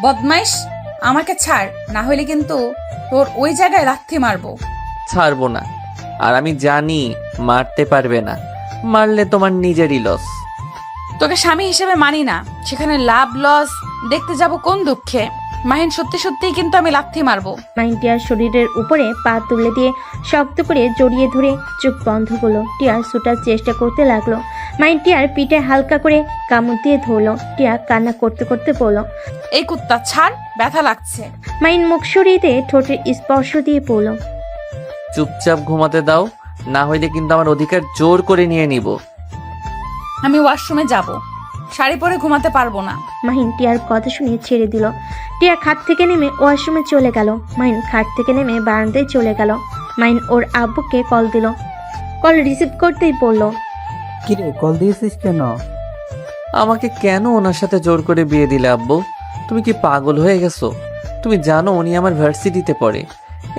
বদমাইশ, আমাকে ছাড়, না হলে কিন্তু তোর ওই জায়গায় লাথি মারবো। ছাড়বো না। আর আমি জানি মারতে পারবে না, মারলে তোমার নিজেরই লস। তোকে স্বামী হিসেবে মানি না, সেখানে লাভ লস দেখতে যাব কোন দুঃখে। মাহিন, সত্যি সত্যিই কিন্তু আমি লাথি মারবো। মাহিন টিয়ার শরীরের উপরে পা তুলে দিয়ে শক্ত করে জড়িয়ে ধরে চোখ বন্ধ করলো। টিয়া ছুটার চেষ্টা করতে লাগলো। মাহিন টিয়ার পিঠে হালকা করে কামড় দিয়ে ধরলো। টিয়া কান্না করতে করতে বলল, এই কুত্তা ছাড়, ব্যথা লাগছে। মাহিন মুখ সরিয়ে দিয়ে ঠোঁটের স্পর্শ দিয়ে পড়ল, চুপচাপ ঘুমাতে দাও, না হইলে কিন্তু আমার অধিকার জোর করে নিয়ে নিব। আমি ওয়াশরুমে যাব, শাড়ি পরে ঘুমাতে পারবো না। মাহিন টিয়ার কথা শুনে ছেড়ে দিল। টিয়া খাট থেকে নেমে ওয়াশরুমে চলে গেল। মাহিন খাট থেকে নেমে বারান্দায় চলে গেল। মাহিন ওর আব্বুকে কল দিল। কল রিসিভ করতেই বলল, কিরে কল দিয়েছিস কেন? আমাকে কেন ওনার সাথে জোর করে বিয়ে দিলে আব্বু? তুমি কি পাগল হয়ে গেছো? তুমি জানো উনি আমার ভার্সিটিতে পড়ে,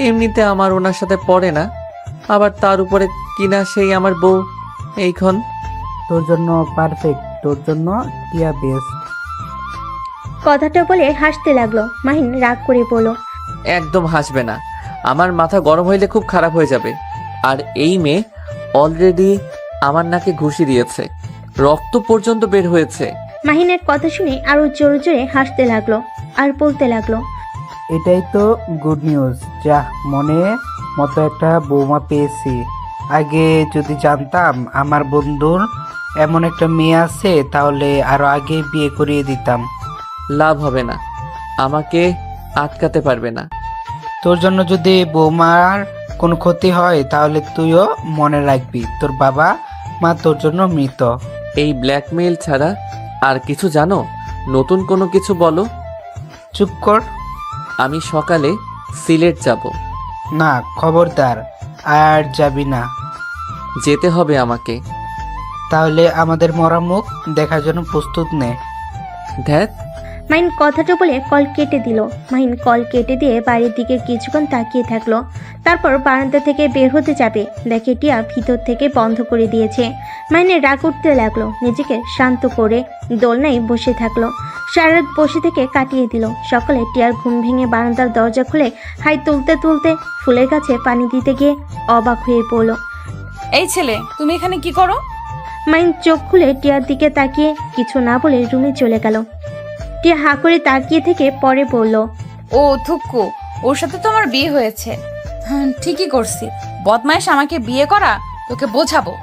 এমনিতে আমার ওনার সাথে পড়ে না, আবার তার উপরে কিনা সেই আমার বউ। এইখন তোর জন্য পারফেক্ট, তোর জন্য টিয়া বেস্ট। কথাটা বলে হাসতে লাগলো। মাহিন রাগ করে বলল, একদম হাসবে না, আমার মাথা গরম হইলে খুব খারাপ হয়ে যাবে। আর এই মেয়ে অলরেডি আমার নাকে ঘুষি দিয়েছে, রক্ত পর্যন্ত বের হয়েছে। মাহিনের কথা শুনে আরো জোরে জোরে হাসতে লাগলো আর বলতে লাগলো, এটাই তো গুড নিউজ। যা, মনে মতো একটা বৌমা পেয়েছি। আগে যদি জানতাম আমার বন্ধুর এমন একটা মেয়ে আছে তাহলে আরো আগে বিয়ে করিয়ে দিতাম। লাভ হবে না, আমাকে আটকাতে পারবে না। তোর জন্য যদি বৌমার কোনো ক্ষতি হয় তাহলে তুইও মনে রাখবি তোর বাবা মা তোর জন্য মৃত। এই ব্ল্যাকমেইল ছাড়া আর কিছু জানো? নতুন কোনো কিছু বলো। চুপ কর। আমি সকালে সিলেট যাব। না, খবরদার আর যাবি না। যেতে হবে আমাকে। তাহলে আমাদের মরা মুখ দেখার জন্য প্রস্তুত নে। ধ্যাত, মাহিন কথাটা বলে কল কেটে দিল। মাহিন কল কেটে দিয়ে বাড়ির দিকে কিছুক্ষণ তাকিয়ে থাকলো। তারপর বারান্দা থেকে বের হতে যাবে, দেখে টিয়া ভিতর থেকে বন্ধ করে দিয়েছে। মাহিনের রাগ উঠতে লাগলো। নিজেকে শান্ত করে দোলনায় বসে থাকলো। সারা রাত বসে থেকে কাটিয়ে দিল। সকালে টিয়ার ঘুম ভেঙে বারান্দার দরজা খুলে হাই তুলতে তুলতে ফুলের গাছে পানি দিতে গিয়ে অবাক হয়ে পড়ল। এই ছেলে, তুমি এখানে কি করো? মাহিন চোখ খুলে টিয়ার দিকে তাকিয়ে কিছু না বলে রুমে চলে গেল। টিয়া হা করে তাকিয়ে থেকে পরে বলল, ও থুক্কু, ওর সাথে তো আমার বিয়ে হয়েছে। ঠিকই করছি, বদমাইশ, আমাকে বিয়ে করা তোকে বোঝাবো।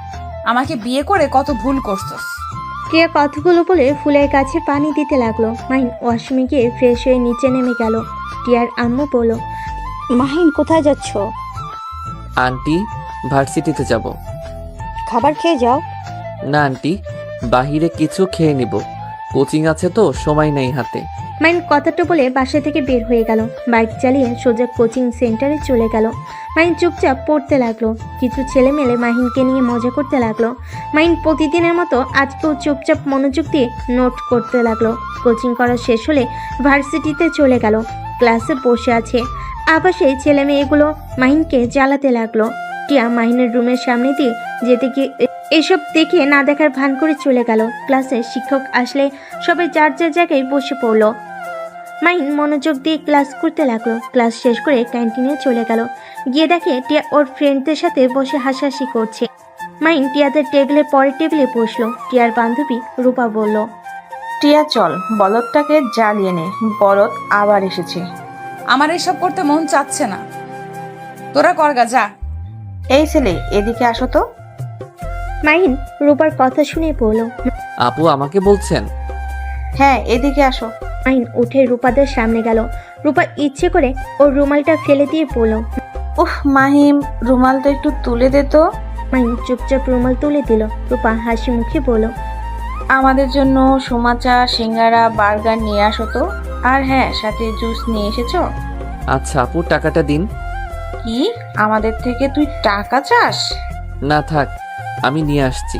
আমাকে বিয়ে করে কত ভুল করছস। টিয়া কথাগুলো বলে ফুলের গাছে পানি দিতে লাগলো। মাহিন ওয়াশরুমে গিয়ে ফ্রেশ হয়ে নিচে নেমে গেল। টিয়ার আম্মু বলল, মাহিন কোথায় যাচ্ছ? আন্টি, ভার্সিটিতে যাব। খাবার খেয়ে যাও। না আন্টি, বাহিরে কিছু খেয়ে নিব, কোচিং আছে তো, সময় নেই হাতে। মাহিন কথাটা বলে বাসা থেকে বের হয়ে গেল। বাইক চালিয়ে সোজা কোচিং সেন্টারে চলে গেল। মাহিন চুপচাপ পড়তে লাগলো। কিছু ছেলে মেলে মাহিনকে নিয়ে মজা করতে লাগলো। মাহিন প্রতিদিনের মতো আজকেও চুপচাপ মনোযোগ দিয়ে নোট করতে লাগলো। কোচিং করা শেষ হলে ভার্সিটিতে চলে গেল। ক্লাসে বসে আছে, আবার সেই ছেলে মেয়েগুলো মাহিনকে জ্বালাতে লাগলো। টিয়া মাহিনের রুমের সামনে দিয়ে যেতে গিয়ে এসব দেখে না দেখার ভান করে চলে গেল। ক্লাসে শিক্ষক আসলে সবাই যার যার জায়গায় বসে পড়ল। মাহিন মনোযোগ দিয়ে ক্লাস করতে লাগলো। ক্লাস শেষ করে ক্যান্টিনে চলে গেল। গিয়ে দেখে টিয়া ওর ফ্রেন্ডদের সাথে বসে হাসাহাসি করছে। মাহিন টিয়াদের টেবিলে পরের টেবিলে বসলো। টিয়ার বান্ধবী রূপা বলল, টিয়া চল, বলদটাকে জ্বালিয়ে নে, বলদ আবার এসেছে। আমার এসব করতে মন চাচ্ছে না, তোরা করগা যা। এই ছেলে, এদিকে আসো তো। মাহিন রূপার কথা শুনে বলল, আপু আমাকে বলছেন? হ্যাঁ, এদিকে আসো। মাহিন উঠে রূপাদের সামনে গেল। রূপা ইচ্ছে করে ওর রুমালটা ফেলে দিয়ে বলল, উফ মাহিম, রুমালটা একটু তুলে দে তো। মাহিন চুপচাপ রুমাল তুলে দিল। রূপা হাসি মুখে বলল, আমাদের জন্য সোমাচা, সিঙ্গারা, বার্গার নিয়ে আসো তো। আর হ্যাঁ, সাথে জুস নিয়ে এসেছো। আচ্ছা আপু, টাকাটা দিন। কি, আমাদের থেকে তুই টাকা চাস? না থাক, আমি নিয়ে আসছি।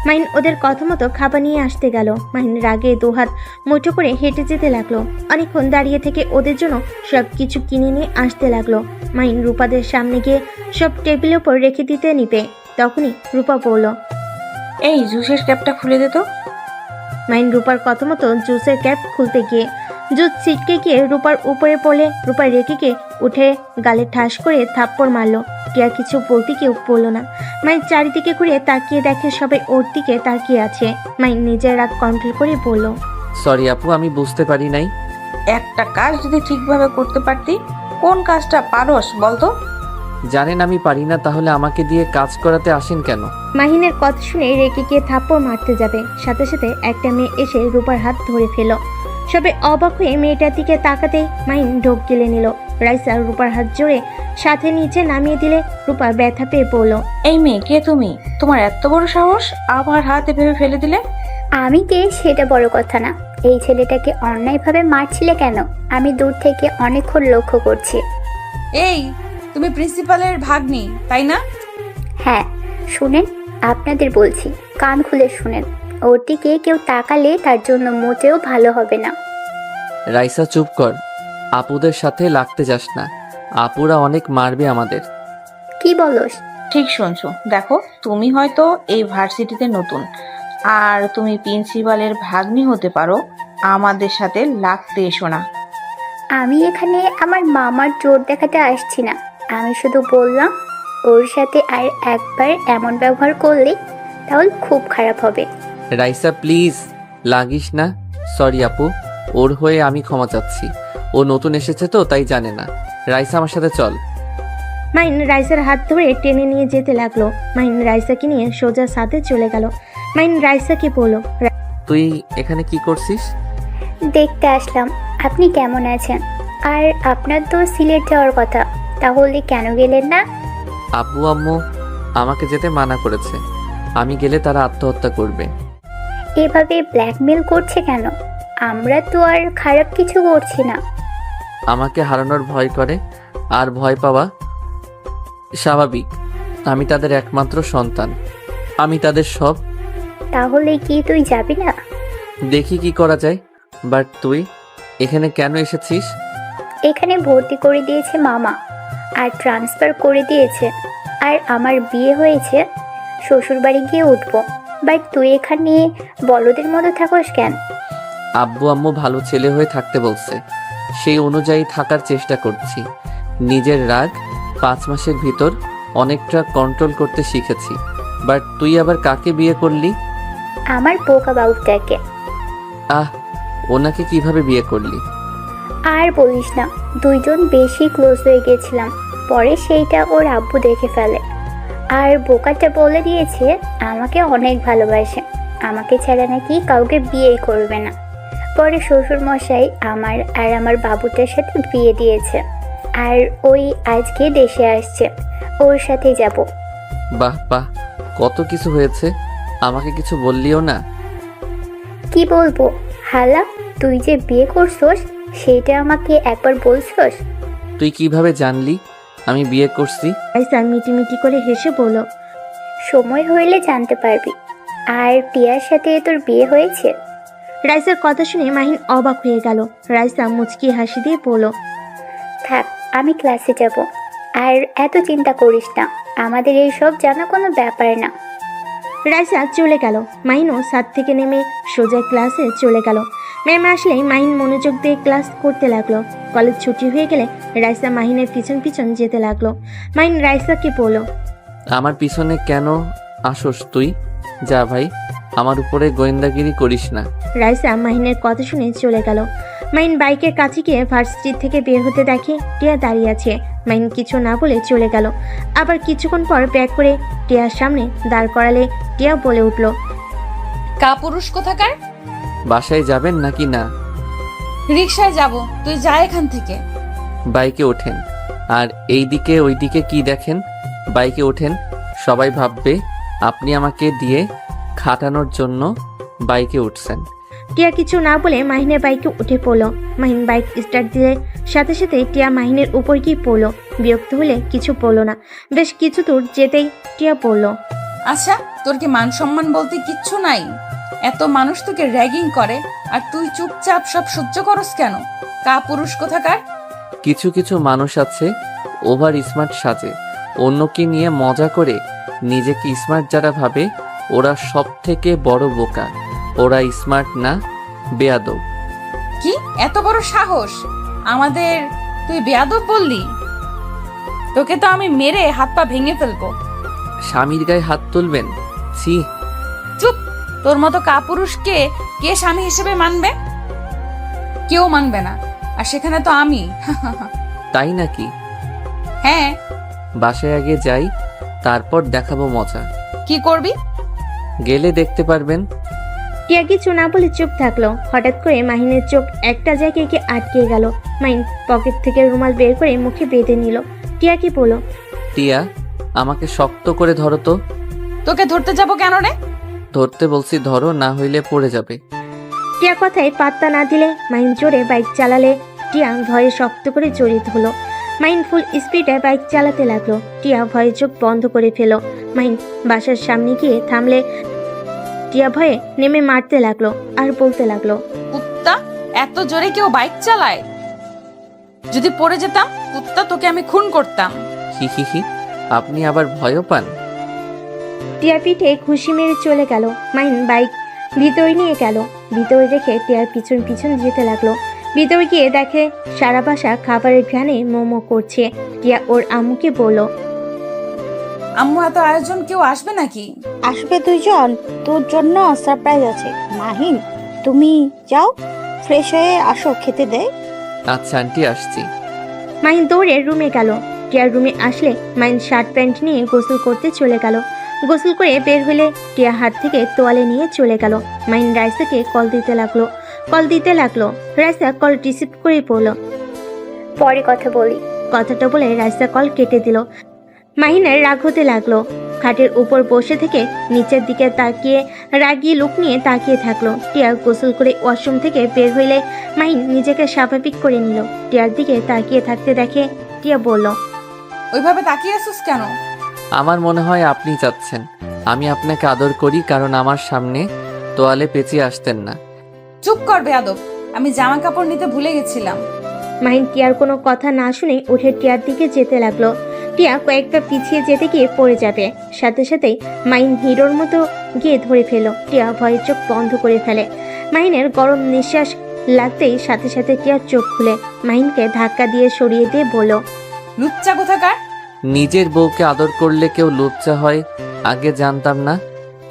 মাহিন ওদের কথা মতো খাবার নিয়ে আসতে গেল। মাহিন রাগে দুহাত মুঠো করে হেঁটে যেতে লাগলো। অনেকক্ষণ দাঁড়িয়ে থেকে ওদের জন্য সব কিছু কিনে নিয়ে আসতে লাগলো। মাহিন রূপাদের সামনে গিয়ে সব টেবিলের উপর রেখে দিতে নিবে। তখনই রূপা বলল, এই জুসের ক্যাপটা খুলে দে তো। মাহিন রূপার কথা মতো জুসের ক্যাপ খুলতে গিয়ে জুস ছিটকে গিয়ে রূপার উপরে পড়লে রূপা রেগে উঠে গালে ঠাস করে থাপ্পড় মারলো। টিয়া কিছু বলতে কেউ বললো না। মাইন চারিদিকে ঘুরে তাকিয়ে দেখে সবাই ওর দিকে তাকিয়ে আছে। মাইন নিজের রাগ কন্ট্রোল করে বলল, সরি আপু, আমি বুঝতে পারি নাই। একটা কাজ যদি ঠিকভাবে করতে পারতি। কোন কাজটা পারোস বলতো? জানেন আমি পারি না, তাহলে আমাকে দিয়ে কাজ করাতে আসেন কেন? মাহিনের কথা শুনে রেগে গিয়ে থাপ্পড় মারতে যাবে, সাথে সাথে একটা মেয়ে এসে রূপার হাত ধরে ফেল। সবে অবাক হয়ে মেয়েটার দিকে তাকাতেই মাহিন ঢোক গিলে নিল। রাইসা রূপার হাত জোরে সাথে নিচে নামিয়ে দিলে রূপা ব্যথা পেয়ে পড়ল। এই মেয়ে, কে তুমি? তোমার এত বড় সাহস আমার হাত এভাবে ফেলে দিলে? আমি কে সেটা বড় কথা না, এই ছেলেটাকে অন্যায়ভাবে মারছিলে কেন? আমি দূর থেকে অনেকক্ষণ লক্ষ্য করছি। এই, তুমি প্রিন্সিপালের ভাগ্নি তাই না? হ্যাঁ, শুনেন, আপনাদের বলছি, কান খুলে শুনেন। ওর দিকে কেউ তাকালে তার জন্য মোটেও ভালো হবে না। রাইসা চুপ কর, আপুদের সাথে লাগতে যাস না, আপুরা অনেক মারবে আমাদের। কি বলস? ঠিক শুনছো। দেখো, তুমি হয়তো এই ভার্সিটিতে নতুন, আর তুমি প্রিন্সিপালের ভাগ্নি হতে পারো, আমাদের সাথে লাগতে এসো না। আমি এখানে আমার মামার জোর দেখাতে আসছি না, আমি শুধু বললাম ওর সাথে আর একবার এমন ব্যবহার করলে তাহলে খুব খারাপ হবে। রাইসা প্লিজ লাগিস না। সরি আপু, ওর হয়ে আমি ক্ষমা চাচ্ছি। ও নতুন এসেছে তো তাই জানে না। রাইসা আমার সাথে চল। মাহিন রাইসার হাত ধরে টেনে নিয়ে যেতে লাগলো। মাহিন রাইসাকে নিয়ে সোজা সাথে চলে গেল। মাহিন রাইসাকে বলল, তুই এখানে কি করছিস? দেখতে আসলাম আপনি কেমন আছেন। আর আপনার তো সিলেট যাওয়ার কথা, তাহলে কেন গেলেন না? আব্বু আম্মু আমাকে যেতে মানা করেছে, আমি গেলে তারা আত্মহত্যা করবে। এভাবে ব্ল্যাকমেল করছে কেন? আমরা তো আর খারাপ কিছু করছি না। আমাকে হারানোর ভয় করে, আর ভয় পাওয়া স্বাভাবিক। আমি তাদের একমাত্র সন্তান, আমি তাদের সব। তাহলে কি তুই যাবি না? দেখি কি করা যায়। বাট তুই এখানে কেন এসেছিস? এখানে ভর্তি করে দিয়েছে মামা, আর ট্রান্সফার করে দিয়েছে, আর আমার বিয়ে হয়েছে, শ্বশুরবাড়ি গিয়ে উঠবো। বাট তুই এখানে বলদের মতো থাকোস কেন? আব্বু আম্মু ভালো ছেলে হয়ে থাকতে বলছে, সেই অনুযায়ী থাকার চেষ্টা করছি। নিজের রাগ 5 মাসের ভিতর অনেকটা কন্ট্রোল করতে শিখেছি। বাট তুই আবার কাকে বিয়ে করলি? আমার বোকা বাবুটাকে। আহ, ওনাকে কিভাবে বিয়ে করলি? আর বলিস না, দুইজন বেশি ক্লোজ হয়ে গেছিলাম, পরে সেইটা ওর আব্বু দেখে ফেলে, আর বোকাটা বলে দিয়েছে আমাকে অনেক ভালোবাসে, আমাকে ছাড়া নাকি কাউকে বিয়েই করবে না। পরে শ্বশুর মশাই আমার আর আমার বাবুটার সাথে বিয়ে দিয়েছে, আর ওই আজকে দেশে আসছে, ওর সাথে যাব। বাহ বাহ, কত কিছু হয়েছে, আমাকে কিছু বললিও না। কি বলবো হালা, তুই যে বিয়ে করছস সেইটা আমাকে একবার বলছস? তুই কিভাবে জানলি আমি বিয়ে করছি? রাইসা মিটিমিটি করে হেসে বলল, সময় হইলে জানতে পারবি। আর টিয়ার সাথে তোর বিয়ে হয়েছে? রাইসার কথা শুনে মাহিন অবাক হয়ে গেল। রাইসা মুচকি হাসি দিয়ে বলল, থাক, আমি ক্লাসে যাব, আর এত চিন্তা করিস না, আমাদের এইসব জানা কোনো ব্যাপার না। রাইসা চলে গেল। মাহিনও ছাদ থেকে নেমে সোজা ক্লাসে চলে গেল। ম্যাম আসলেই মাহিন মনোযোগ দিয়ে ক্লাস করতে লাগলো। কলেজ ছুটি হয়ে গেলে রাইসা মাহিনের পিছন পিছন যেতে লাগলো। মাহিন রাইসাকে বলল, আমার পিছনে কেন আসোস তুই? যা ভাই, আমার উপরে গোয়েন্দাগিরি করিস না। রাইসা মাহিনের কথা শুনে চলে গেল। মাহিন বাইকের কাছে গিয়ে ভার্সিটি থেকে বের হতে দেখে টিয়া দাঁড়িয়ে আছে। মাহিন কিছু না বলে চলে গেল। আবার কিছুক্ষণ পর ব্যাগ করে টিয়ার সামনে দাঁড় করালে টিয়া বলে উঠল, কাপুরুষ কোথাকার! বাসায় যাবেন নাকি না? রিকশায় যাব, তুই যা এখান থেকে। বাইকে ওঠেন। আর এইদিকে ওইদিকে কি দেখেন? বাইকে ওঠেন, সবাই ভাববে আপনি আমাকে দিয়ে খাটানোর জন্য বাইকে উঠছেন। টিয়া কিছু না বলে মাহিনের বাইকে উঠে পড়লো। মাহিন বাইক স্টার্ট দিলে সাথে সাথে টিয়া মাহিনের উপর গিয়ে পড়লো। বিরক্ত হলে কিছু বললো না। বেশ কিছু দূর যেতেই টিয়া পড়লো, আচ্ছা, তোর কি মান সম্মান বলতে কিচ্ছু নাই? এত মানুষ তোকে র্যাগিং করে, আর তুই চুপচাপ সব সহ্য করস কেন? কাপুরুষ কোথাকার! কিছু কিছু মানুষ আছে ওভার স্মার্ট সাজে, অন্যকে নিয়ে মজা করে। নিজেকে স্মার্ট যারা ভাবে ওরা সব থেকে বড় বোকা। ওরা স্মার্ট না, বেয়াদব। কি এত বড় সাহস আমাদের, তুই বেয়াদব বললি? তোকে তো আমি মেরে হাত পা ভেঙে ফেলবো। স্বামীর গায়ে হাত তুলবেন? ছি। চুপ, তোর মতো কাপুরুষকে কে স্বামী হিসেবে মানবে? কেউ মানবে না, আর সেখানে তো আমি। তাই নাকি? হ্যাঁ। বাসায় আগে যাই, তারপর দেখাবো মজা। কি করবি? গেলে দেখতে পারবেন। টিয়া কিছু না বলে চুপ থাকলো। হঠাৎ করে মাহিনের চোখ একটা জায়গায় গিয়ে আটকে গেল। মাহিন পকেট থেকে রুমাল বের করে মুখে বেঁধে নিল। টিয়া কি বলল? টিয়া, আমাকে শক্ত করে ধরো তো। তোকে ধরতে যাব কেন রে? ধরতে বলছি, ধরো, না হইলে পড়ে যাবে। টিয়া কথায় পাত্তা না দিলে মাহিন জোরে বাইক চালালে টিয়া ভয়ে শক্ত করে জড়িত হলো। মাহিন ফুল স্পিডে বাইক চালাতে লাগলো। টিয়া ভয়ে চোখ বন্ধ করে ফেলো। মাহিন বাসার সামনে গিয়ে থামলে টিয়া ভয়ে নেমে মারতে লাগলো আর বলতে লাগলো, কুত্তা, এত জোরে কেউ বাইক চালায়? যদি পড়ে যেতাম কুত্তা, তোকে আমি খুন করতাম। হি হি হি, আপনি আবার ভয়ও পান? টিয়া পিঠে খুশি মেরে চলে গেল। মাহিন বাইক ভিতরে নিয়ে গেল। ভিতরে রেখে টিয়ার পিছন পিছন যেতে লাগলো। ভিতরে গিয়ে দেখে সারা বাসা খাবারের ঘ্রাণে মোমো করছে। টিয়া ওর আম্মুকে বলল, আম্মু, এত আয়োজন, কেউ আসবে নাকি? আসবে দুইজন, তোর জন্য সারপ্রাইজ আছে। মাহিন, তুমি যাও, ফ্রেশ হয়ে আসো, খেতে দে। আচ্ছা আন্টি, আসছি। মাহিন দৌড়ে রুমে গেল। টিয়ার রুমে আসলে মাহিন শার্ট প্যান্ট নিয়ে গোসল করতে চলে গেল। গোসল করে বের হলে টিয়া হাত থেকে তোয়ালে নিয়ে চলে গেল। মাহিন রাইসাকে কল দিতে লাগলো। রাইসা কল রিসিভ করে পড়ল। পরে কথা বলি। কথাটা বলে রাইসা কল কেটে দিল। মাহিনের রাগ হতে লাগলো। খাটের উপর বসে থেকে নিচের দিকে তাকিয়ে রাগী লুক নিয়ে তাকিয়ে থাকলো। টিয়া গোসল করে ওয়াশরুম থেকে বের হইলে মাহিন নিজেকে স্বাভাবিক করে নিল। টিয়ার দিকে তাকিয়ে থাকতে দেখে টিয়া বলল, ওইভাবে তাকিয়ে আছিস কেন? আমার মনে হয় আপনি চাচ্ছেন আমি আপনাকে আদর করি, কারণ আমার সামনে তোয়ালে পেঁচিয়ে আসতেন না। চুপ কর বেয়াদব, আমি জামা কাপড় নিতে ভুলে গেছিলাম। মাহিন টিয়ার কোনো কথা না শুনে উঠে টিয়ার দিকে যেতে লাগলো। টিয়া কয়েকটা পিছিয়ে যেতে গিয়ে পড়ে যাবে। সাথে সাথেই মাহিন হিরোর মতো গিয়ে ধরে ফেলো। টিয়া ভয়ে চোখ বন্ধ করে ফেলে। মাহিনের গরম নিঃশ্বাস লাগতেই সাথে সাথে টিয়ার চোখ খুলে মাহিনকে ধাক্কা দিয়ে সরিয়ে দিয়ে বলল, লুচ্চা কোথাকার! নিজের বউকে আদর করলে কেউ লুচ্চা হয়, আগে জানতাম না।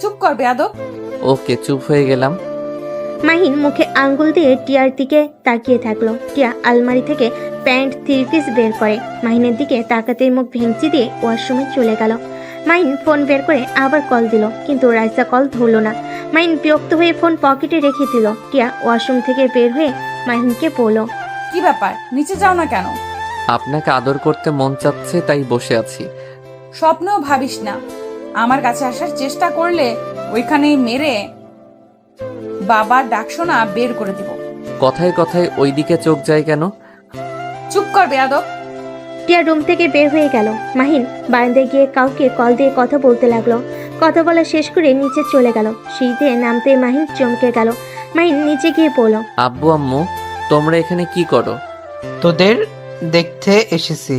চুপ কর বেয়াদব। ওকে, চুপ হয়ে গেলাম। মাহিন মুখে আঙ্গুল দিয়ে টিয়ার দিকে তাকিয়ে থাকলো। টিয়া আলমারি থেকে প্যান্ট 3 পিস বের করে মাহিনের দিকে তাকাতে মুখ ভেঙচি দিয়ে ওয়াশরুমে চলে গেল। মাহিন ফোন বের করে আবার কল দিল, কিন্তু রাইসা কল ধরলো না। মাহিন বিরক্ত হয়ে ফোন পকেটে রেখে দিল। টিয়া ওয়াশরুম থেকে বের হয়ে মাহিনকে বলল, কি ব্যাপার, নিচে যাও না কেন? আপনাকে আদর করতে মন চাচ্ছে, তাই বসে আছি। স্বপ্নেও ভাবিস না আমার কাছে আসার চেষ্টা করলে ওইখানেই মেরে বাবার ডাক শোনা বের করে দিব। কথায় কথায় ওইদিকে চোখ যায় কেন? চুপ কর বেয়াদব। টিয়া রুম থেকে বের হয়ে গেল। মাহিন বারান্দায় গিয়ে কাউকে কল দিয়ে কথা বলতে লাগলো। কথা বলা শেষ করে নিচে চলে গেল। সিঁড়িতে নামতে মাহিন চমকে গেল। মাহিন নিচে গিয়ে বলল, আব্বু আম্মু, তোমরা এখানে কি করো? তোদের দেখতে এসেছি।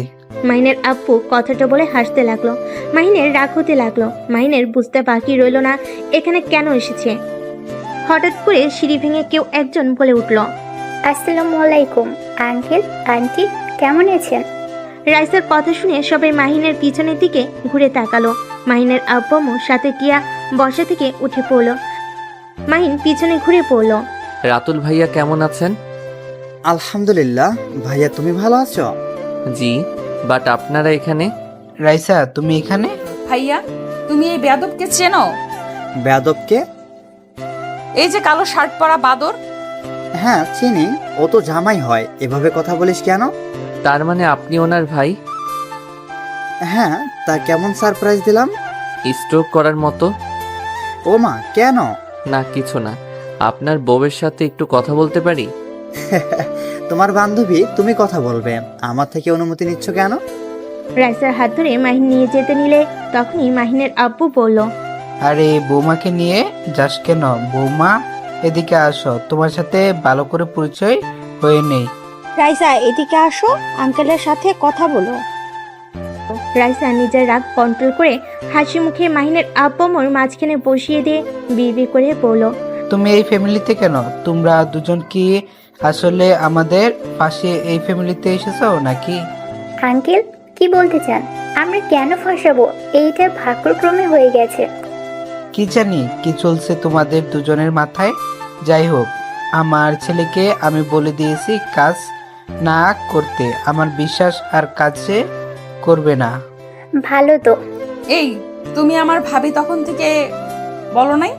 মাহিনের আব্বু কথাটা বলে হাসতে লাগলো। মাহিনের রাগ হতে লাগলো। মাহিনের বুঝতে বাকি রইল না এখানে কেন এসেছে। হঠাৎ করে সিঁড়ি ভেঙে কেউ একজন বলে উঠল, আসসালামু আলাইকুম আঙ্কেল, আন্টি, কেমন আছেন? রাইসার কথা শুনে সবাই মাহিনের পিছনের দিকে ঘুরে তাকালো। মাহিনের আব্বু আম্মু সাথে টিয়া বসা থেকে উঠে পড়ল। মাহিন পিছনে ঘুরে পড়ল। রাতুল ভাইয়া কেমন আছেন? আলহামদুলিল্লাহ। ভাইয়া, তুমি ভালো আছো? জি, বাট আপনারা এখানে? রাইসা, তুমি এখানে? ভাইয়া, তুমি এই বেয়াদবকে চেনো? বেয়াদবকে? এই যে কালো শার্ট পরা বাদর। হ্যাঁ, চিনি। ও তো জামাই হয়, এভাবে কথা বলিস কেন? তার মানে আপনি ওনার ভাই? হ্যাঁ, তা কেমন সারপ্রাইজ দিলাম? স্ট্রোক করার মতো। ও মা, কেন? না, কিছু না। আপনার বউয়ের সাথে একটু কথা বলতে পারি? তোমার বান্ধবী, তুমি কথা বলবে, আমার থেকে অনুমতি নিচ্ছ কেন? রাইসার হাত ধরে মাহিন নিয়ে যেতে নিলে তখনই মাহিনের আব্বু বলল, আরে বৌমাকে নিয়ে যাস কেন? বৌমা, এদিকে আসো, তোমার সাথে ভালো করে পরিচয় হয়ে নেই। রাইসা, এদিকে আসো, আঙ্কেলের সাথে কথা বলো। রাইসা নিজের রাগ কন্ট্রোল করে হাসি মুখে মাহিনের আব্বু আম্মুর মাঝখানে বসিয়ে দিয়ে বিড়বিড় করে বলল, তুমি এই ফ্যামিলিতে কেন? তোমরা দুজন কি আসলে আমাদের পাশে এই ফ্যামিলিতে এসেছো নাকি? আঙ্কেল কি বলতে চান? আমরা কেন ফাঁসাবো? এইটা ভাগ্যক্রমে হয়ে গেছে। কি জানি কি চলছে তোমাদের দুজনের মাথায়। যাই হোক, আমার ছেলেকে আমি বলে দিয়েছি কাজ না করতে। আমার বিশ্বাস আর কাজে করবে না। ভালো তো, এই তুমি আমার ভাবি তখন থেকে বলো নাই?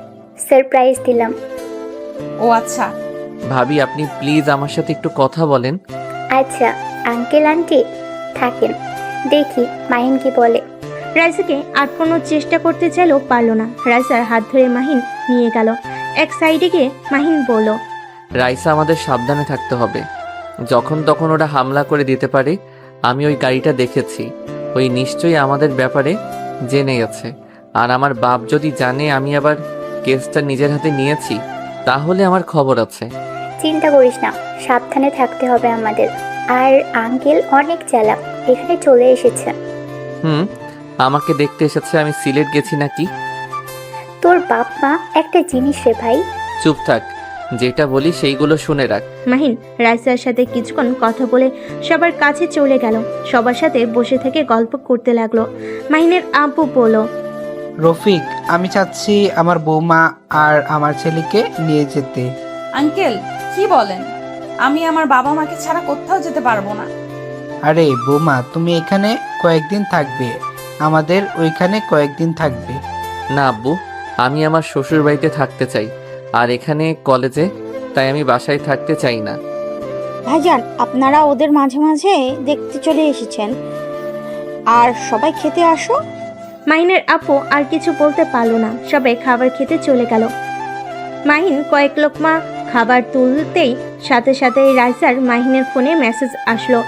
সারপ্রাইজ দিলাম। ও আচ্ছা। ভাবি আপনি প্লিজ আমার সাথে একটু কথা বলেন। আচ্ছা আঙ্কেল আন্টি থাকেন, দেখি মাহিন কি বলে। রাইসাকে আটকানোর চেষ্টা করতে চাইলেও পারল না। রাইসার হাত ধরে মাহিন নিয়ে গেল এক সাইডে গিয়ে। মাহিন বলল, রাইসা আমাদের সাবধানে থাকতে হবে। যখন তখন ওরা হামলা করে দিতে পারে। আমি ওই গাড়িটা দেখেছি, ওই নিশ্চয়ই আমাদের ব্যাপারে জেনে গেছে। আর আমার বাপ যদি জানে আমি আবার কেসটা নিজের হাতে নিয়েছি, তাহলে আমার খবর আছে। চিন্তা করিস না, সাবধানে থাকতে হবে আমাদের। আর আঙ্কেল অনেক চালাক, এখানে চলে এসেছে। আমাকে দেখতে এসেছে আমি সিলেট গেছি নাকি? তোর বাপ মা একটা জিনিস রে ভাই। চুপ থাক, যেটা বলি সেইগুলো শুনে রাখ। মাহিন রাইসার সাথে কিছুক্ষণ কথা বলে সবার কাছে চলে গেল। সবার সাথে বসে থেকে গল্প করতে লাগলো। মাহিনের আব্বু বলল, রফিক, আমি চাচ্ছি আমার বৌমা আর আমার ছেলেকে নিয়ে যেতে। আঙ্কেল কি বলেন? আমি আমার বাবা মাকে ছাড়া কোথাও যেতে পারবো না। আরে বৌমা, তুমি এখানে কয়েকদিন থাকবে, আমাদের ওইখানে কয়েকদিন থাকবে। না আব্বু, আমি আমার শ্বশুর বাড়িতে থাকতে চাই, আর এখানে কলেজে, তাই আমি বাসায় থাকতে চাই না। ভাইজান, আপনারা ওদের মাঝে মাঝে দেখতে চলে এসেছেন, আর সবাই খেতে আসো। মাহিনের আপু আর কিছু বলতে পারলো না। সবাই খাবার খেতে চলে গেল। মাহিন কয়েক লোকমা খাবার তুলতেই সাথে সাথে রাইসার মাহিনের ফোনে মেসেজ আসলো।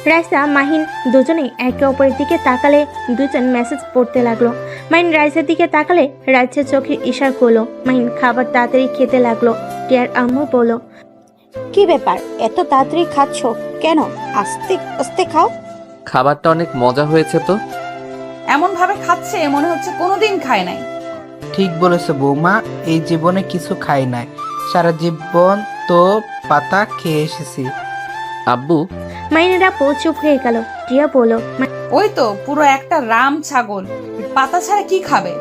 রাইসা মাহিন দুজনেই একে অপরের দিকে তাকালে দুজন মেসেজ পড়তে লাগলো। মাহিন রাইসার দিকে তাকালে রাইসার চোখের ইশারা করলো। মাহিন খাবার তাড়াতাড়ি খেতে লাগলো। টিয়ার আম্মু বলল, কি ব্যাপার, এত তাড়াতাড়ি খাচ্ছ কেন? আস্তে আস্তে খাও। খাবারটা অনেক মজা হয়েছে তো। এমন ভাবে খাচ্ছে মনে হচ্ছে কোনোদিন খায় নাই। ঠিক বলেছে বৌমা, এই জীবনে কিছু খাই নাই, সারা জীবন তো পাতা খেয়ে এসেছি। আব্বু, মাহিনের আপু চুপ হয়ে গেল। টিয়া বলল, ওই তো পুরো একটা রাম ছাগল, পাতা ছাড়া কি খাবে?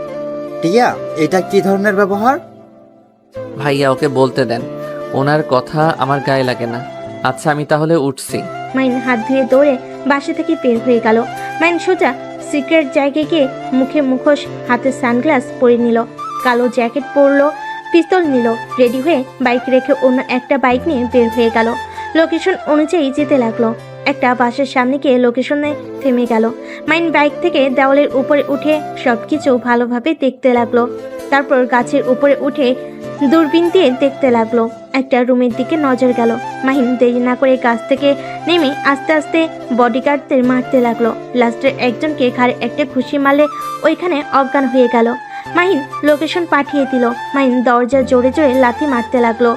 টিয়া, এটা কি ধরনের ব্যবহার? ভাইয়া ওকে বলতে দেন, ওনার কথা আমার গায়ে লাগে না। আচ্ছা আমি তাহলে উঠছি। মাইন হাত ধুয়ে দৌড়ে বাসা থেকে বের হয়ে গেল। মাইন সোজা সিক্রেট জায়গায় গিয়ে মুখে মুখোশ, হাতে সানগ্লাস পরে নিল, কালো জ্যাকেট পরলো, পিস্তল নিল, রেডি হয়ে বাইক রেখে অন্য একটা বাইক নিয়ে বের হয়ে গেল। লোকেশন অনুযায়ী যেতে লাগলো। একটা বাসের সামনে গিয়ে লোকেশনে থেমে গেল। মাইন বাইক থেকে দেওয়ালের উপরে উঠে সবকিছু ভালোভাবে দেখতে লাগলো। তারপর গাছের উপরে উঠে দূরবীন দিয়ে দেখতে লাগলো। একটা রুমের দিকে নজর গেল। মাহিন দেরি না করে গাছ থেকে নেমে আস্তে আস্তে বডিগার্ডদের মারতে লাগলো। লাস্টের একজনকে ঘাড়ে একটা ঘুষি মারলে ওইখানে অজ্ঞান হয়ে গেল। মাহিন লোকেশন পাঠিয়ে দিল। মাহিন দরজা জোরে জোরে লাথি মারতে লাগলো।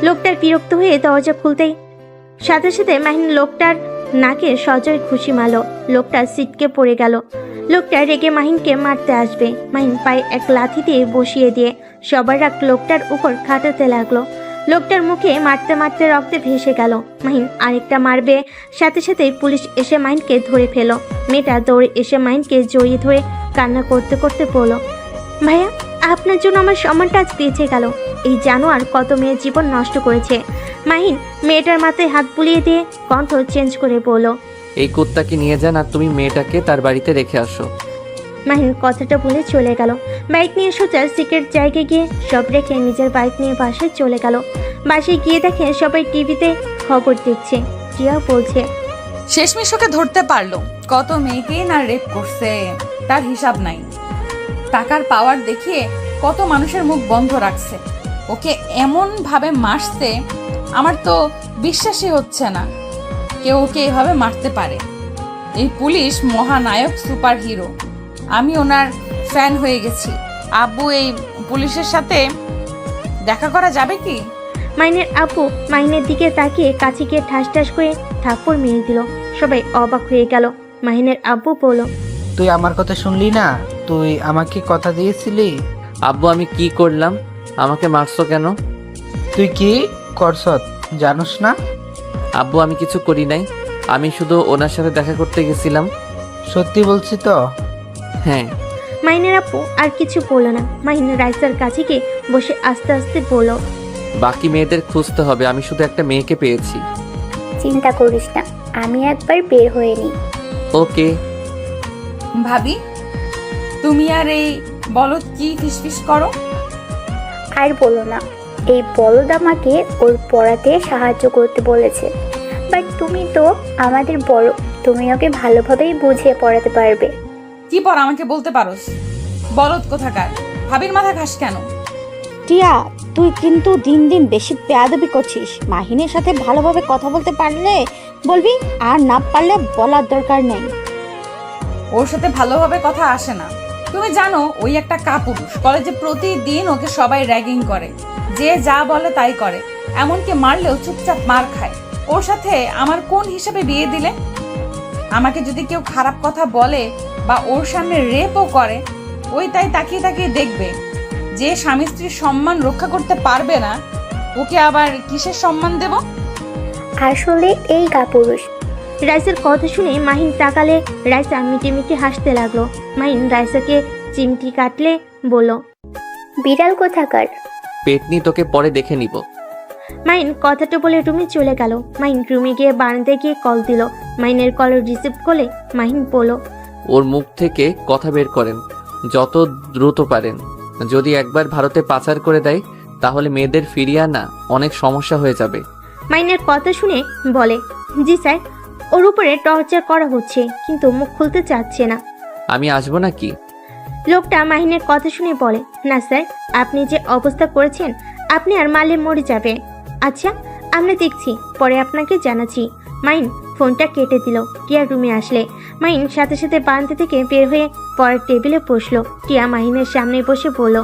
লোকটার বিরক্ত হয়ে দরজা খুলতেই সাথে সাথে মাহিন লোকটার নাকে সজোরে ঘুষি মারল। লোকটা ছিটকে পড়ে গেল। লোকটা রেগে মাহিনকে মারতে আসবে। মাহিন পায়ে এক লাথি দিয়ে বসিয়ে দিয়ে সবার রাগ লোকটার উপর খাটাতে লাগলো। লোকটার মুখে মারতে মারতে রক্তে ভেসে গেল। মাহিন আরেকটা মারবে, সাথে সাথে পুলিশ এসে মাহিনকে ধরে ফেলো। মেয়েটা দৌড়ে এসে মাহিনকে জড়িয়ে ধরে কান্না করতে করতে বলল, ভাইয়া আপনার জন্য আমার সম্মানটা আজ বেঁচে গেল। এই জানোয়ার কত মেয়ের জীবন নষ্ট করেছে। মাহিন মেয়েটার মাথায় হাত বুলিয়ে দিয়ে কণ্ঠ চেঞ্জ করে বলল, এই কুত্তাকে নিয়ে যান আর তুমি মেয়েটাকে তার বাড়িতে রেখে আসো। মাহিন কথাটা বলে চলে গেল। বাইক নিয়ে সোজা সিক্রেট জায়গায় গিয়ে সব রেখে নিজের বাইক নিয়ে বাসায় চলে গেল। বাসায় গিয়ে দেখে সবাই টিভিতে খবর দেখছে। টিয়া বলছে, শেষমেশ ওকে ধরতে পারলো। কত মেয়েকে না রেপ করছে, তার হিসাব নাই। টাকার পাওয়ার দেখিয়ে কত মানুষের মুখ বন্ধ রাখছে। ওকে এমন ভাবে মারছে, আমার তো বিশ্বাসই হচ্ছে না কেউ ওকে এভাবে মারতে পারে। এই পুলিশ মহানায়ক, সুপার হিরো। আমি ওনার ফ্যান হয়ে গেছি। আব্বু, এই পুলিশের সাথে দেখা করা যাবে কি? মাইনের আপু মাহিনের দিকে তাকিয়ে কাছে গিয়ে ঠাস ঠাস করে থাপ্পড় মেরে দিল। সবাই অবাক হয়ে গেল। মাহিনের আব্বু বলল, তুই আমার কথা শুনলি না? তুই আমাকে কথা দিয়েছিলি। আব্বু আমি কি করলাম? আমাকে মারছো কেন? তুই কি করছ? জানোস না? আব্বু আমি কিছু করি নাই, আমি শুধু ওনার সাথে দেখা করতে গেছিলাম। সত্যি বলছি তো? হ্যাঁ। মাহিনের আপু আর কিছু বলল না। মাহিন রাইসার কাছে গিয়ে বসে আস্তে আস্তে বলল, বাকি মেয়েদের খুঁজতে হবে, আমি শুধু একটা মেয়েকে পেয়েছি। চিন্তা করিস না, আমি একবার বের হয়ে নিই। ওকে। ভাবি, তুমি আর এই বলদ কি ফিসফিস করো? আর বলো না, এই বলদ আমাকে ওর পড়াতে সাহায্য করতে বলেছে। বাট তুমি তো আমাদের বড়, তুমি ওকে ভালোভাবেই বুঝিয়ে পড়াতে পারবে। কি পর আমাকে বলতে পারোস? বলদ কোথাকার, ভাবির মাথা খাস কেন? টিয়া, তুই কিন্তু দিন দিন বেশি বেয়াদবি করছিস। মাহিনের সাথে ভালোভাবে কথা বলতে পারলে বলবি, আর না পারলে বলার দরকার নেই। ওর সাথে ভালোভাবে কথা আসে না। তুমি জানো ওই একটা কাপুরুষ, কলেজে প্রতিদিন ওকে সবাই র্যাগিং করে, যে যা বলে তাই করে, এমনকি মারলেও চুপচাপ মার খায়। ওর সাথে আমার কোন হিসাবে বিয়ে দিলে? আমাকে যদি কেউ খারাপ কথা বলে বা ওর সামনে রেপও করে, ওই তাই তাকিয়ে তাকিয়ে দেখবে। যে স্বামী স্ত্রীর সম্মান রক্ষা করতে পারবে না, ওকে আবার কিসের সম্মান দেব? আসলে এই কাপুরুষ। রাইসার কথা শুনে মাহিন তাকালে রাইসা মিটি মিটি হাসতে লাগলো। মাহিন রাইসাকে চিমটি কাটলে বলল, বিড়াল কোথাকার। পেটনি তোকে পরে দেখে নিব। মাহিন কথাটা বলে রুমে চলে গেল। মাহিন রুমে গিয়ে বারান্দায় গিয়ে কল দিল। মাহিনের কল রিসিভ করলে মাহিন বলল, ওর মুখ থেকে কথা বের করেন যত দ্রুত পারেন। যদি একবার ভারতে পাচার করে দেয় তাহলে মেয়েদের ফিরিয়ে আনা অনেক সমস্যা হয়ে যাবে। মাহিনের কথা শুনে বলে, জি স্যার, ওর উপরে টর্চার করা হচ্ছে, কিন্তু মুখ খুলতে চাচ্ছে না। আমি আসবো নাকি? লোকটা মাহিনের কথা শুনে বলে, না স্যার, আপনি যে অবস্থা করেছেন আপনি আর মারলে মরে যাবে। আচ্ছা, আমরা দেখছি, পরে আপনাকে জানাচ্ছি। মাহিন ফোনটা কেটে দিল। টিয়া রুমে আসলে মাহিন সাথে সাথে বারান্দা থেকে বের হয়ে পরের টেবিলে বসলো। টিয়া মাহিনের সামনে বসে বলল,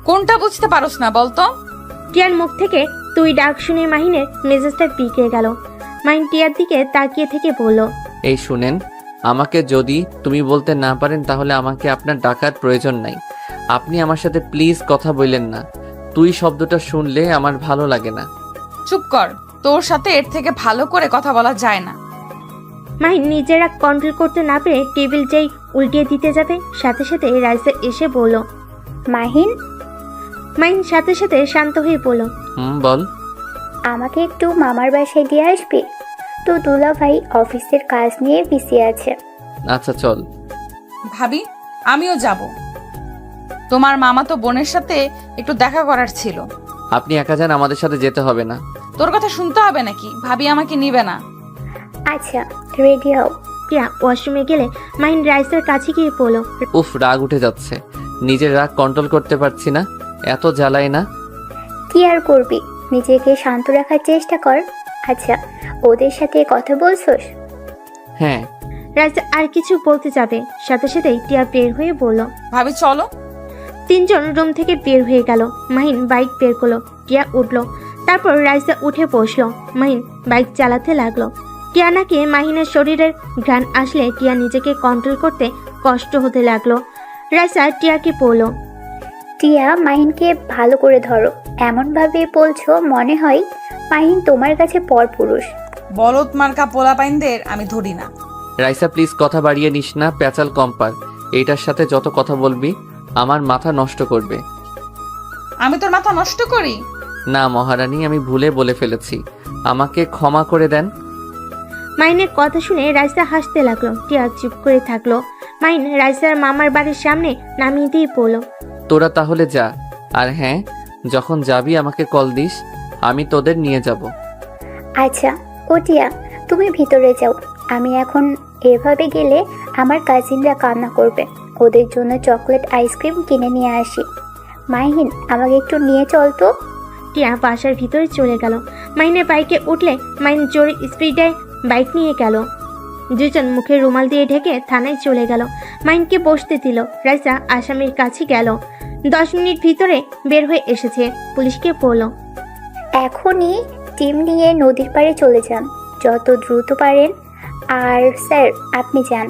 কোনটা বুঝতে পারোস না বলতো? টিয়ার মুখ থেকে তুই ডাক শুনে মাহিনের মেজাজটা বিগড়ে গেল। মাহিন টিয়ার দিকে তাকিয়ে থেকে বলল, এই শুনেন, আমাকে যদি তুমি বলতে না পারেন তাহলে আমাকে আপনার ডাকার প্রয়োজন নাই। আপনি আমার সাথে প্লিজ কথা বললেন না। তুই শব্দটা শুনলে আমার ভালো লাগে না। চুপ কর, তোর সাথে এর থেকে ভালো করে কথা বলা যায় না। মাহিন নিজেরা কন্ট্রোল করতে না পেরে টেবিল যেই উল্টিয়ে দিতে যাবে, সাথে সাথে রাইসা এসে বলল। মাহিন, মাহিন সাথে সাথে শান্ত হয়ে বলল, বল। আমাকে একটু মামার বাসায় দিয়ে আসবি? তো দুলা ভাই অফিসের কাজ নিয়ে বিজি আছে। আচ্ছা চল। ভাবি, আমিও যাব। তোমার মামা তো বোনের সাথে একটু দেখা করার ছিল। আপনি একা যান, আমাদের সাথে যেতে হবে না। তোর কথা শুনতে হবে নাকি? ভাবি আমাকে নিবে না। আচ্ছা, রেডি হও। টিয়া ওয়াশরুমে গেলে মাহিন রাইসার কাছে গিয়ে বলল, উফ, রাগ উঠে যাচ্ছে, নিজের রাগ কন্ট্রোল করতে পারছি না। এত জ্বালায় না। কি আর করবি, নিজেকে শান্ত রাখার চেষ্টা কর। আচ্ছা, ওদের সাথে কথা বলছোস? হ্যাঁ। রাইসা আর কিছু বলতে যাবে, সাথে সাথেই টিয়া বের হয়ে বলল। ভাবি চলো। তিনজন রুম থেকে বের হয়ে গেল। মাহিন বাইক বের করলো। টিয়া উঠলো। তারপর রাইসা উঠে বসলো। মাহিন বাইক চালাতে লাগলো। টিয়া নাকি মাহিনের শরীরের ঘ্রাণ আসলে টিয়া নিজেকে কন্ট্রোল করতে কষ্ট হতে লাগলো। রাইসা টিয়াকে বলল, টিয়া, মাহিনকে ভালো করে ধরো। এমনভাবে বলছো মনে হয় মাহিন তোমার কাছে পরপুরুষ। বলদ মার্কা পোলাপাইনদের আমি ধরি না। রাইসা প্লিজ কথা বাড়িয়ে নিস না, প্যাচাল কম পার। এইটার সাথে যত কথা বলবি আমার মাথা নষ্ট করবে। আমি তোর মাথা নষ্ট করি? না মহারানী, আমি ভুলে বলে ফেলেছি, আমাকে ক্ষমা করে দেন। মাহিনের কথা শুনে রাইসা হাসতে লাগলো। টিয়া চুপ করে থাকলো। মাহিন রাইসার মামার বাড়ির সামনে নামিয়ে দিয়ে বলল, তোরা তাহলে যা, আর হ্যাঁ, যখন যাবি আমাকে কল দিস, আমি তোদের নিয়ে যাব। আচ্ছা, ও টিয়া, তুমি ভিতরে যাও। আমি এখন এভাবে গেলে আমার কাজিনরা কান্না করবে। ওদের জন্য চকলেট আইসক্রিম কিনে নিয়ে আসি। মাহিন, আমাকে একটু নিয়ে চল তো। টিয়া বাসার ভিতরে চলে গেল। মাহিনের বাইকে উঠলে মাহিন জোরে স্পিডে বাইক নিয়ে গেল। দুজন মুখে রুমাল দিয়ে ঢেকে থানায় চলে গেল। মাহিনকে বসতে দিল। রাইসা আসামির কাছে গেল। 10 মিনিট ভিতরে বের হয়ে এসেছে। পুলিশকে বলল, এখনই টিম নিয়ে নদীর পাড়ে চলে যান, যত দ্রুত পারেন। আর স্যার, আপনি যান।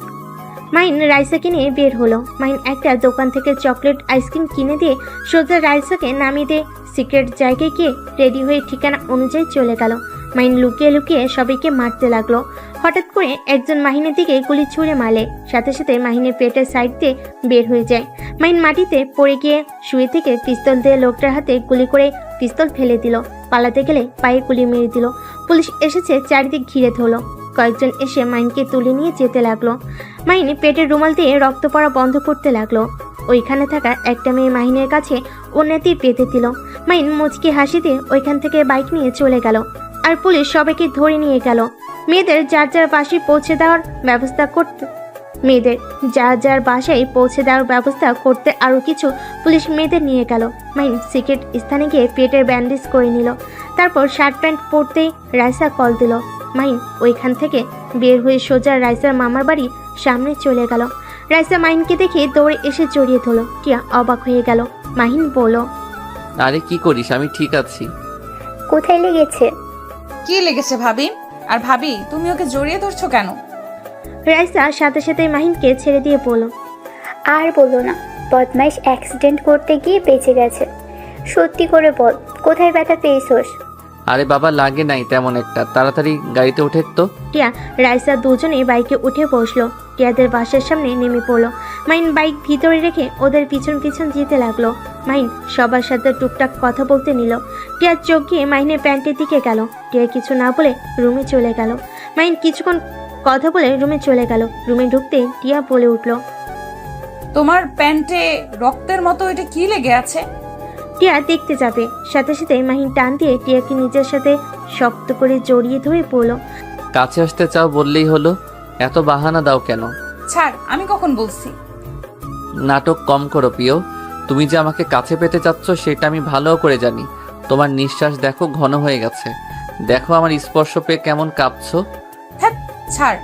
মাহিন রাইসাকে নিয়ে বের হলো। মাহিন একটা দোকান থেকে চকলেট আইসক্রিম কিনে দিয়ে সোজা রাইসাকে নামিয়ে দিয়ে সিক্রেট জায়গায় গিয়ে রেডি হয়ে ঠিকানা অনুযায়ী চলে গেল। মাহিন লুকিয়ে লুকিয়ে সবাইকে মারতে লাগলো। হঠাৎ করে একজন মাহিনের দিকে গুলি ছুঁড়ে মারলে সাথে সাথে মাহিনের পেটের সাইড দিয়ে বের হয়ে যায়। মাহিন মাটিতে পড়ে গিয়ে শুয়ে থেকে পিস্তল দিয়ে লোকটার হাতে গুলি করে পিস্তল ফেলে দিল। পালাতে গেলে পায়ে গুলি মেরে দিল। পুলিশ এসেছে, চারিদিক ঘিরে ধরলো। কয়েকজন এসে মাহিনকে তুলে নিয়ে যেতে লাগলো। মাহিন পেটের রুমাল দিয়ে রক্ত পড়া বন্ধ করতে লাগলো। ওইখানে থাকা একটা মেয়ে মাহিনের কাছে উন্নতি পেতে দিল। মাহিন মুচকি হাসি দিয়ে ওইখান থেকে বাইক নিয়ে চলে গেল। আর পুলিশ সবাইকে ধরে নিয়ে গেল। মেয়েদের যার যার বাসায় পৌঁছে দেওয়ার ব্যবস্থা করতে আরও কিছু পুলিশ মেয়েদের নিয়ে গেল। মাহিন সিক্রেট স্থানে গিয়ে পেটের ব্যান্ডেজ করে নিল। তারপর শার্ট প্যান্ট পরতেই রাইসা কল দিল। মাহিন ওইখান থেকে বের হয়ে সোজা রাইসার মামার বাড়ি সামনে চলে গেল। রাইসা মাহিনকে দেখে দৌড়ে এসে জড়িয়ে ধরল। টিয়া অবাক হয়ে গেল। মাহিন বলল, আরে কি করিস? আমি ঠিক আছি। কোথায় লেগেছে? কি লেগেছে ভাবি? আর ভাবি, তুমি ওকে জড়িয়ে ধরছো কেন? রাইসা সাথে সাথে মাহিনকে ছেড়ে দিয়ে বলল, আর বলো না, বদমাইশ অ্যাক্সিডেন্ট করতে গিয়ে বেঁচে গেছে। সত্যি করে বল, কোথায় ব্যথা পেয়েছোস? আরে বাবা, লাগে নাই তেমন একটা। তাড়াতাড়ি গাড়িতে ওঠে তো। টিয়া রাইসা দুজনেই বাইকে উঠে বসলো। টিয়াদের বাসার সামনে নেমে পড়লো। মাহিন বাইক ভিতরে রেখে ওদের পিছন পিছন যেতে লাগলো। মাহিন সবার সাথে টুকটাক কথা বলতে নিল। টিয়ার চোখ গিয়ে মাহিনের প্যান্টের দিকে গেল। টিয়া কিছু না বলে রুমে চলে গেল। মাহিন কিছুক্ষণ কথা বলে রুমে চলে গেল। রুমে ঢুকতেই টিয়া বলে উঠল, তোমার প্যান্টে রক্তের মতো এটা কি লেগে আছে? টিয়া দেখতে যাবে, সাথে সাথে মাহিন টান দিয়ে টিয়াকে নিজের সাথে শক্ত করে জড়িয়ে ধরে পড়ল। কাছে আসতে চাও বললেই হলো, এত বাহানা দাও কেন? ছাড়, আমি কখন বলছি? নাটক কম করো প্রিয়। তুমি যে আমাকে কাছে পেতে চাচ্ছ সেটা আমি ভালো করে জানি। তোমার নিঃশ্বাস দেখো ঘন হয়ে গেছে। দেখো আমার স্পর্শ পেয়ে কেমন কাঁপছো। হ্যাঁ, ছাড়।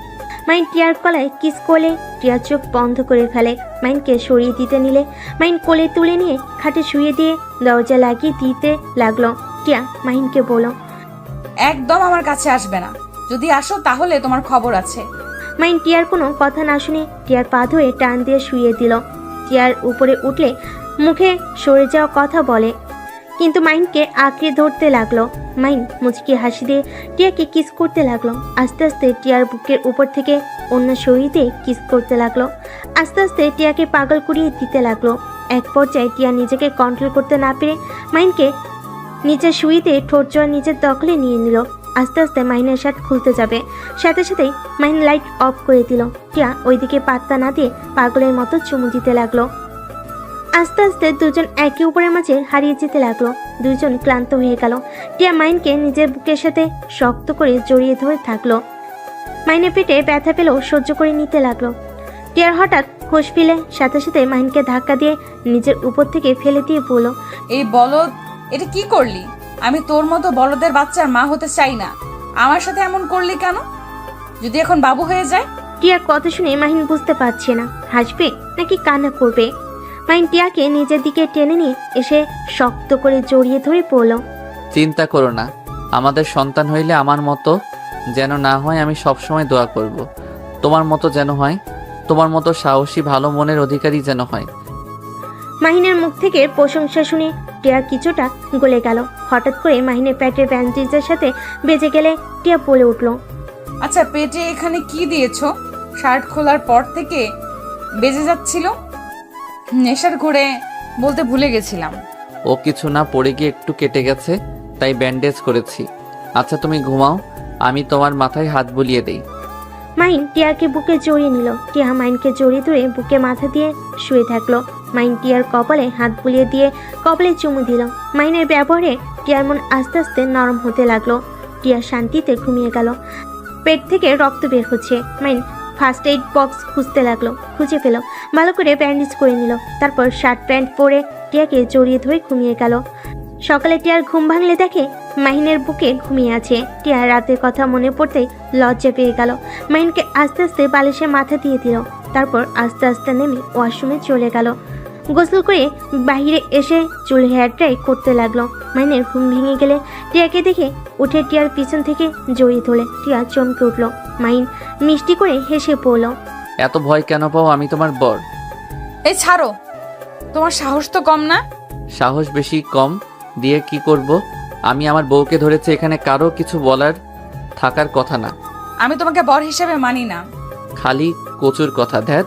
মাহিন টিয়ার গলায় কিস করলে টিয়ার চোখ বন্ধ করে ফেলে। মাহিনকে সরিয়ে দিতে নিলে মাহিন কোলে তুলে নিয়ে খাটে শুয়ে দিয়ে দরজা লাগিয়ে দিতে লাগলো। টিয়া মাহিনকে বলল, একদম আমার কাছে আসবে না। যদি আসো তাহলে তোমার খবর আছে। মাহিন টিয়ার কোনো কথা না শুনে টিয়ার পা ধরে টান দিয়ে শুয়ে দিল। টিয়ার উপরে উঠলে মুখে সরে যাওয়া কথা বলে, কিন্তু মাহিনকে আঁকড়ে ধরতে লাগলো। মাহিন মুচকি হাসি দিয়ে টিয়াকে কিস করতে লাগলো। আস্তে আস্তে টিয়ার বুকের উপর থেকে অন্য শরীরে কিস করতে লাগলো। আস্তে আস্তে টিয়াকে পাগল করিয়ে দিতে লাগলো। এক পর্যায়ে টিয়া নিজেকে কন্ট্রোল করতে না পেরে মাহিনকে নিচে শুইতে ঠোঁট জোড়া নিজের দখলে নিয়ে নিল। আস্তে আস্তে মাহিনের শার্ট খুলতে যাবে, সাথে সাথেই মাহিন লাইট অফ করে দিল। টিয়া ওইদিকে পাত্তা না দিয়ে পাগলের মতো চুমু দিতে লাগলো। আস্তে আস্তে দুজন একে অপরের মাঝে হারিয়ে যেতে লাগলো। দুইজন ক্লান্ত হয়ে গেল। টিয়া মাহিনকে নিজের বুকের সাথে শক্ত করে জড়িয়ে ধরে থাকলো। মাহিনের পেটে ব্যথা পেলেও সহ্য করে নিতে লাগলো। টিয়ার হঠাৎ হোশ ফিরে সাথে সাথে মাহিনকে ধাক্কা দিয়ে নিজের উপর থেকে ফেলে দিয়ে বলল, এই বলদ, এটা কি করলি? আমি তোর মতো বলদের বাচ্চার মা হতে চাই না। আমার সাথে এমন করলি কেন? যদি এখন বাবু হয়ে যায়? টিয়ার কথা শুনে মাহিন বুঝতে পারছে না হাসবে নাকি কান্না করবে। মাহিন টিয়াকে নিজের দিকে টেনে নিয়ে এসে শক্ত করে জড়িয়ে ধরে পড়ল। চিন্তা করো না, আমাদের সন্তান হইলে আমার মতো যেন না হয়, আমি সবসময় দোয়া করব। তোমার মতো যেন হয়, তোমার মতো সাহসী ভালো মনের অধিকারী যেন হয়। মাহিনের মুখ থেকে প্রশংসা শুনে টিয়া কিছুটা গলে গেল। হঠাৎ করে মাহিনের পেটের ব্যান্ডেজের সাথে বেজে গেলে টিয়া বলে উঠল, আচ্ছা, পেটে এখানে কি দিয়েছো? শার্ট খোলার পর থেকে বেজে যাচ্ছিল। নেশার ঘুরে বলতে ভুলে গেছিলাম। ও কিছু না, পড়ে গিয়ে একটু কেটে গেছে, তাই ব্যান্ডেজ করেছি। আচ্ছা তুমি ঘুমাও, আমি তোমার মাথায় হাত বুলিয়ে দেই। মাহিন টিয়াকে বুকে জড়িয়ে নিল। টিয়া মাহিনকে জড়িয়ে ধরে বুকে মাথা দিয়ে শুয়ে থাকলো। মাহিন টিয়ার কপালে হাত বুলিয়ে দিয়ে কপালে চুমু দিল। মাহিনের ব্যবহারে টিয়ার মন আস্তে আস্তে নরম হতে লাগলো। টিয়া শান্তিতে ঘুমিয়ে গেল। পেট থেকে রক্ত বের হচ্ছে। মাহিন ফার্স্ট এইড বক্স খুঁজতে লাগলো। খুঁজে পেল, ভালো করে ব্যান্ডেজ করে নিল। তারপর শার্ট প্যান্ট পরে টিয়াকে জড়িয়ে ধরে ঘুমিয়ে গেল। সকালে টিয়ার ঘুম ভাঙলে দেখে মাহিনের বুকে ঘুমিয়ে আছে। টিয়ার রাতের কথা মনে পড়তেই লজ্জা পেয়ে গেল। মাহিনকে আস্তে আস্তে বালিশে মাথা দিয়ে দিল। তারপর আস্তে আস্তে নেমে ওয়াশরুমে চলে গেল। গোসল করে বাহিরে এসে চুল হেয়ার ড্রাই করতে লাগলো। মাহিনের ঘুম ভেঙে গেলে টিয়াকে দেখে উঠে টিয়ার পিছন থেকে জড়িয়ে ধরে টিয়া চমকে উঠল। মাহিন মিষ্টি করে হেসে পড়ল, এত ভয় কেন পাও? আমি তোমার বর। এই ছাড়ো, তোমার সাহস তো কম না? সাহস বেশি কম দিয়ে কি করব? আমি আমার বউকে ধরেছি, এখানে কারো কিছু বলার থাকার কথা না। আমি তোমাকে বর হিসেবে মানি না। খালি কচুর কথা ধ্যাত।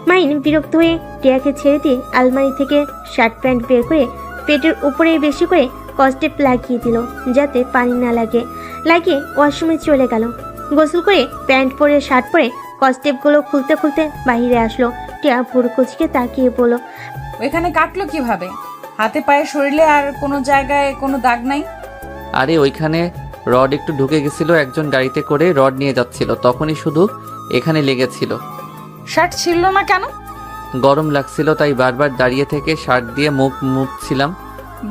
মাইন বিরক্ত হয়ে টিয়াকে ছেড়ে দিয়ে আলমারি থেকে শার্ট প্যান্ট বের করে পেটের উপরে বেশি করে কস্টেপ লাগিয়ে দিল, যাতে পানি না লাগে। লাগিয়ে ওয়াশরুমে চলে গেল। গোসল করে প্যান্ট পরে শার্ট পরে কস্টেপগুলো খুলতে খুলতে বাইরে আসলো। টিয়া ভুরকুচকে তাকিয়ে বলল, ওইখানে কাটলো কিভাবে? হাতে পায়ে শরীরে আর কোনো জায়গায় কোনো দাগ নাই? আরে ওইখানে রড একটু ঢুকে গেছিল, একজন গাড়িতে করে রড নিয়ে যাচ্ছিল, তখনই শুধু এখানে লেগেছিল। শার্ট ছিল না কেন? গরম লাগছিল তাই বারবার দাঁড়িয়ে থেকে শার্ট দিয়ে মুখ মুছছিলাম।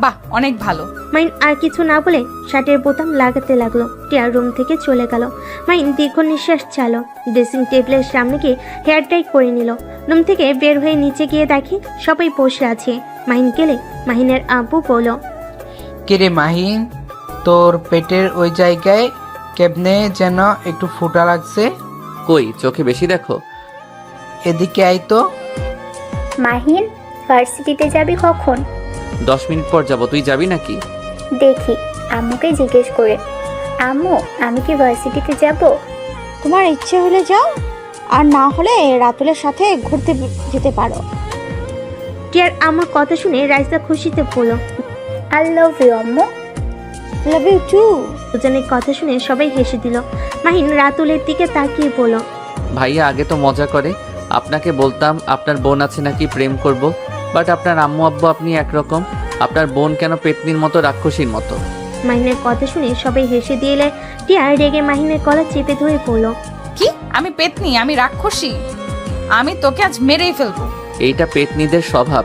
বাহ, অনেক ভালো। মাইন আর কিছু না বলে শার্টের বোতাম লাগাতে লাগলো। টিয়ার রুম থেকে চলে গেল। মাইন দীর্ঘ নিঃশ্বাস ছাড়লো। ড্রেসিং টেবিলের সামনে গিয়ে হেয়ার টাই করে নিল। রুম থেকে বের হয়ে নিচে গিয়ে দেখে সবাই বসে আছে। মাহিন গেলে মাহিনের আব্বু বলল, কিরে মাহিন, তোর পেটের ওই জায়গায় কেমনে যেন একটু ফুটা লাগছে। কই, চোখে বেশি দেখো? এদিকে আয় তো। মাহিন, ভার্সিটিতে যাবি কখন? 10 মিনিট পর যাব, তুই যাবি নাকি? দেখি, আম্মুকে জিজ্ঞেস করে। আম্মু, আমি কি ভার্সিটিতে যাব? তোমার ইচ্ছে হলে যাও, আর না হলে রাতুলের সাথে ঘুরতে যেতে পারো। টিয়ার আমার কথা শুনে রাইসা খুশিতে বলল, আই লাভ ইউ আম্মু। Love you too. দুজনের কথা শুনে সবাই হেসে দিল। মাহিন রাতুলের দিকে তাকিয়ে বলল, ভাইয়া আগে তো মজা করে। আপনাকে বলতাম আপনার বোন আছে নাকি, প্রেম করব, বাট আপনার আম্মু আব্বু আপনি একরকম। আপনার বোন কেন পেতনির মতো, রাক্ষসীর মতো? মাহিনের কথা শুনে সবাই হেসে দিলে টিয়া রেগে মাহিনের গলা চেপে ধরে পড়ল। কি? আমি পেতনি? আমি রাক্ষসী? আমি তোকে আজ মেরেই ফেলবো। এইটা পেতনিদের স্বভাব।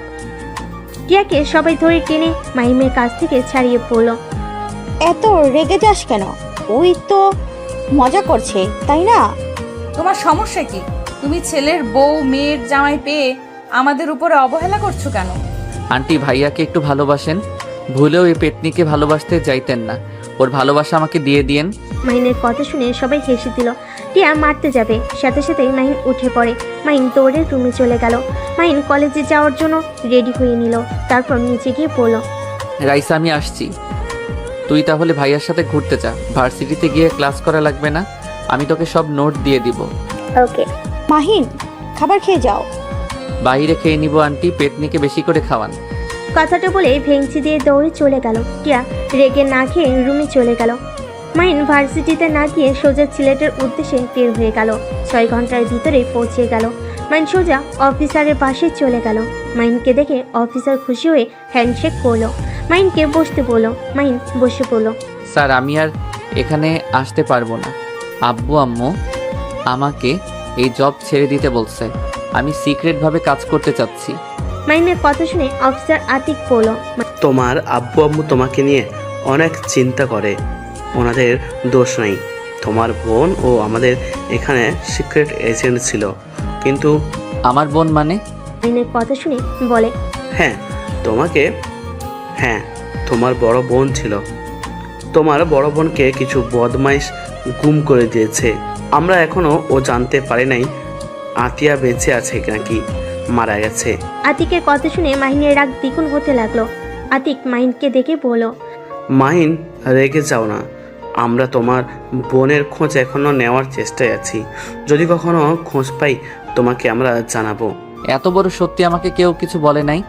টিয়াকে সবাই ধরে টেনে মাহিমের কাছ থেকে ছাড়িয়ে পড়ল। এত রেগে যাস কেন? ওই তো মজা করছে, তাই না? তোমার সমস্যা কি? তুমি ছেলের বউ মেয়ের জামাই পেয়ে আমাদের উপরে অবহেলা করছো কেন? আন্টি ভাইয়াকে একটু ভালোবাসেন, ভুলেও এই পেতনিকে ভালোবাসতে যাইতেন না। ওর ভালোবাসা আমাকে দিয়ে দিয়েন। মাহিনের কথা শুনে সবাই হেসে দিল। টিয়া মারতে যাবে, সাথে সাথেই মাহিন উঠে পড়ে। মাহিন দৌড়ে রুমে চলে গেল। মাহিন কলেজে যাওয়ার জন্য রেডি হয়ে নিল। তারপর নিচে গিয়ে বলল, রাইসা আমি আসছি, তুই তাহলে ভাইয়ার সাথে ঘুরতে যা। ভার্সিটিতে গিয়ে ক্লাস করা লাগবে না, আমি তোকে সব নোট দিয়ে দিব। ওকে। মাহিন, খাবার খেয়ে যাও। বাইরে খেয়ে নিব আন্টি, পেতনিকে বেশি করে খাওয়ান। কথাটা বলে ভেঙচি দিয়ে দৌড়ে চলে গেল। টিয়া রেগে না খেয়ে রুমে চলে গেল। মাহিন ভার্সিটিতে না গিয়ে সোজা সিলেটের উদ্দেশ্যে বের হয়ে গেল। 6 ঘন্টার ভিতরে পৌঁছে গেল। মাহিন সোজা অফিসারের পাশে চলে গেল। মাহিনকে দেখে অফিসার খুশি হয়ে হ্যান্ডশেক করলো। মাহিনকে বসতে বলল। মাহিন বসে পড়ল। স্যার আমি আর এখানে আসতে পারবো না। আব্বু আম্মু আমাকে এই জব ছেড়ে দিতে বলছে। আমি সিক্রেটভাবে কাজ করতে চাচ্ছি। মাহিনের কথা শুনে অফিসার আতিক বলল, তোমার আব্বু আম্মু তোমাকে নিয়ে অনেক চিন্তা করে, ওনাদের দোষ নেই। তোমার বোন ও আমাদের এখানে সিক্রেট এজেন্ট ছিল, কিন্তু আমার বোন মানে? মাহিনের কথা শুনে বলে, হ্যাঁ তোমার বড় বোন ছিল। তোমার বড় বোনকে কিছু বদমাইশ গুম করে দিয়েছে। আমরা এখনো ও জানতে পারি নাই আতিয়া বেঁচে আছে নাকি মারা গেছে। আতিকের কথা শুনে মাহিনের রাগ দ্বিগুণ হতে লাগলো। আতিক মাহিনকে দেখে বলল, মাহিন, রেগে যাও না, আমরা তোমার বোনের খোঁজ এখনো নেওয়ার চেষ্টায় আছি। যদি কখনো খোঁজ পাই তোমাকে আমরা জানাবো। এত বড় সত্যি আমাকে কেউ কিছু বলে নাই।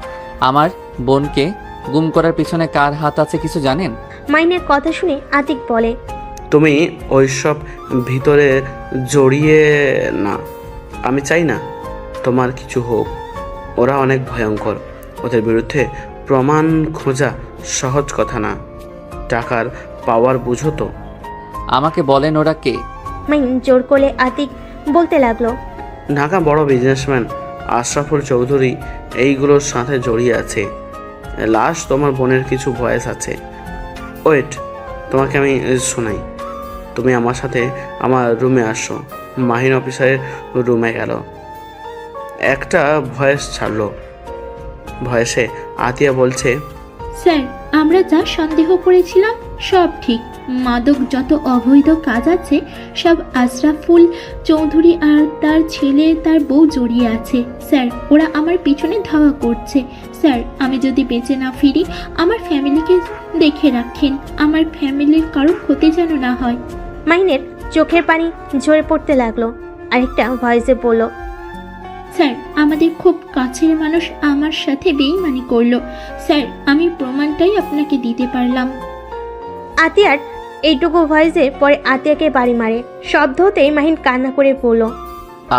আমার বোনকে গুম করার পিছনে কার হাত আছে কিছু জানেন? মাহিনের কথা শুনে আতিক বলে, তুমি ওইসব ভিতরে জড়িয়ে না। আমি চাই না তোমার কিছু হোক। ওরা অনেক ভয়ঙ্কর, ওদের বিরুদ্ধে প্রমাণ খোঁজা সহজ কথা না। টাকার পাওয়ার বুঝো তো। আমাকে বলেন ওরা কে? মাহিন জোর করে আতিক বলতে লাগলো, ঢাকা বড় বিজনেসম্যান আশরাফুল চৌধুরী এইগুলোর সাথে জড়িয়ে আছে। লাশ তোমার বোনের কিছু ভয়েস আছে। ওয়েট, তোমাকে আমি শোনাই। তুমি আমার সাথে আমার রুমে আসো। মাহিন অফিসারের রুমে গেল, একটা ভয়েস ছাড়লো। ভয়েসে আতিয়া বলছে, স্যার, আমরা যা সন্দেহ করেছিলাম সব ঠিক। মাদক যত অবৈধ কাজ আছে সব আশরাফুল চৌধুরী আর তার ছেলে তার বউ জড়িয়ে আছে স্যার। ওরা আমার পিছনে ধাওয়া করছে স্যার। আমি যদি বেঁচে না ফিরি আমার ফ্যামিলিকে দেখে রাখেন, আমার ফ্যামিলির কারো ক্ষতি যেন না হয়। মাহিনের চোখের পানি ঝরে পড়তে লাগলো। আরেকটা ভয়েসে বলল, স্যার আমাদের খুব কাছের মানুষ আমার সাথে বেইমানি করলো স্যার, আমি প্রমাণটাই আপনাকে দিতে পারলাম। আতিয়ার এইটুকু ভয়েসে পরে আতিয়াকে বাড়ি মারে। শব্দ হতেই মাহিন কান্না করে পড়ল।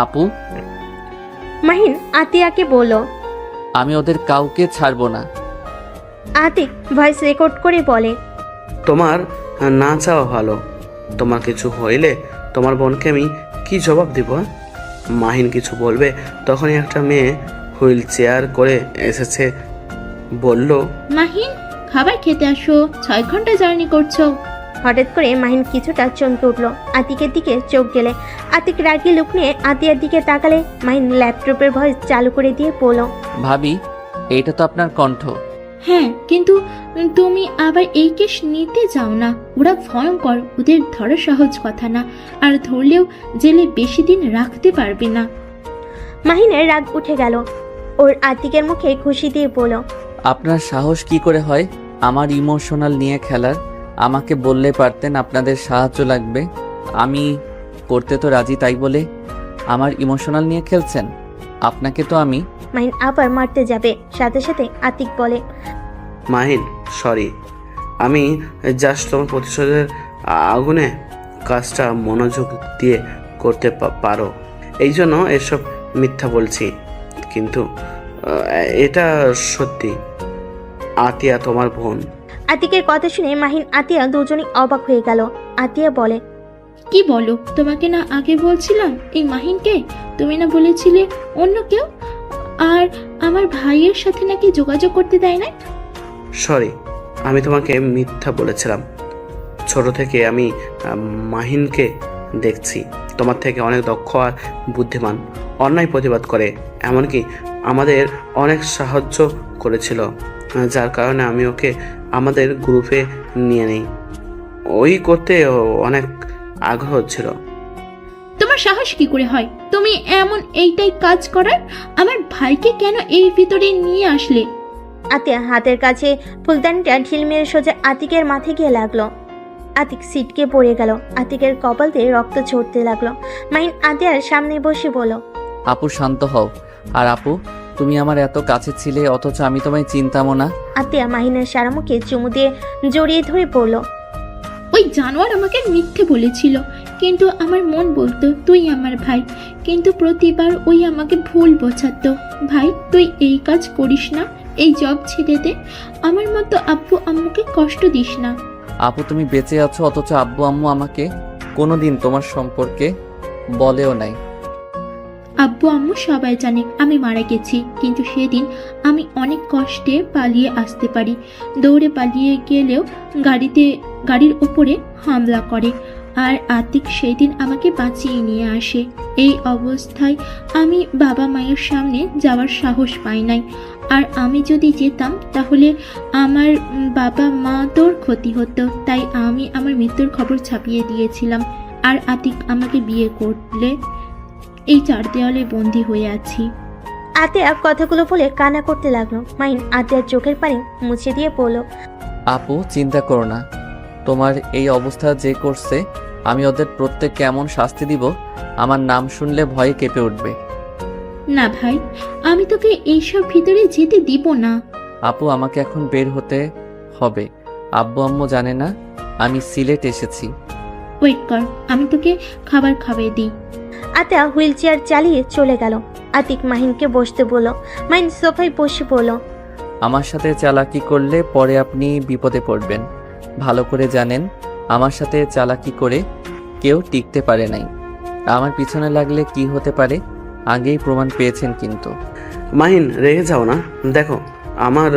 আপু, মাহিন আতিয়াকে বলল, আমি ওদের কাউকে ছাড়বো না। আতিক ভয়েস রেকর্ড করে বলে, তোমার না চাওয়া ভালো। তোমার কিছু হইলে তোমার বোনকে আমি কি জবাব দিব? মাহিন কিছু বলবে তখনই একটা মেয়ে হুইল চেয়ার করে এসেছে, বলল, মাহিন খাবার খেতে আসো, 6 ঘন্টা জার্নি করছো। হঠাৎ করে মাহিন কিছুটা চমকে উঠল। আতিকের দিকে চোখ গেলে আতিক রাগি লুক নিয়ে আতিয়ার দিকে তাকালে মাহিন ল্যাপটপের ভয়েস চালু করে দিয়ে বলল, ভাবি, এইটা তো আপনার কণ্ঠ। হ্যাঁ, কিন্তু তুমি আবার এই কেস নিতে যাও না। ওরা ভয়ঙ্কর, ওদের ধরা সহজ কথা না, আর ধরলেও জেলে বেশি দিন রাখতে পারবে না। মাহিনের রাগ উঠে গেল। ওর আতিকের মুখে খুশি দিয়ে বলল, আপনার সাহস কি করে হয় আমার ইমোশনাল নিয়ে খেলার? আমাকে বললে পারতেন আপনাদের সাহায্য লাগবে, আমি করতে তো রাজি, তাই বলে আমার ইমোশনাল নিয়ে খেলছেন? আপনাকে তো আমি। মাহিন আবার মারতে যাবে, সাথে সাথে আতিক বলে, মাহিন সরি, আমি জাস্ট তোমার প্রতিশোধের আগুনে কাজটা মনোযোগ দিয়ে করতে পারো এই জন্য এসব মিথ্যা বলছি, কিন্তু এটা সত্যি। আতিয়া তোমার বোন। আতিকের কথা শুনে মাহিন আতিয়া দুজনই অবাক হয়ে গেল। আতিয়া বলে, কি বলো? তোমাকে না আগে বলছিলাম এই মাহিনকে? তুমি না বলেছিলে অন্য কেউ? আর আমার ভাইয়ের সাথে নাকি যোগাযোগ করতে দেয় না? সরি, আমি তোমাকে মিথ্যা বলেছিলাম। ছোট থেকে আমি মাহিনকে দেখছি তোমার থেকে অনেক দক্ষ আর বুদ্ধিমান, অন্যায় প্রতিবাদ করে, এমনকি আমাদের অনেক সাহায্য করেছিল, যার কারণে আমি ওকে আমাদের গ্রুপে নিয়ে নিই। ওই করতে অনেক আগ্রহ ছিল। তোমার সাহস কি করে হয় তুমি এমন এইটাই কাজ করার? আমার ভাইকে কেন এই ভিতরে নিয়ে আসলে? আতিয়া হাতের কাছে ফুলদানিটা ঢিল মেরে সোজা আতিকের মাথায় গিয়ে লাগলো। আতিক সিটকে পড়ে গেল। আতিকের কপাল দিয়ে রক্ত ঝরতে লাগলো। মাহিন আতিয়ার সামনে বসে বলল, আপু শান্ত হও। আর আপু, তুমি আমার এত কাছে ছিলে অথচ আমি তোমায় চিনতামও না। আতিয়া মাহিনের সারা মুখে চুমু দিয়ে জড়িয়ে ধরে পড়ল, ওই জানোয়ার আমাকে মিথ্যে বলেছিল, কিন্তু আমার মন বলতো তুই আমার ভাই, কিন্তু প্রতিবার ওই আমাকে ভুল বোঝাতো। ভাই তুই এই কাজ করিস না, এই জব ছেড়ে দে, আমার মতো আব্বু আম্মুকে কষ্ট দিস না। আপু, তুমি বেঁচে আছো অথচ আব্বু আম্মু আমাকে কোনোদিন তোমার সম্পর্কে বলেও নাই। আব্বু আম্মু সবাই জানে আমি মারা গেছি, কিন্তু সেদিন আমি অনেক কষ্টে পালিয়ে আসতে পারি। দৌড়ে পালিয়ে গেলেও গাড়ির উপরে হামলা করে, আর আতিক সেই দিন আমাকে বাঁচিয়ে নিয়ে আসে। এই অবস্থায় আমি বাবা মায়ের সামনে যাওয়ার সাহস পাই নাই, আর আমি যদি যেতাম তাহলে আমার বাবা মা তোর ক্ষতি হতো, তাই আমি আমার মৃত্যুর খবর ছাপিয়ে দিয়েছিলাম। আর আতিক আমাকে বিয়ে করলে এই 4 দেওয়ালে বন্দি হয়ে আছি। আতিয়া কথাগুলো বলে কান্না করতে লাগলো। মাহিন আতিয়ার চোখের পানি মুছে দিয়ে বলল, আপু চিন্তা করো না, তোমার এই অবস্থা যে করছে আমি ওদের প্রত্যেক কেমন শাস্তি দিব, আমার নাম শুনলে ভয়ে কেঁপে উঠবে। না ভাই, আমি তোকে এইসব ভিতরে যেতে দিব না। আপু আমাকে এখন বের হতে হবে, আব্বু আম্মু জানে না আমি সিলেট এসেছি। ওয়েট কর, আমি তোকে খাবার খাইয়ে দিই। আতিয়া হুইল চেয়ার চালিয়ে চলে গেল। আতিক মাহিনকে বসতে বলল। মাহিন সোফায় বসে বলল, আমার সাথে চালাকি করলে পরে আপনি বিপদে পড়বেন, ভালো করে জানেন আমার সাথে চালাকি করে কেউ টিকতে পারে নাই। আমার পিছনে লাগলে কি হতে পারে আগেই প্রমাণ পেয়েছেন। কিন্তু মাহিন রেগে যাও না, দেখো আমার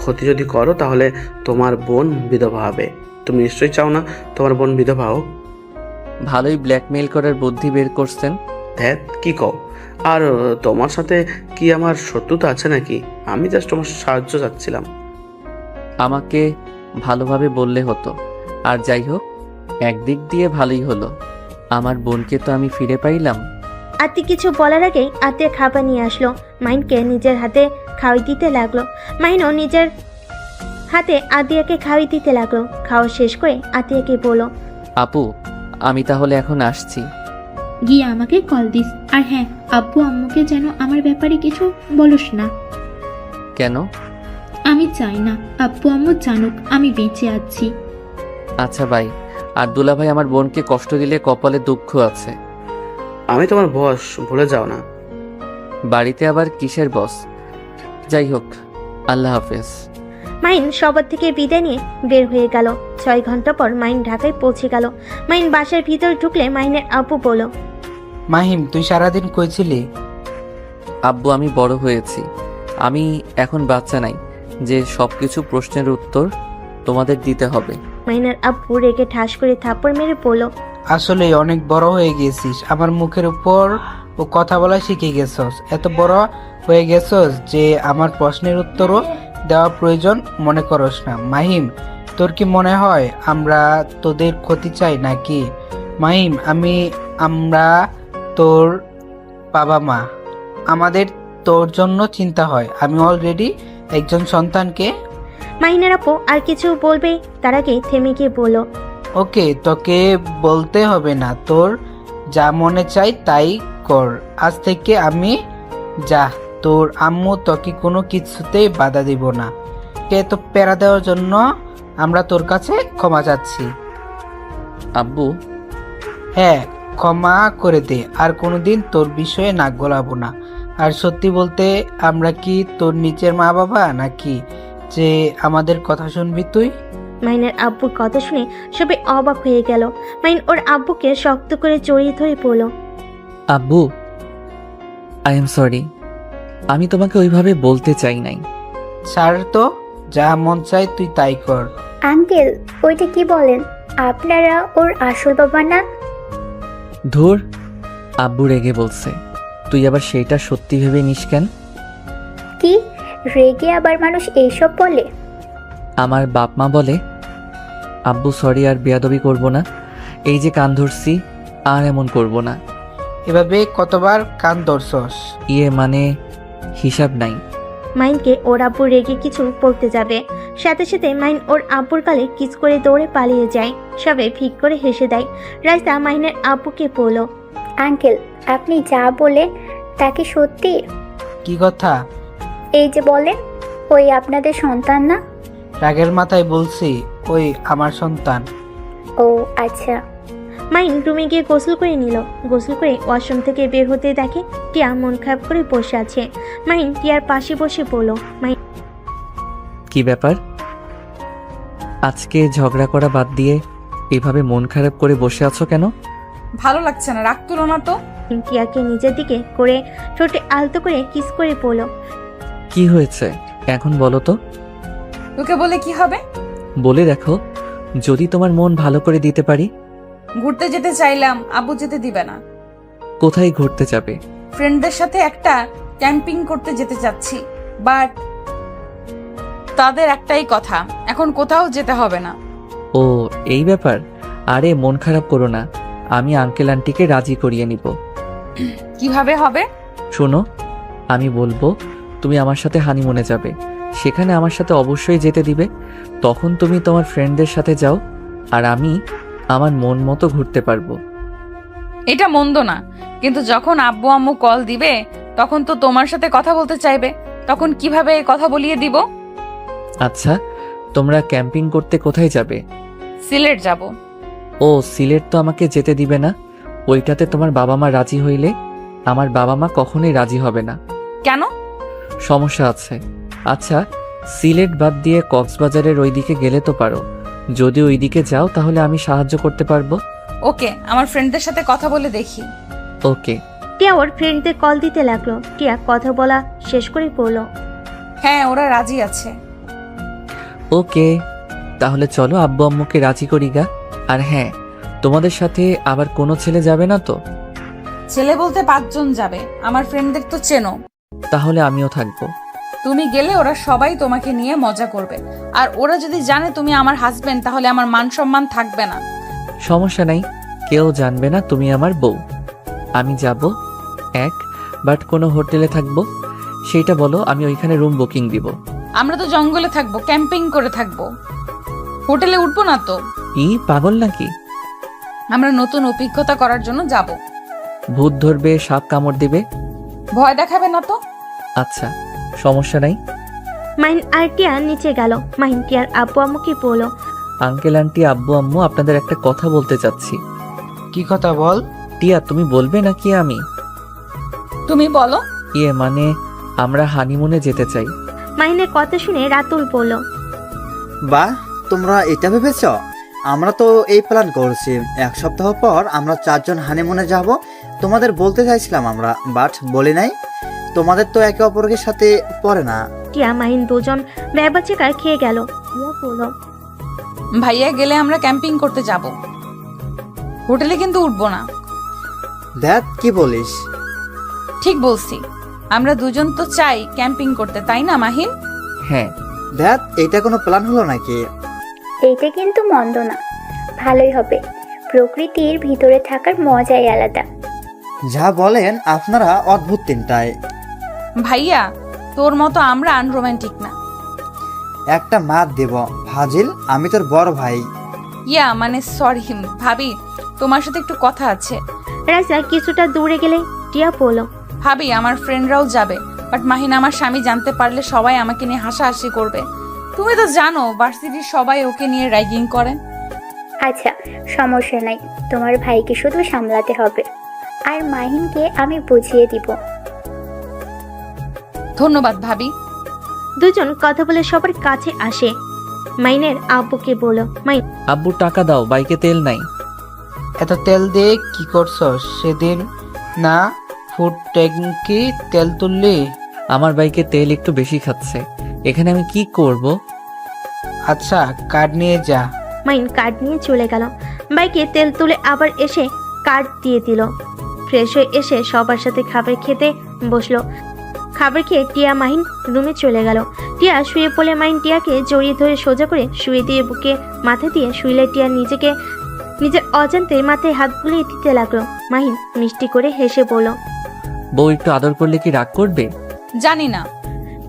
ক্ষতি যদি করো তাহলে তোমার বোন বিধবা হবে। তুমি নিশ্চয়ই চাও না তোমার বোন বিধবা হোক। ভালোই ব্ল্যাকমেইল করার বুদ্ধি বের করছেন। ধ্যাত কি কও? আর তোমার সাথে কি আমার শত্রুতা আছে নাকি? আমি জাস্ট তোমার সাহায্য চাচ্ছিলাম। আমাকে ভালোভাবে বললে হতো, আর যাই হোক, একদিক দিয়ে ভালোই হলো, আমার বোনকে তো আমি ফিরে পাইলাম। আত্মি কিছু বলার আগেই আত্মীয় খাবার নিয়ে আসলো। মাহিনকে নিজের হাতে খাওয়াই দিতে লাগলো। মাহিনও নিজের হাতে আতিয়াকে খাওয়াই দিতে লাগলো। খাওয়া শেষ করে আতিয়াকে বলল, আপু, আমি তাহলে এখন আসছি। গিয়ে আমাকে কল দিস। আর হ্যাঁ, আব্বু আম্মুকে যেন আমার ব্যাপারে কিছু বলিস না। কেন? আমি চাই না আব্বু আম্মু জানুক আমি বেঁচে আছি। আচ্ছা ভাই, আর দুলাভাই আমার বোনকে কষ্ট দিলে কপালে দুঃখ আছে। আমি তোমার বস, ভুলে যাও না। বাড়িতে আবার কিসের বস? যাই হোক, আল্লাহ হাফেজ। মাহিন সবার থেকে বিদায় নিয়ে বের হয়ে গেল। 6 ঘন্টা পর মাহিন ঢাকায় পৌঁছে গেল। মাহিন বাসার ভিতর ঢুকলে মাহিনের আব্বু বলল, মাহিম, তুই সারাদিন কই ছিলি? আব্বু, আমি বড় হয়েছি, আমি এখন বাচ্চা নাই যে সবকিছু প্রশ্নের উত্তর তোমাদের দিতে হবে। মাহিনের আব্বু রেগে ঠাস করে থাপ্পড় মেরে বলল, আসলে অনেক বড় হয়ে গেছিস, আমার মুখের উপর ও কথা বলা শিখে গেছস। এত বড় হয়ে গেছস যে আমার প্রশ্নের উত্তরও দেওয়া প্রয়োজন মনে করস না। মাহিম, তোর কি মনে হয় আমরা তোদের ক্ষতি চাই নাকি? মাহিম, আমরা তোর বাবা মা, আমাদের তোর জন্য চিন্তা হয়। আমি অলরেডি একজন সন্তানকে। মাহিনের আপু আর কিছু বলবে তার আগে থেমে গিয়ে বলল, ওকে, তোকে বলতে হবে না, তোর যা মনে চাই তাই কর। আজ থেকে আমি যা, তোর আম্মু তোকে কোনো কিছুতেই বাধা দিব না। কে তো প্যারা দেওয়ার জন্য আমরা তোর কাছে ক্ষমা চাচ্ছি। আব্বু, হ্যাঁ, ক্ষমা করে দে, আর কোনোদিন তোর বিষয়ে নাক গলাবো না। আর সত্যি বলতে, আমরা কি তোর নিচের মা বাবা নাকি যে আমাদের কথা শুনবি তুই? মাহিনের আব্বুর কথা শুনে সবাই অবাক হয়ে গেল। মাহিন ওর আব্বুকে শক্ত করে জড়িয়ে ধরে বলল, আব্বু, আই এম সরি, আমি তোমাকে ওইভাবে বলতে চাই নাই। ছাড় তো, যা মন চাই তুই তাই কর। আঙ্কেল, ওইটা কি বলেন? আপনারা ওর আসল বাবা না? ধুর, আব্বু রেগে বলছে, তুই আবার সেইটা সত্যি ভেবে নিস কেন? কি, রেগে আবার মানুষ এইসব বলে? আমার বাপ মা বলে। আব্বু সরি, আর বেয়াদবি করব না, এই যে কান ধরছি আর এমন করব না। এভাবে কতবার কান ধরছস? মানে হিসাব নাই। মাহিনকে ওর আব্বু রেগে কিছু পড়তে যাবে, সাথে সাথে মাহিন ওর আব্বুর গালে কিস করে দৌড়ে পালিয়ে যায়। সবাই ফিক করে হেসে দেয়। রাইসা মাহিনের আব্বুকে বলল, আঙ্কেল, আপনি যা বলেন তা কি সত্যি? কি কথা? এই যে বলেন ওই আপনাদের সন্তান না? রাগের মাথায় বলছি, ওই আমার সন্তান। ও আচ্ছা। মাহিন রুমে গিয়ে গোসল করে নিল। গোসল করে ওয়াশরুম থেকে বের হতে দেখে টিয়া মন খারাপ করে বসে আছে। মাহিন টিয়ার পাশে বসে বলল, মাহিন, কি ব্যাপার? আজকে ঝগড়া করা বাদ দিয়ে এভাবে মন খারাপ করে বসে আছো কেন? ভালো লাগছে না, রাগ তুলো না তো। টিয়াকে নিজের দিকে করে ঠোঁটে আলতো করে কিস করে বলল, কি হয়েছে এখন বলো তো। তোকে বলে কি হবে? বলে দেখো, যদি তোমার মন ভালো করে দিতে পারি। ঘুরতে যেতে চাইলাম, আব্বু যেতে দিবে না। কোথায় ঘুরতে যাবে? ফ্রেন্ডদের সাথে একটা ক্যাম্পিং করতে যেতে চাচ্ছি, বাট তাদের একটাই কথা, এখন কোথাও যেতে হবে না। ও, এই ব্যাপার। আরে মন খারাপ করো না, আমি আঙ্কেল আন্টিকে রাজি করিয়ে নিব। কিভাবে হবে? শোনো, আমি বলবো তুমি আমার সাথে হানিমুনে যাবে, সেখানে আমার সাথে অবশ্যই যেতে দিবে। তখন তুমি তোমার ফ্রেন্ডদের সাথে যাও, আর আমি আমার মন মতো ঘুরতে পারবো। এটা মন্দ না, কিন্তু যখন আব্বু আম্মু কল দিবে তখন তো তোমার সাথে কথা বলতে চাইবে, তখন কিভাবে কথা বলিয়ে দিব? আচ্ছা, তোমরা ক্যাম্পিং করতে কোথায় যাবে? সিলেট যাব। ও, সিলেট তো আমাকে যেতে দিবে না। ওইটাতে তোমার বাবা মা রাজি হইলে আমার বাবা মা কখনোই রাজি হবে না। কেন? সমস্যা আছে। আচ্ছা, সিলেট বাদ দিয়ে কক্সবাজারের ওইদিকে গেলে তো পারো। যদি ওইদিকে যাও তাহলে আমি সাহায্য করতে পারবো। ওকে, আমার ফ্রেন্ডদের সাথে কথা বলে দেখি। ওকে। টিয়া ওর ফ্রেন্ডদের কল দিতে লাগলো। টিয়া কথা বলা শেষ করে বলল, হ্যাঁ, ওরা রাজি আছে। ওকে, তাহলে চলো আব্বু আম্মুকে রাজি করি গা। আর হ্যাঁ, তোমাদের সাথে আবার কোনো ছেলে যাবে না তো? ছেলে বলতে 5 জন যাবে, আমার ফ্রেন্ডদের তো চেনো। তাহলে আমিও থাকবো। তুমি গেলে ওরা সবাই তোমাকে নিয়ে মজা করবে, আর ওরা যদি জানে তুমি আমার হাজবেন্ড তাহলে আমার মান সম্মান থাকবে না। সমস্যা নাই, কেউ জানবে না তুমি আমার বউ। আমি যাব বাট কোনো হোটেলে থাকবো সেইটা বলো, আমি ওইখানে রুম বুকিং দিব। আমরা তো জঙ্গলে থাকবো, ক্যাম্পিং করে থাকবো, হোটেলে উঠবো না তো। পাগল নাকি? আমরা নতুন অভিজ্ঞতা করার জন্য যাব। ভূত ধরবে, সাপ কামড় দিবে? ভয় দেখাবে না তো। আচ্ছা, সমস্যা নাই। মাহিন আর টিয়া নিচে গেল। মাহিন টিয়ার আব্বু আম্মুকে বলল, আঙ্কেল আন্টি আব্বু আম্মু আপনাদের একটা কথা বলতে চাচ্ছি। কি কথা বল? টিয়া তুমি বলবে নাকি আমি? তুমি বলো। মানে আমরা হানিমুনে যেতে চাই। মাহিনের কথা শুনে রাতুল বলল, বাহ, তোমরা এটা ভেবেছ? আমরা তো এই প্ল্যান করছি, 1 সপ্তাহ পর আমরা 4 জন হানিমুনে যাব। তোমাদের বলতে চাইছিলাম আমরা, বাট বলি নাই। তোমাদের তো একে অপরের সাথে পড়ে না। টিয়া মাহিন দুজন ব্যাবাচিকার খেয়ে গেল। টিয়া বলল, ভাইয়া গেলে আমরা ক্যাম্পিং করতে যাব, হোটেলে কিন্তু উঠবো না। দেখ কি বলিস? ঠিক বলছি, আমরা দুজন তো চাই ক্যাম্পিং করতে, তাই না মাহিন? হ্যাঁ। দেখ, এটা কোনো প্ল্যান হলো নাকি? এইটা কিন্তু মন্দ না, ভালোই হবে। প্রকৃতির ভিতরে থাকার মজাই আলাদা। যা বলেন আপনারা, অদ্ভুত তিনটায়। ভাইয়া তোর মতো আমরা আনরোম্যান্টিক না। একটা মাত দেব ফাজিল, আমি তোর বড় ভাই। মানে সরি ভাবি, তোমার সাথে একটু কথা আছে। রাজা কিছুটা দূরে গেলে টিয়া বলল, ভাবি আমার ফ্রেন্ডরাও যাবে, বাট মাহিন আমার স্বামী জানতে পারলে সবাই আমাকে নিয়ে হাসাহাসি করবে। তুমি তো জানো ভার্সিটির সবাই ওকে নিয়ে র্যাগিং করেন। আচ্ছা, সমস্যা নাই, তোমার ভাইকে শুধু সামলাতে হবে, আর মাহিনকে আমি বুঝিয়ে দিব। ধন্যবাদ ভাবি। দুজন কথা বলে সবার কাছে আসে। মাইনের আব্বুকে বলল, মাইন আব্বু টাকা দাও, বাইকে তেল নাই। এত তেল দিয়ে কি করছস? সেদিন না ফুড ট্যাঙ্কি তেল তুললি? আমার বাইকে তেল একটু বেশি খাচ্ছে, এখানে আমি কি করব? আচ্ছা, কার্ড নিয়ে যা। মাইন কার্ড নিয়ে চলে গেল। বাইকে তেল তুলে আবার এসে কার্ড দিয়ে দিল। ফ্রেশ হয়ে এসে সবার সাথে খাবার খেতে বসলো। খাবার খেয়ে টিয়া মাহিন রুমে চলে গেল। টিয়া শুয়ে পড়লে মাহিন টিয়াকে জড়িয়ে ধরে সোজা করে শুয়ে দিয়ে বুকে মাথা দিয়ে শুইলে টিয়া নিজের অজান্তে মাথায় হাত বুলিয়ে দিতে লাগলো। মাহিন মিষ্টি করে হেসে বলল, বউ একটু আদর করলে কি রাগ করবে? জানি না।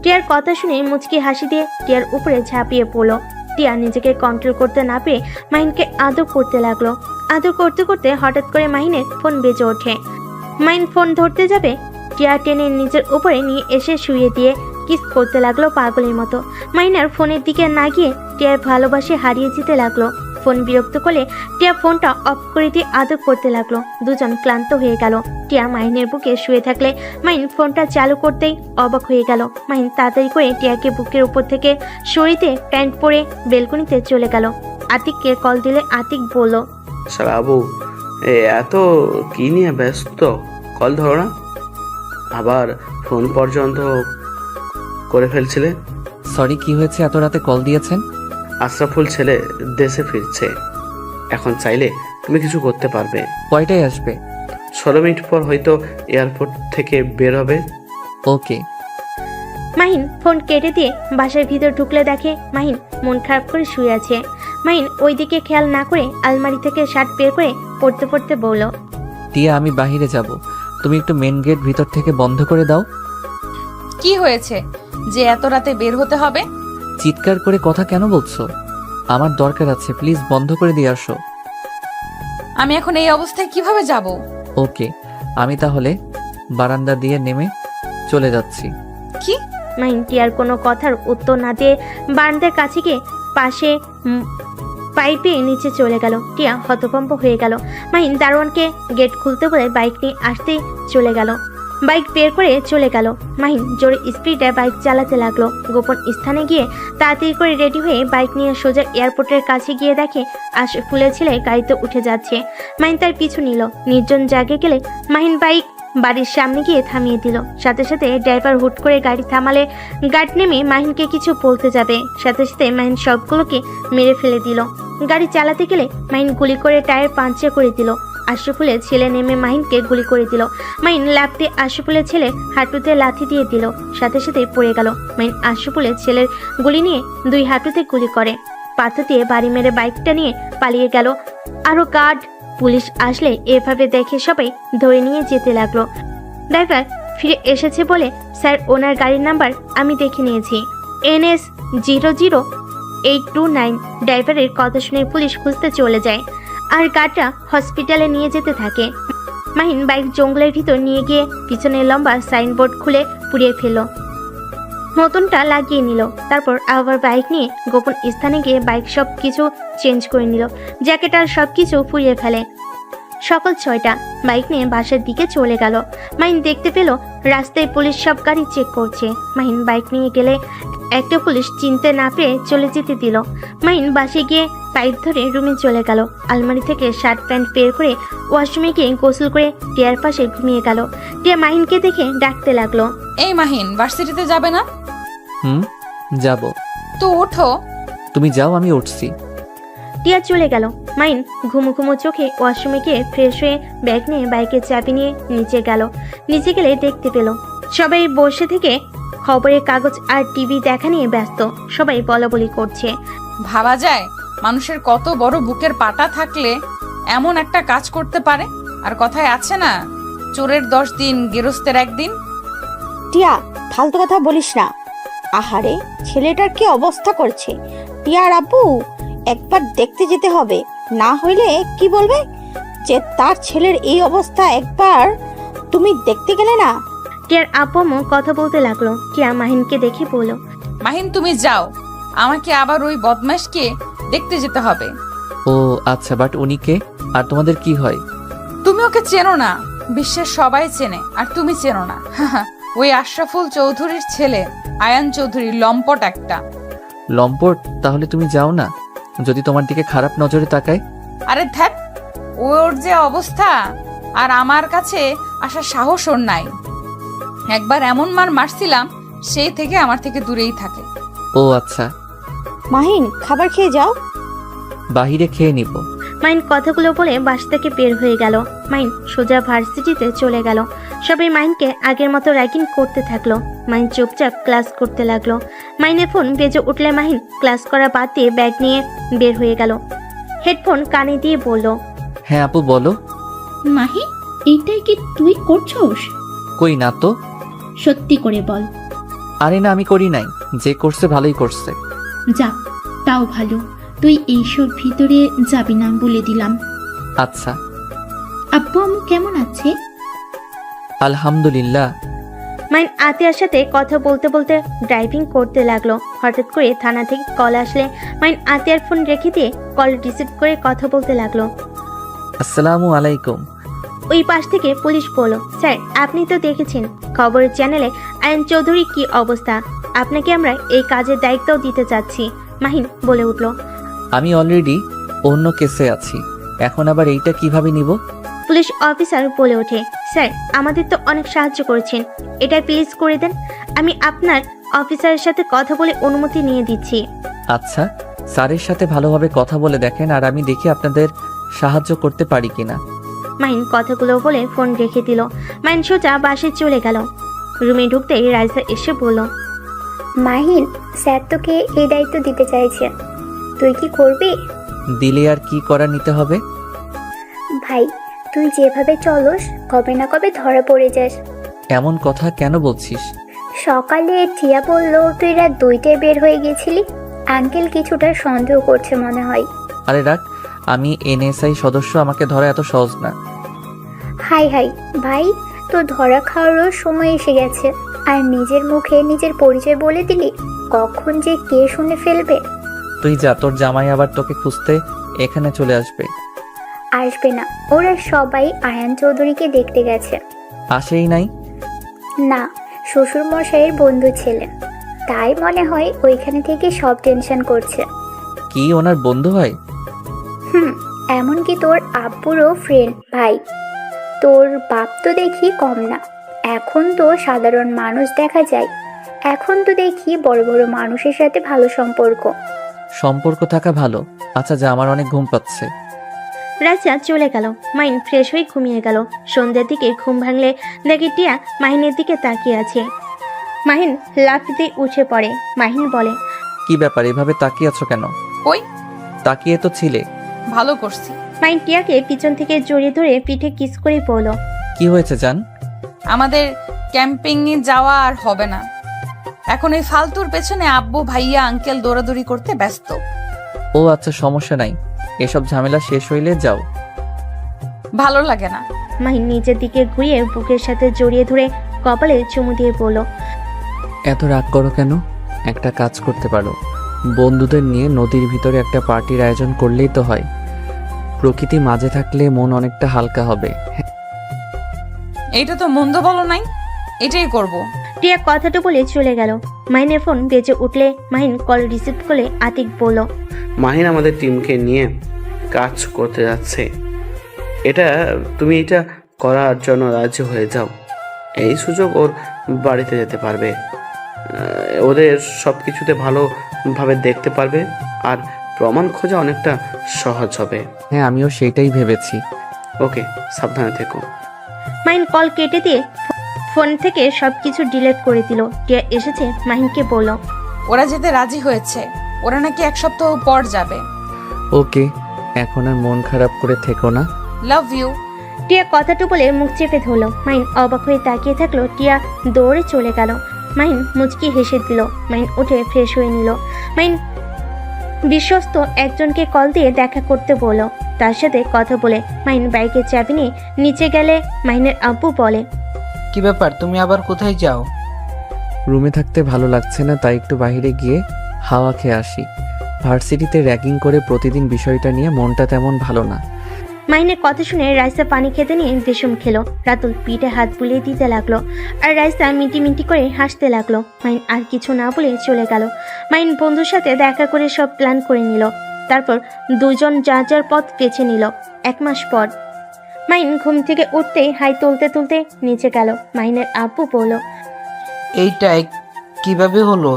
টিয়ার কথা শুনে মুচকি হাসি দিয়ে টিয়ার উপরে ঝাঁপিয়ে পড়লো। টিয়া নিজেকে কন্ট্রোল করতে না পেরে মাহিনকে আদর করতে লাগলো। আদর করতে করতে হঠাৎ করে মাহিনের ফোন বেজে ওঠে। মাহিন ফোন ধরতে যাবে, টিয়া টেনে নিজের উপরে নিয়ে এসে শুয়ে দিয়ে কিস করতে লাগলো পাগলের মতো। মাহিনার ফোনের দিকে না গিয়ে টিয়ার ভালোবাসে হারিয়ে যেতে লাগলো। ফোন বিরক্ত করলে টিয়া ফোনটা অফ করে দিয়ে আদর করতে লাগলো। দুজন ক্লান্ত হয়ে গেল। টিয়া মাহিনের বুকে শুয়ে থাকলে মাহিন ফোনটা চালু করতেই অবাক হয়ে গেল। মাহিন তাড়াতাড়ি করে টিয়াকে বুকের উপর থেকে সরিতে প্যান্ট পরে বেলকনিতে চলে গেল। আতিককে কল দিলে আতিক বলল, শালা আবু, এত কি নিয়ে ব্যস্ত? কল ধরো না, আবার ফোন পর্যন্ত করে ফেলছিলে। সরি, কি হয়েছে? এত রাতে কল দিয়েছেন? আশরাফুল ছেলে দেশে ফিরছে, এখন চাইলে তুমি কিছু করতে পারবে। কয়টায় আসবে? 16 মিনিট পর হয়তো এয়ারপোর্ট থেকে বের হবে। ওকে। মাহিন ফোন কেটে দিয়ে বাসার ভিতর ঢুকলে দেখে মাহিন মন খারাপ করে শুয়ে আছে। মাহিন ওইদিকে খেয়াল না করে আলমারি থেকে শার্ট বের করে পড়তে পড়তে বলল, টিয়া আমি বাহিরে যাব, তুমি একটু মেন গেট ভিতর থেকে বন্ধ করে দাও। কি হয়েছে যে এত রাতে বের হতে হবে? চিৎকার করে কথা কেন বলছো? আমার দরকার আছে, প্লিজ বন্ধ করে দিয়ে আসো। আমি এখন এই অবস্থায় কিভাবে যাব? ওকে, আমি তাহলে বারান্দা দিয়ে নেমে চলে যাচ্ছি। কি? মাহিন টিয়ার কোনো কথার উত্তর না দিয়ে বারান্দার কাছে গিয়ে পাশে পাইপে নিচে চলে গেল। টিয়া হতভম্ব হয়ে গেল। মাহিন দারোয়ানকে গেট খুলতে বলে বাইক নিয়ে আসতেই চলে গেল। বাইক বের করে চলে গেল। মাহিন জোরে স্পিডে বাইক চালাতে লাগলো। গোপন স্থানে গিয়ে তাড়াতাড়ি করে রেডি হয়ে বাইক নিয়ে সোজা এয়ারপোর্টের কাছে গিয়ে দেখে আশরাফুলের ছেলে গাড়িতে উঠে যাচ্ছে। মাহিন তার পিছু নিল। নির্জন জায়গায় গেলে মাহিন বাইক বাড়ির সামনে গিয়ে থামিয়ে দিল। সাথে সাথে ড্রাইভার হুট করে গাড়ি থামালে গাড়ি নেমে মাহিনকে কিছু বলতে যাবে, সাথে সাথে মাহিন সবগুলোকে মেরে ফেলে দিল। গাড়ি চালাতে গেলে মাহিন গুলি করে টায়ার পাঞ্চার করে দিল। আশরাফুলের ছেলে নেমে মাহিনকে গুলি করে দিল। মাহিন লাফতে আশরাফুলের ছেলে হাঁটুতে লাথি দিয়ে দিল, সাথে সাথে পড়ে গেল। মাহিন আশরাফুলের ছেলের গুলি নিয়ে 2 হাঁটুতে গুলি করে পাথর দিয়ে বাড়ি মেরে বাইকটা নিয়ে পালিয়ে গেল। আরো গার্ড পুলিশ আসলে এভাবে দেখে সবাই ধরে নিয়ে যেতে লাগলো। ড্রাইভার ফিরে এসেছে বলে, স্যার ওনার গাড়ির নাম্বার আমি দেখে নিয়েছি, NS 00829। ড্রাইভারের কথা শুনে পুলিশ খুঁজতে চলে যায় আর গাড়িটা হসপিটালে নিয়ে যেতে থাকে। মাহিন বাইক জঙ্গলের ভিতর নিয়ে গিয়ে পিছনের লম্বা সাইনবোর্ড খুলে পুড়িয়ে ফেলল, নতুনটা লাগিয়ে নিল। তারপর আবার বাইক নিয়ে গোপন স্থানে গিয়ে বাইক সব কিছু চেঞ্জ করে নিল, জ্যাকেট আর সব কিছু পুড়িয়ে ফেলে। সকাল 6টা বাইক নিয়ে বাসার দিকে চলে গেল। মাহিন দেখতে পেল রাস্তায় পুলিশ সব গাড়ি চেক করছে। মাহিন বাইক নিয়ে গেলে একটা পুলিশ চিনতে না পেরে চলে যেতে দিল। মাহিন বাসে গিয়ে পাইপ ধরে রুমে চলে গেল। আলমারি থেকে শার্ট প্যান্ট বের করে ওয়াশরুমে গিয়ে গোসল করে টিয়ার পাশে ঘুমিয়ে গেল। টিয়া মাহিনকে দেখে ডাকতে লাগলো, এই মাহিন, ভার্সিটিতে যাবে না? যাব। তো ওঠো। তুমি যাও, আমি উঠছি। টিয়া চলে গেল। মাহিন ঘুমো ঘুমো চোখে ওয়াশরুমে গিয়ে ফ্রেশ হয়ে ব্যাগ নিয়ে বাইকের চাবি নিয়ে নিচে গেল। নিচে গেলে দেখতে পেল সবাই বসে থেকে খবরের কাগজ আর টিভি দেখা নিয়ে ব্যস্ত। সবাই বলাবলি করছে। ভাবা যায় মানুষের কত বড় বুকের পাটা থাকলে এমন একটা কাজ করতে পারে। আর কথায় আছে না, চোরের 10 দিন গেরস্তের 1 দিন। টিয়া ফালতু কথা বলিস না। আহারে ছেলেটার কি অবস্থা করছে। টিয়ার আব্বু একবার দেখতে যেতে হবে, না হইলে কি বলবে যে তার ছেলের এই অবস্থা, একবার তুমি দেখতে গেলে না। টিয়ার আব্বু কথা বলতে লাগলো। টিয়া মাহিনকে দেখে বলল, মাহিন তুমি যাও, আমাকে আবার ওই বদমাশকে দেখতে যেতে হবে। ও আচ্ছা, বাট উনি কে আর তোমাদের কি হয়? তুমি ওকে চেনো না, বিশ্বের সবাই চেনে আর তুমি চেনো না। ওই আশরাফুল চৌধুরীর ছেলে আয়ান চৌধুরী, লম্পট একটা। লম্পট? তাহলে তুমি যাও না, যদি তোমার দিকে খারাপ নজরে তাকায়। আরে ধ্যাত, ওর যে অবস্থা, আর আমার কাছে আসার সাহস ওর নাই। একবার এমন মার মারছিলাম, সেই থেকে আমার থেকে দূরেই থাকে। ও আচ্ছা, মাহিন খাবার খেয়ে যাও। বাহিরে খেয়ে নিব। মাহিন কথাগুলো বলে বাস থেকে বের হয়ে গেল। মাহিন সোজা ভার্সিটিতে চলে গেল। সবাই মাহিনকে আগের মতো র্যাগিং করতে থাকলো। মাহিন চুপচাপ ক্লাস করতে লাগলো। মাহিনের ফোন বেজে উঠলে মাহিন ক্লাস করা বাদ দিয়ে ব্যাগ নিয়ে বের হয়ে গেল। হেডফোন কানে দিয়ে বলল, হ্যাঁ আপু বলো। মাহিন, এইটাই কি তুই করছস? কই না তো। সত্যি করে বল। আরে না, আমি করি নাই, যে করছে ভালোই করছে। যা, তাও ভালো। তুই এইসব ভিতরে যাবি না বলে দিলাম। আচ্ছা। আব্বু আম্মু কেমন আছে? আলহামদুলিল্লাহ। মাহিন আতিয়ার সাথে কথা বলতে বলতে ড্রাইভিং করতে লাগলো। হঠাৎ করে থানা থেকে কল আসলে মাহিন আতিয়ার ফোন রেখে দিয়ে কল রিসিভ করে কথা বলতে লাগলো। আসসালামু আলাইকুম। ওই পাশ থেকে পুলিশ বলল, স্যার আপনি তো দেখেছেন খবরের চ্যানেলে আয়ন চৌধুরী কি অবস্থা, আপনাকে আমরা এই কাজের দায়িত্ব দিতে চাচ্ছি। মাহিন বলে উঠল, আমি অলরেডি অন্য কেসে আছি, এখন আবার এইটা কিভাবে নিব? পুলিশ অফিসার বলে ওঠে, স্যার আমাদের তো অনেক সাহায্য করেছেন, এটা প্লিজ করে দেন, আমি আপনার অফিসারের সাথে কথা বলে অনুমতি নিয়ে দিচ্ছি। আচ্ছা, স্যারের সাথে ভালোভাবে কথা বলে দেখেন, আর আমি দেখি আপনাদের সাহায্য করতে পারি কিনা। মাহিন কথাগুলো বলে ফোন রেখে দিল। মাহিন সোজা বাসে চলে গেল। রুমে ঢুকতেই রাইসা এসে বলল, মাহিন, স্যার তোকে এই দায়িত্ব দিতে চাইছে, তুই কি করবি? দিলে আর কি করা নিতে হবে? ভাই, তুই যেভাবে চলস কবে না কবে ধরা পড়ে যাস। এমন কথা কেন বলছিস? সকালে টিয়া বলল তুই রাত 2টায় বের হয়ে গেছিলি, আঙ্কেল কিছুটা সন্দেহ করছে মনে হয়। আরে রাখ, আমি NSI সদস্য, আমাকে ধরা এত সহজ না। হাই হাই ভাই, তোর ধরা খাওয়ারও সময় এসে গেছে, আর নিজের মুখে নিজের পরিচয় বলে দিলি, কখন যে কে শুনে ফেলবে। তুই যা, তোর জামাই আবার তোকে খুঁজতে এখানে চলে আসবে। আসবে না, ওরা সবাই আয়ান চৌধুরীকে দেখতে গেছে। আসেই নাই? না, শ্বশুর মশাইয়ের বন্ধু ছেলে, তাই মনে হয় ওইখানে থেকে সব টেনশন করছে। কি ওনার বন্ধু হয়? এমনকি তোর আব্বুরও ফ্রেন্ড ভাই। তোর বাপ তো দেখি কম না, এখন তো সাধারণ মানুষ দেখা যায়, এখন তো দেখি বড় বড় মানুষের সাথে ভালো সম্পর্ক। সম্পর্ক থাকা ভালো। আচ্ছা যা, আমার অনেক ঘুম পাচ্ছে। রাইসা চলে গেল। মাহিন ফ্রেশ হয়ে ঘুমিয়ে গেল। সন্ধ্যের দিকে ঘুম ভাঙলে দেখে টিয়া মাহিনের দিকে তাকিয়ে আছে। মাহিন লাফিতে উঠে পড়ে। মাহিন বলে, কি ব্যাপার, এভাবে তাকিয়ে আছো কেন? কই? তাকিয়ে তো ছিলে। ভালো করছি। মাহিন টিয়াকে পিছন থেকে জড়িয়ে ধরে পিঠে কিস করে পড়ল। কি হয়েছে জান? আমাদের ক্যাম্পিং এ যাওয়া আর হবে না। এখন এই ফালতুর পেছনে আব্বু ভাইয়া আঙ্কেল দৌড়াদৌড়ি করতে ব্যস্ত। ও আচ্ছা, সমস্যা নাই, এসব ঝামেলা শেষ হইলে যাও। ভালো লাগে না। মাহিন নিজের দিকে ঘুরিয়ে বুকের সাথে জড়িয়ে ধরে কপালে চুমু দিয়ে বলল, এত রাগ করো কেন? একটা কাজ করতে পারো, বন্ধুদের নিয়ে নদীর ভিতরে একটা পার্টির আয়োজন করলেই তো হয়। প্রকৃতি মাঝে থাকলে মন অনেকটা হালকা হবে। এইটা তো মন্দ বলো নাই, এটাই করব। টিয়া কথাটা বলে চলে গেল। মাহিনের ফোন বেজে উঠলে মাহিন কল রিসিভ করলে আতিক বলল, মাহিন আমাদের টিমকে নিয়ে কাজ করতে যাচ্ছে। তুমি এটা করার জন্য রাজি হয়ে যাও। এই সুযোগ ওর বাড়িতে যেতে পারবে, ওদের সব কিছুতে ভালোভাবে দেখতে পারবে, আর প্রমাণ খোঁজা অনেকটা সহজ হবে। হ্যাঁ, আমিও সেইটাই ভেবেছি। ওকে, সাবধানে থেকো। মাহিন কল কেটে দিয়ে ফোন থেকে সবকিছু ডিলিট করে দিল। টিয়া এসেছে মাহিনকে বলল, ওরা যেতে রাজি হয়েছে, ওরা নাকি 1 সপ্তাহ পর যাবে। ওকে, এখন আর মন খারাপ করে থেকো না। Love you. টিয়া কথাটা বলে মুখ চেপে ধরলো। মাহিন অবাক হয়ে তাকিয়ে থাকলো। টিয়া দৌড়ে চলে গেল। মাহিন মুচকি হেসে দিল। মাহিন উঠে ফ্রেশ হয়ে নিল। মাহিন বিশ্বস্ত একজনকে কল দিয়ে দেখা করতে বলল। তার সাথে কথা বলে মাহিন বাইকের চাবি নিয়ে নিচে গেলে মাহিনের আব্বু বলে, কি ব্যাপার, তুমি আবার কোথায় যাও? রুমে থাকতে ভালো লাগছে না, তাই একটু বাইরে গিয়ে হাওয়া খেয়ে আসি। ভার্সিটিতে র্যাগিং করে প্রতিদিন বিষয়টা নিয়ে মনটা তেমন ভালো না। মাহিনের কথা শুনে রাইসা পানি খেতে নিয়ে দেশম খেলো। রাতুল পিঠে হাত বুলিয়ে দিতে লাগলো, আর রাইসা মিটি মিটি করে হাসতে লাগলো। মাহিন আর কিছু না বলে চলে গেল। মাহিন বন্ধুর সাথে দেখা করে সব প্ল্যান করে নিল। তারপর দুজন যার যার পথ বেছে নিল। 1 মাস পর মাহিন ঘুম থেকে উঠতেই হাই তুলতে তুলতে নিচে গেল। মাহিনের আব্বু বলল, এইটা কিভাবে হলো?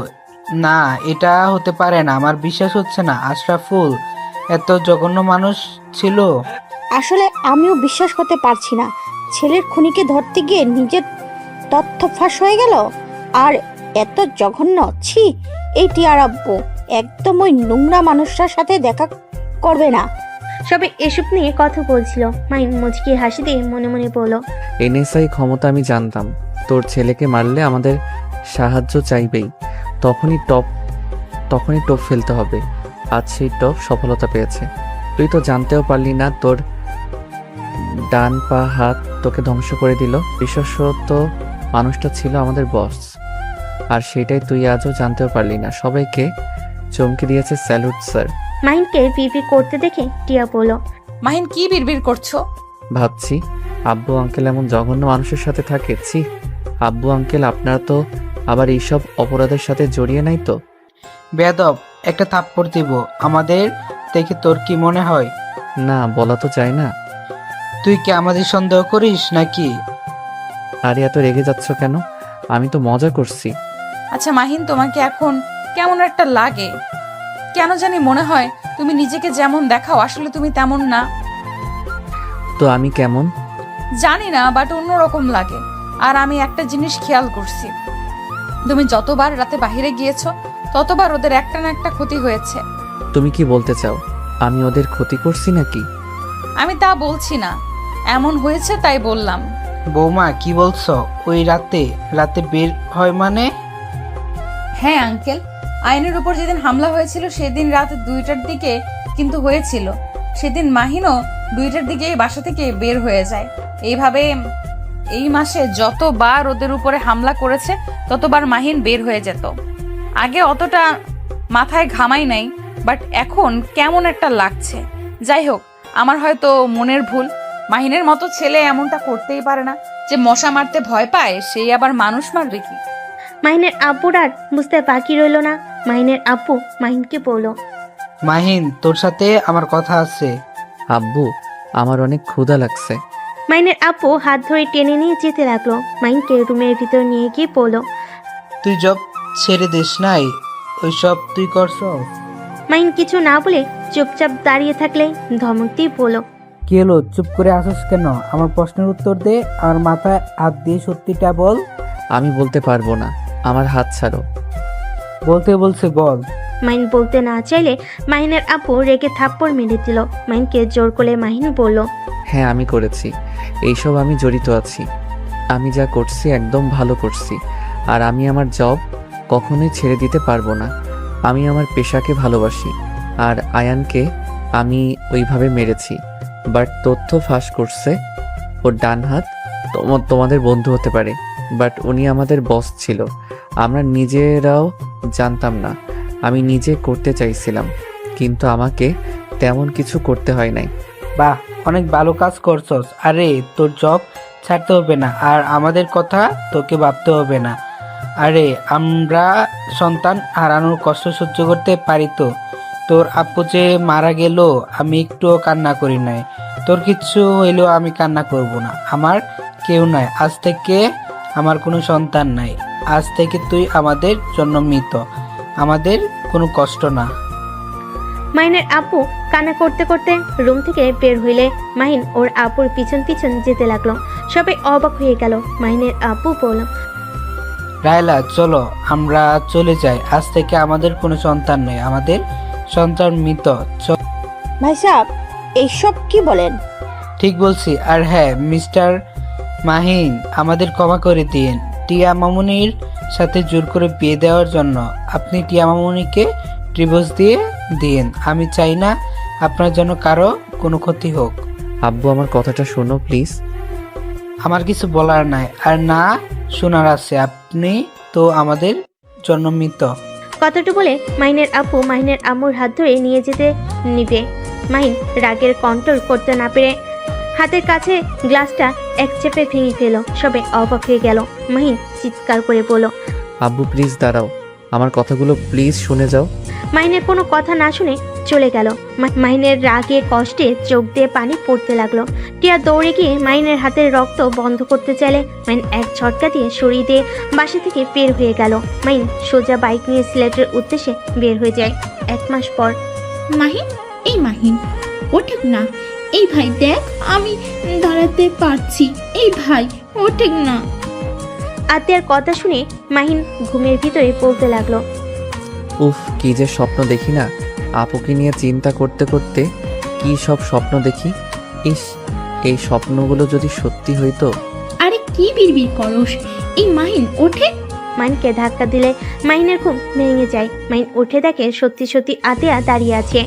না, এটা হতে পারে না, আমার বিশ্বাস হচ্ছে না। আশরাফুল এত জঘন্য মানুষ ছিল? আসলে আমিও বিশ্বাস করতে পারছি না। ছেলের খুনিকে ধরতে গিয়ে নিজের তথ্য ফাঁস হয়ে গেল, আর এত জঘন্য। ছি, এই টিয়ার আব্বু একদম ওই নোংরা মানুষটার সাথে দেখা করবে না। সবে এসব নিয়ে কথা বলছিল। মাহিন মুচকি হাসি দিয়ে মনে মনে বলল, এনএসআই ক্ষমতা আমি জানতাম। তোর ছেলেকে মারলে আমাদের সাহায্য চাইবেই, তখনই টপ ফেলতে হবে। আজ সেই টপ সফলতা পেয়েছে। তুই তো জানতেও পারলি না তোর ডান পা হাত তোকে ধ্বংস করে দিল। বিশ্বস্ত মানুষটা ছিল আমাদের বস, আর সেটাই তুই আজও জানতেও পারলি না। সবাইকে চমকে দিয়েছে। Salute sir. মাহিনকে বিপি করতে দেখে টিয়া বলল, মাহিন কি বিড়বিড় করছো? ভাবছি আব্বু আঙ্কেল এমন জঘন্য মানুষের সাথে থাকে। ছি, আব্বু আঙ্কেল আপনারা তো আবার এইসব অপরাধের সাথে জড়িয়ে নাই তো? বেয়াদব, একটা থাপ্পড় দিব। আমাদের দেখে তোর কি মনে হয়? না, বলা তো চাই না। তুই কি আমাদের সন্দেহ করিস নাকি? আরে এত রেগে যাচ্ছ কেন? আমি তো মজা করছি। আচ্ছা মাহিন, তোমাকে এখন কেমন একটা লাগে? কেন জানি মনে হয় তুমি নিজেকে যেমন দেখাও আসলে তুমি তেমন না। তো আমি কেমন? জানি না, বাট অন্যরকম লাগে। আর আমি একটা জিনিস খেয়াল করছি, তুমি যতবার রাতে বাইরে গিয়েছো ততবার ওদের একটা না একটা ক্ষতি হয়েছে। তুমি কি বলতে চাও আমি ওদের ক্ষতি করছি নাকি? আমি তা বলছি না, এমন হয়েছে তাই বললাম। বৌমা, কি বলছো? ওই রাতে বের হয় মানে? হ্যাঁ আঙ্কেল, আইনের উপর যেদিন হামলা হয়েছিল সেদিন রাত 2টার দিকে কিন্তু হয়েছিল। সেদিন মাহিনও 2টার দিকে বাসা থেকে বের হয়ে যায়। এইভাবে এই মাসে যতবার ওদের উপরে হামলা করেছে ততবার মাহিন বের হয়ে যেত। আগে অতটা মাথায় ঘামাই নাই, বাট এখন কেমন একটা লাগছে। যাই হোক, আমার হয়তো মনের ভুল। মাহিনের মতো ছেলে এমনটা করতেই পারে না। যে মশা মারতে ভয় পায় সেই আবার মানুষ মারবে কি? মাহিনের আব্বুর আর বুঝতে বাকি রইল না। মাহিনের আব্বু মাহিনকে বলল, মাহিন, তোর সাথে আমার কথা আছে। আব্বু, আমার অনেক ক্ষুধা লাগছে। মাহিনের আব্বু হাত ধরে টেনে নিয়ে যেতে লাগলো। মাহিনকে রুমের ভিতর নিয়ে গিয়ে বলল, তুই জব ছেড়ে দিস নাই, ওইসব তুই করছ? মাহিন কিছু না বলে চুপচাপ দাঁড়িয়ে থাকলে ধমক দিয়ে বলল, কি হলো, চুপ করে আসিস কেন? আমার প্রশ্নের উত্তর দে, আমার মাথায় হাত দিয়ে সত্যিটা বল। আমি বলতে পারবো না, আমার হাত ছাড়ো। বলতে বলছে বল। মাহিন বলতে না চাইলে মাহিনের আপু রেগে থাপ্পড় মেরে দিল। মাহিনকে জোর করে মাহিন বলল, হ্যাঁ আমি করেছি, এইসব আমি জড়িত আছি। আমি যা করছি একদম ভালো করছি, আর আমি আমার জব কখনোই ছেড়ে দিতে পারবো না। আমি আমার পেশাকে ভালোবাসি, আর আয়ানকে আমি ওইভাবে মেরেছি। বাট তথ্য ফাঁস করছে ওর ডান হাত তোমাদের বন্ধু হতে পারে, বাট উনি আমাদের বস ছিল। আমরা নিজেরাও জানতাম না। আমি নিজে করতে চাইছিলাম, কিন্তু আমাকে তেমন কিছু করতে হয় নাই। বাহ, অনেক ভালো কাজ করছস। আরে তোর জব ছাড়তে হবে না, আর আমাদের কথা তোকে ভাবতে হবে না। আরে আমরা সন্তান হারানোর কষ্ট সহ্য করতে পারি তো? তোর আপু যে মারা গেল আমি একটুও কান্না করি নাই। তোর কিচ্ছু হইলেও আমি কান্না করব না। আমার কেউ নাই, আজ থেকে আমার কোনো সন্তান নাই। আজ থেকে তুই আমাদের জন্য মৃত, আমাদের কোনো কষ্ট না। মাহিনের আপু কান্না করতে করতে রুম থেকে বের হইলে মাহিন ওর আপুর পিছন পিছন যেতে লাগলো। সবাই অবাক হয়ে গেল। মাহিনের আপু বলল, রায়লা চলো আমরা চলে যাই, আজ থেকে আমাদের কোনো সন্তান নেই, আমাদের সন্তান মৃত। ভাই সাহেব, এইসব কি বলেন? ঠিক বলছি। আর হ্যাঁ মিস্টার মাহিন, আমাদের ক্ষমা করে দিন টিয়া মামুনির সাথে জোর করে বিয়ে দেওয়ার জন্য। আপনি টিয়া মামুনিকে ডিভোর্স দিয়ে দিন। আমি চাই না আপনার জন্য কারো কোনো ক্ষতি হোক। আব্বু আমার কথাটা শোনো প্লিজ। আমার কিছু বলার নাই, আর না শোনার আছে। আপনি তো আমাদের জন্য মৃত। কথাটা বলে মাহিনের আপু মাহিনের আম্মুর হাত ধরে নিয়ে যেতে নিবে। মাহিন রাগের কন্ট্রোল করতে না পেরে হাতের কাছে গ্লাসটা এক চেপে ভেঙে ফেল। সবাই অবাক হয়ে গেল। মাহিন চিৎকার করে বলল, আব্বু প্লিজ দাঁড়াও, আমার কথাগুলো প্লিজ শুনে যাও। মাহিনের কোনো কথা না শুনে চলে গেল। মাহিনের রাগে কষ্টে চোখ দিয়ে পানি পড়তে লাগলো। টিয়া দৌড়ে গিয়ে মাহিনের হাতের রক্ত বন্ধ করতে চাইলে মাহিন এক ঝটকা দিয়ে সরিয়ে দিয়ে বাসা থেকে বের হয়ে গেল। মাহিন সোজা বাইক নিয়ে সিলেটের উদ্দেশ্যে বের হয়ে যায়। 1 মাস পর। মাহিন, এই মাহিন ওঠেক না। এই ভাই দেখ, আমি দাঁড়াতে পারছি। এই ভাই ওঠেক না। আত্মীয়ার কথা শুনে মাহিন ঘুমের ভিতরে পড়তে লাগলো। উফ, কি যে স্বপ্ন দেখি না। আপুকে নিয়ে চিন্তা করতে করতে কি সব স্বপ্ন দেখি। ইস, এই স্বপ্নগুলো যদি সত্যি হইতো। আরে কি বিড়বিড় করস? এই মাহিন ওঠে। মাহিনকে ধাক্কা দিলে মাহিনের ঘুম ভেঙে যায়। মাহিন উঠে দেখে সত্যি সত্যি আতিয়া দাঁড়িয়ে আছে।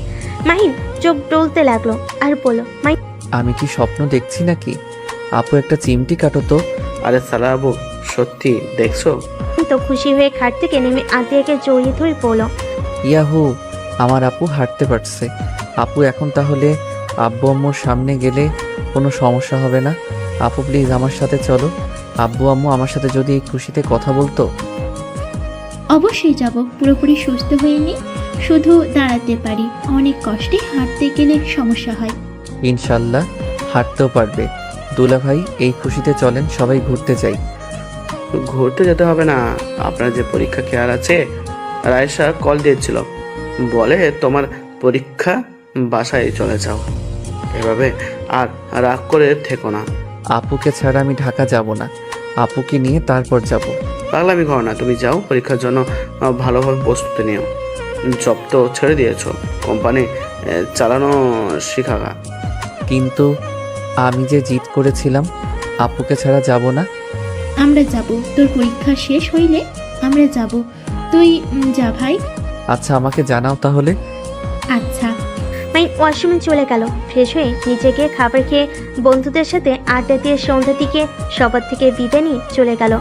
মাহিন চোখ ডলতে লাগলো আর বলল, মাহিন আমি কি স্বপ্ন দেখছি নাকি? আপু একটা চিমটি কাটো তো। আরে সালা আবু, সত্যি দেখছো? তো খুশি হয়ে খাট থেকে নেমে আতিয়াকে জড়িয়ে ধরে বলল, ইয়াহু, আমার আপু হাঁটতে পারছে। আপু এখন তাহলে আব্বু আম্মুর সামনে গেলে কোনো সমস্যা হবে না। আপু প্লিজ আমার সাথে চলো। আব্বু আম্মু আমার সাথে যদি এই খুশিতে কথা বলতো। অবশ্যই যাব, পুরোপুরি সুস্থ হয়ে নি। শুধু দাঁড়াতে পারি, অনেক কষ্টে হাঁটতে গেলে সমস্যা হয়। ইনশাল্লাহ হাঁটতেও পারবে। দুলা ভাই, এই খুশিতে চলেন সবাই ঘুরতে যাই। ঘুরতে যেতে হবে না, আপনার যে পরীক্ষা খেয়াল আছে? রায়সা কল দিয়েছিল, বলে তোমার পরীক্ষা, বাসায় চলে যাও। এভাবে আর রাগ করে থেকো না। আপুকে ছাড়া আমি ঢাকা যাব না। আপুকে নিয়ে তারপর যাব। পাগলামি করো না, তুমি যাও, পরীক্ষার জন্য ভালোভাবে প্রস্তুতি নিও। জব তো ছেড়ে দিয়েছো, কোম্পানি চালানো শিখাগা। কিন্তু আমি যে জিদ করেছিলাম, আপুকে ছাড়া যাব না। আমরা যাব, তোর পরীক্ষা শেষ হইলে আমরা যাব। তুই যা ভাই। আচ্ছা, আমাকে জানাও তাহলে। আচ্ছা। মাহিন ওয়াশরুমে চলে গেল। ফ্রেশ হয়ে নিচে গিয়ে খাবার খেয়ে বন্ধুদের সাথে আড্ডা দিয়ে সন্ধ্যার দিকে সবার থেকে বিদায় নিয়ে চলে গেল।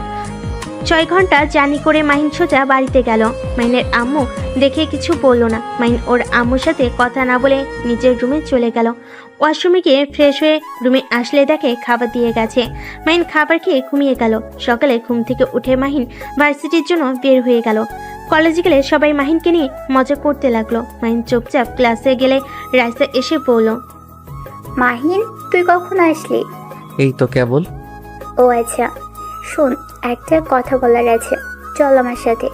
6 ঘন্টা জার্নি করে মাহিন সোজা বাড়িতে গেল। মাহিনের আম্মু দেখে কিছু বলল না। মাহিন ওর আম্মুর সাথে কথা না বলে নিজের রুমে চলে গেল। ওয়াশরুমে গিয়ে ফ্রেশ হয়ে রুমে আসলে দেখে খাবার দিয়ে গেছে। মাহিন খাবার খেয়ে ঘুমিয়ে গেল। সকালে ঘুম থেকে উঠে মাহিন ভার্সিটির জন্য বের হয়ে গেল। কলেজে গেলে সবাই মাহিনকে নিয়ে মজা করতে লাগলো। মাহিন চুপচাপ ক্লাসে গেলে রাইসা এসে বলল, মাহিন, তুই কখন আসলি? এই তো কেবল। ও আচ্ছা, শোন, একটা কথা বলার আছে, চল আমার সাথে।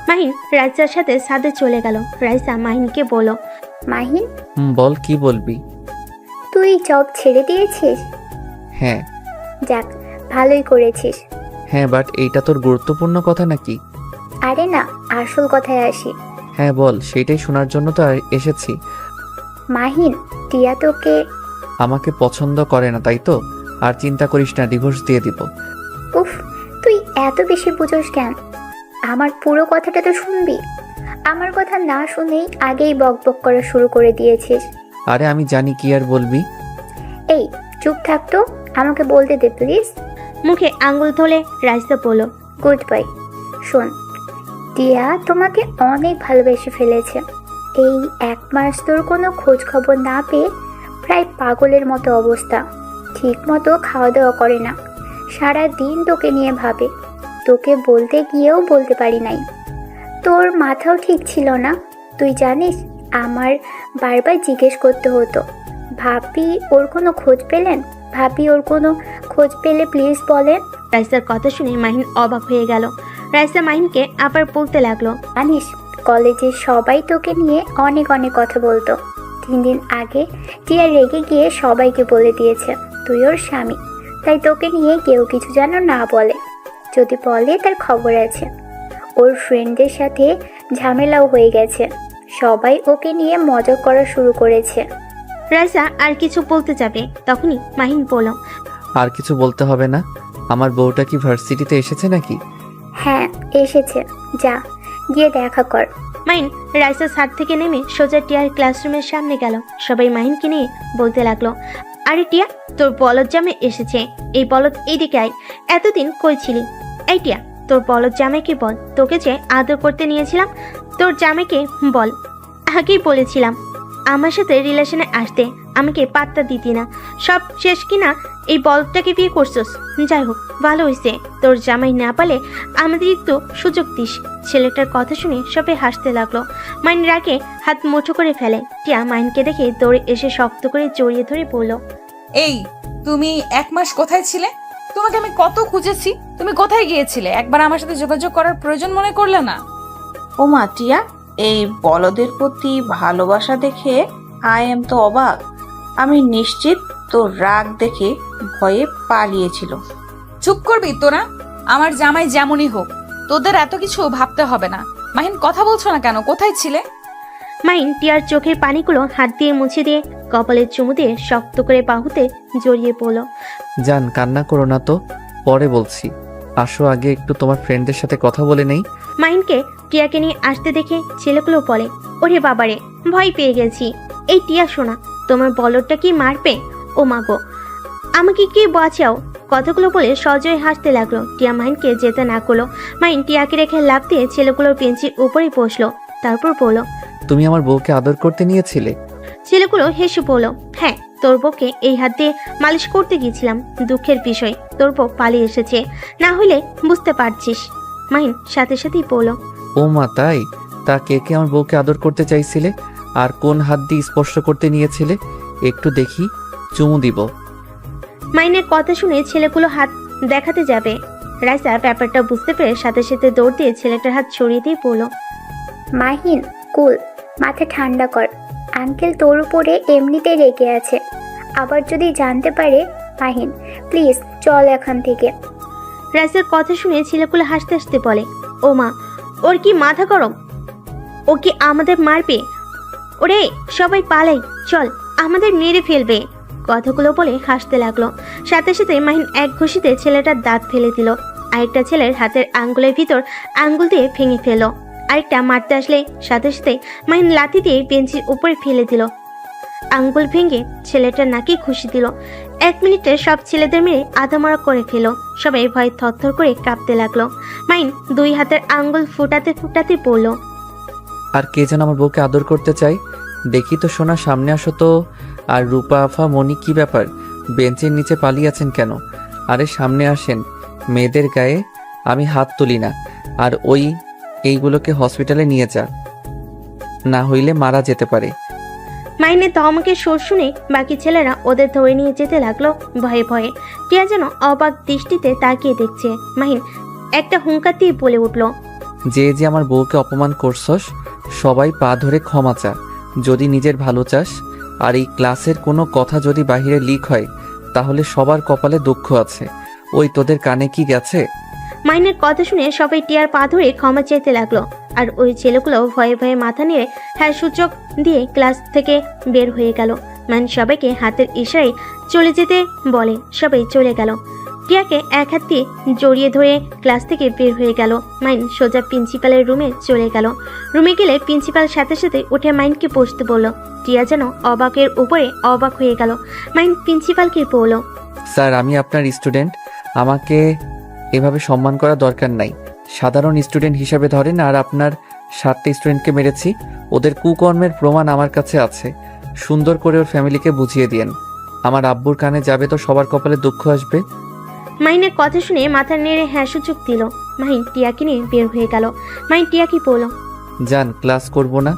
মাহিন রাইসার সাথে ছাদে চলে গেল। রাইসা মাহিনকে বলল, মাহিন, বল, কি বলবি? তুই জব ছেড়ে দিয়েছিস? হ্যাঁ। যাক, ভালোই করেছিস। হ্যাঁ, বাট এইটা তোর গুরুত্বপূর্ণ কথা নাকি? আরে না, আসল কথায় আসি। হ্যাঁ বল, সেইটাই শোনার জন্য তো এসেছি। মাহিন, টিয়া তোকে... আমাকে পছন্দ করে না, তাই তো? আর চিন্তা করিস না, ডিভোর্স দিয়ে দিব। উফ, তুই এত বেশি বুঝোস কেন? আমার পুরো কথাটা তো শুনবি। আমার কথা না শুনেই আগেই বকবক করা শুরু করে দিয়েছিস। আরে আমি জানি, কি আর বলবি। এই চুপ থাক তো, আমাকে বলতে দে প্লিজ। মুখে আঙ্গুল তোলে রাইসা বলল, গুড বাই। শোন, টিয়া তোমাকে অনেক ভালোবেসে ফেলেছে। এই 1 মাস তোর কোনো খোঁজ খবর না পেয়ে প্রায় পাগলের মতো অবস্থা। ঠিক মতো খাওয়া দাওয়া করে না, সারা দিন তোকে নিয়ে ভাবে। তোকে বলতে গিয়েও বলতে পারি নাই। তোর মাথাও ঠিক ছিল না। তুই জানিস, আমার বারবার জিজ্ঞেস করতে হতো, ভাবি ওর কোনো খোঁজ পেলেন? ভাবি ওর কোনো খোঁজ পেলে প্লিজ বলেন। রাইসার কথা শুনে মাহিন অবাক হয়ে গেল। রাইসা মাহিনকে আবার বলতে লাগলো, জানিস, কলেজে সবাই তোকে নিয়ে অনেক অনেক কথা বলতো। 3 দিন আগে টিয়া রেগে গিয়ে সবাইকে বলে দিয়েছে তুই ওর স্বামী। তাই তোকে নিয়ে কেউ কিছু যেন না বলে। যদি বলে তার খবর আছে। ওর ফ্রেন্ডদের সাথে ঝামেলাও হয়ে গেছে। সবাই ওকে নিয়ে মজা করা শুরু করেছে। রাইসা আর কিছু বলতে যাবে, তখনই মাহিন বলল, আর কিছু বলতে হবে না। আমার বউটা কি ভার্সিটিতে এসেছে নাকি? হ্যাঁ এসেছে, যা গিয়ে দেখা কর। মাহিন রাইসার ছাদ থেকে নেমে সোজা টিয়ার ক্লাসরুমের সামনে গেল। সবাই মাহিনকে নিয়ে বলতে লাগলো, আরে টিয়া, তোর বলদ জামাই এসেছে। এই বলদ এইদিকে আয়। এতদিন কই ছিলি? এই টিয়া, তোর বলদ জামাইকে বল, তোকে যে আদর করতে নিয়েছিলাম, তোর জামাইকে বল। আগেই বলেছিলাম আমার সাথে রিলেশনে আসতে, আমাকে পাত্তা দিতি না। সব শেষ কিনা এই বলদটাকে বিয়ে করছস। যাই হোক, ভালো হয়েছে। তোর জামাই না পালে আমাদের একটু সুযোগ দিস। ছেলেটার কথা শুনে সবাই হাসতে লাগলো। মাইন রাগে হাত মুঠো করে ফেলে। টিয়া মাইনকে দেখে দৌড়ে এসে শক্ত করে জড়িয়ে ধরে বলল, এই, তুমি 1 মাস কোথায় ছিলে? তোমাকে আমি কত খুঁজেছি। তুমি কোথায় গিয়েছিলে? একবার আমার সাথে যোগাযোগ করার প্রয়োজন মনে করলে না? ও মা, টিয়া এই বলদের প্রতি ভালোবাসা দেখে আই এম তো অবাক। আমি নিশ্চিত তোর রাগ দেখে ভয়ে পালিয়েছিল। চুপ করবি তোরা? আমার জামাই যেমনই হোক, তোদের এত কিছু ভাবতে হবে না। মাহিন, কথা বলছো না কেন? কোথায় ছিলে? মাইন টিয়ার চোখের পানিগুলো হাত দিয়ে মুছে দিয়ে কপালের চুমু দিয়ে শক্ত করে বাহুতে জড়িয়ে পড়ল। জান, কান্না করো না তো, পরে বলছি। আসো, আগে একটু তোমার ফ্রেন্ডদের সাথে কথা বলে নেই। মাইনকে টিয়াকে নিয়ে আসতে দেখে ছেলেগুলো বলে, ওরে বাবারে, ভয় পেয়ে গেছি। এই টিয়া শোনা, তোমার বলদটা কি মারবে? ও মাগো, আমাকে কি বাঁচাও। কথাগুলো বলে সজয় হাসতে লাগলো। টিয়া মাইনকে যেতে না করলো। মাইন টিয়াকে রেখে লাফ দিয়ে ছেলেগুলোর বেঞ্চির উপরেই বসলো। তারপর বলল, তুমি আমার বউকে আদর করতে নিয়েছিলে? ছেলেগুলো হেসে বলল, হ্যাঁ, তোর বউকে এই হাত দিয়ে মালিশ করতে গিয়েছিলাম। দুঃখের বিষয়, তোর বউ পালিয়ে এসেছে, না হলে বুঝতে পারছিস। মাইন সাথে সাথেই বলল, ও মা, তাই? তা কে কে আমার বউকে আদর করতে চাইছিলে? আর কোন হাত দিয়ে স্পর্শ করতে নিয়েছিলে? একটু দেখি, চুমু দিব। মাইনের কথা শুনে ছেলেগুলো হাত দেখাতে যাবে। রাইসা ব্যাপারটা বুঝতে পেরে সাথে সাথে দৌড় দিয়ে ছেলেটার হাত ছড়িয়ে দিয়ে বলল, মাহিন কুল, মাথা ঠান্ডা কর। আঙ্কেল তোর উপরে এমনিতে রেগে আছে, আবার যদি জানতে পারে। মাহিন প্লিজ চল এখান থেকে। রাইসার কথা শুনে ছেলেগুলো হাসতে হাসতে বলে, ও মা, ওর কি মাথা গরম? ও কি আমাদের মারবে? ওরে সবাই পালাই, চল, আমাদের মেরে ফেলবে। কথাগুলো বলে হাসতে লাগলো। সাথে সাথে মাহিন এক ঘুষিতে ছেলেটার দাঁত ফেলে দিল। আরেকটা ছেলের হাতের আঙ্গুলের ভিতর আঙ্গুল দিয়ে ভেঙে ফেললো। আরেকটা মারতে আসলে সাথে সাথে মাহিন লাথি দিয়ে বেঞ্চির উপরে ফেলে দিল। আঙ্গুল ভেঙে ছেলেটার নাকে ঘুষি দিল। 1 মিনিটে সব ছেলেদের মেরে আধামরা করে ফেলো। সবাই ভয়ে থরথর করে কাঁপতে লাগলো। মাহিন 2 হাতের আঙ্গুল ফুটাতে ফুটাতে বলল, আর কে যেন আমার বউকে আদর করতে চাই? দেখি তো সোনা, সামনে আসো তো। আর রূপা আফা, মনি, কি ব্যাপার? বেঞ্চের নিচে পালিয়ে আছেন কেন? আরে সামনে আসেন। মেয়েদের গায়ে আমি হাত তুলি না। আর এইগুলোকে হসপিটালে নিয়ে যা, না হইলে মারা যেতে পারে। মাইনের ধমকে সুর শুনে বাকি ছেলেরা ওদের ধরে নিয়ে যেতে লাগলো ভয়ে ভয়ে। টিয়া যেন অবাক দৃষ্টিতে তাকিয়ে দেখছে। মাহিন একটা হুঙ্কার দিয়ে বলে উঠল, যে যে আমার বউকে অপমান করছস, সবাই পা ধরে ক্ষমা চা। যদি নিজের ভালো চাস আর এই ক্লাসের কোনো কথা যদি বাইরে লিক হয় তাহলে সবার কপালে দুঃখ আছে। ওই তোদের কানে কি গেছে? মাইনের কথা শুনে সবাই টিয়ার পা ধরে ক্ষমা চাইতে লাগলো। আর ওই ছেলেগুলো ভয়ে ভয়ে মাথা নেড়ে হ্যাঁ সূচক দিয়ে ক্লাস থেকে বের হয়ে গেল। মাইন সবাইকে হাতের ইশারায় চলে যেতে বলে, সবাই চলে গেল। টিয়াকে এক হাত দিয়ে জড়িয়ে ধরে ক্লাস থেকে বের হয়ে গেল। মাইন সোজা প্রিন্সিপালের রুমে চলে গেল। রুমে গেলে প্রিন্সিপাল সাথে সাথে উঠে মাইনকে বসতে বলল। টিয়া যেন অবাকের উপরে অবাক হয়ে গেল। মাইন প্রিন্সিপালকে বলল, স্যার, আমি আপনার স্টুডেন্ট, আমাকে এভাবে সম্মান করা দরকার নাই। সাধারণ স্টুডেন্ট হিসাবে ধরেন, আর আপনার 7টা স্টুডেন্টকে মেরেছি, ওদের কুকর্মের প্রমাণ আমার কাছে আছে। সুন্দর করে ওর ফ্যামিলিকে বুঝিয়ে দিয়েন। আমার আব্বুর কানে যাবে তো সবার কপালে দুঃখ আসবে। মাইনের কথা শুনে মাথা নেড়ে হ্যাঁ সূচক দিল। মাইন টিয়াকে নিয়ে বের হয়ে গেল। মাইন টিয়াকে বলল, যান, ক্লাস করব না,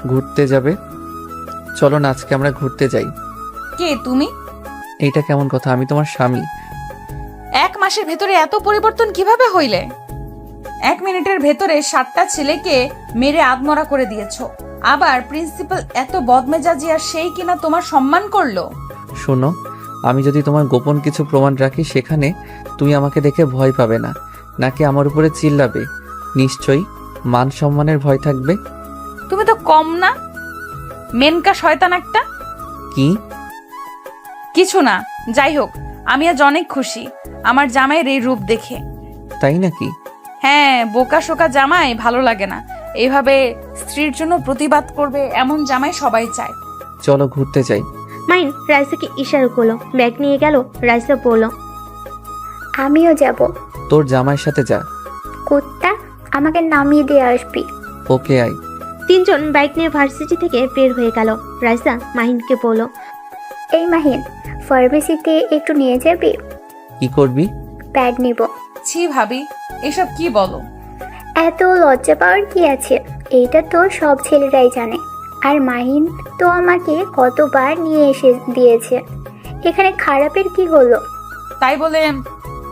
ঘুরতে যাবে। চলো না, আজকে আমরা ঘুরতে যাই। কে তুমি? এইটা কেমন কথা? আমি তোমার স্বামী। 1 মাসের ভেতরে এত পরিবর্তন কিভাবে হইলে? 1 মিনিটের ভেতরে 7টা ছেলেকে মেরে আদমরা করে দিয়েছো। আবার প্রিন্সিপাল এত বদমেজাজি, আর সেই কিনা তোমার সম্মান করলো। শোনো, আমি যদি তোমার গোপন কিছু প্রমাণ রাখি, সেখানে তুমি আমাকে দেখে ভয় পাবে না, নাকি আমার উপরে চিল্লাবে? নিশ্চয়ই মান সম্মানের ভয় থাকবে। তুমি তো কম না, মেনকা শয়তান একটা। কি? কিছু না, যাই হোক, আমি আজ অনেক খুশি আমার জামাইয়ের এই রূপ দেখে। তাই নাকি? হ্যাঁ, বোকা শোকা জামাই ভালো লাগে না। এইভাবে স্ত্রীর জন্য প্রতিবাদ করবে এমন জামাই সবাই চায়। চলো ঘুরতে যাই। মাইন রাইসাকে ইশারা করলো। ব্যাগ নিয়ে গেল। রাইসা বলল, আমিও যাব। তোর জামাইয়ের সাথে যা। কুত্তা, আমাকে নামিয়ে দিয়ে আসবি। ওকে, আই। 3 জন বাইক নিয়ে ভার্সিটি থেকে বের হয়ে গেল। রাইসা মাহিনকে বলল, এই মাহিন, ফার্মেসিতে একটু নিয়ে যাবি? কি করবি? প্যাড নিব। ছি ভাবি, এসব কি বলো? এত লজ্জা পাওয়ার কি আছে? এইটা তো সব ছেলেরাই জানে। আর মাহিন তো আমাকে কতবার নিয়ে এসে দিয়েছে। এখানে খারাপের কি হলো? তাই বলে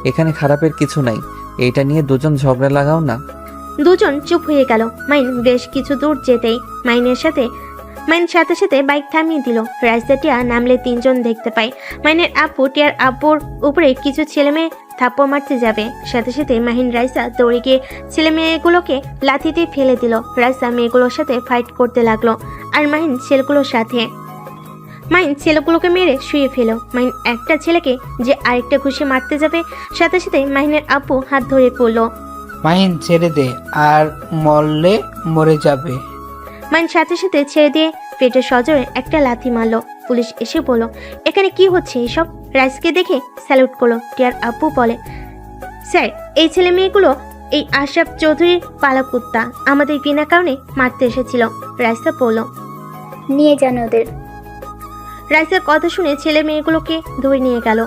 এখানে খারাপের কিছু নাই, এইটা নিয়ে দুজন ঝগড়া লাগাও না। 2 জন চুপ হয়ে গেল। মাইন বেশ কিছু দূর যেতেই মাইন সাথে সাথে বাইক থামিয়ে দিল। রাইসা টিয়া নামলে 3 জন দেখতে পায়। মাইনের আপু টিয়ার আব্বুর উপরে কিছু ছেলে মেয়ে থাপ্পড় মারতে যাবে। সাথে সাথে মাহিন রাইসা দৌড়ে গিয়ে ছেলে মেয়েগুলোকে লাথিতে ফেলে দিল। রাইসা মেয়েগুলোর সাথে ফাইট করতে লাগলো, আর মাহিন ছেলেগুলোকে মেরে শুয়ে ফেল। মাহিন একটা ছেলেকে যে আরেকটা ঘুষি মারতে যাবে, সাথে সাথে মাহিনের আপু হাত ধরে পড়ল। মাহিন ছেড়ে দে, আর মরলে মরে যাবে। মাইন সাথে সাথে ছেড়ে দিয়ে পেটে সজোরে একটা লাথি মারলো। পুলিশ এসে বলল, এখানে কি হচ্ছে এসব? রাইসকে দেখে স্যালুট করলো। টিয়ার আপু বলে, স্যার, এই ছেলে মেয়েগুলো এই আশরাফ চৌধুরীর পালা কুত্তা, আমাদের বিনা কারণে মারতে এসেছিল। রাইসা বলল, নিয়ে যান ওদের। রাইসার কথা শুনে ছেলে মেয়েগুলোকে ধরে নিয়ে গেল।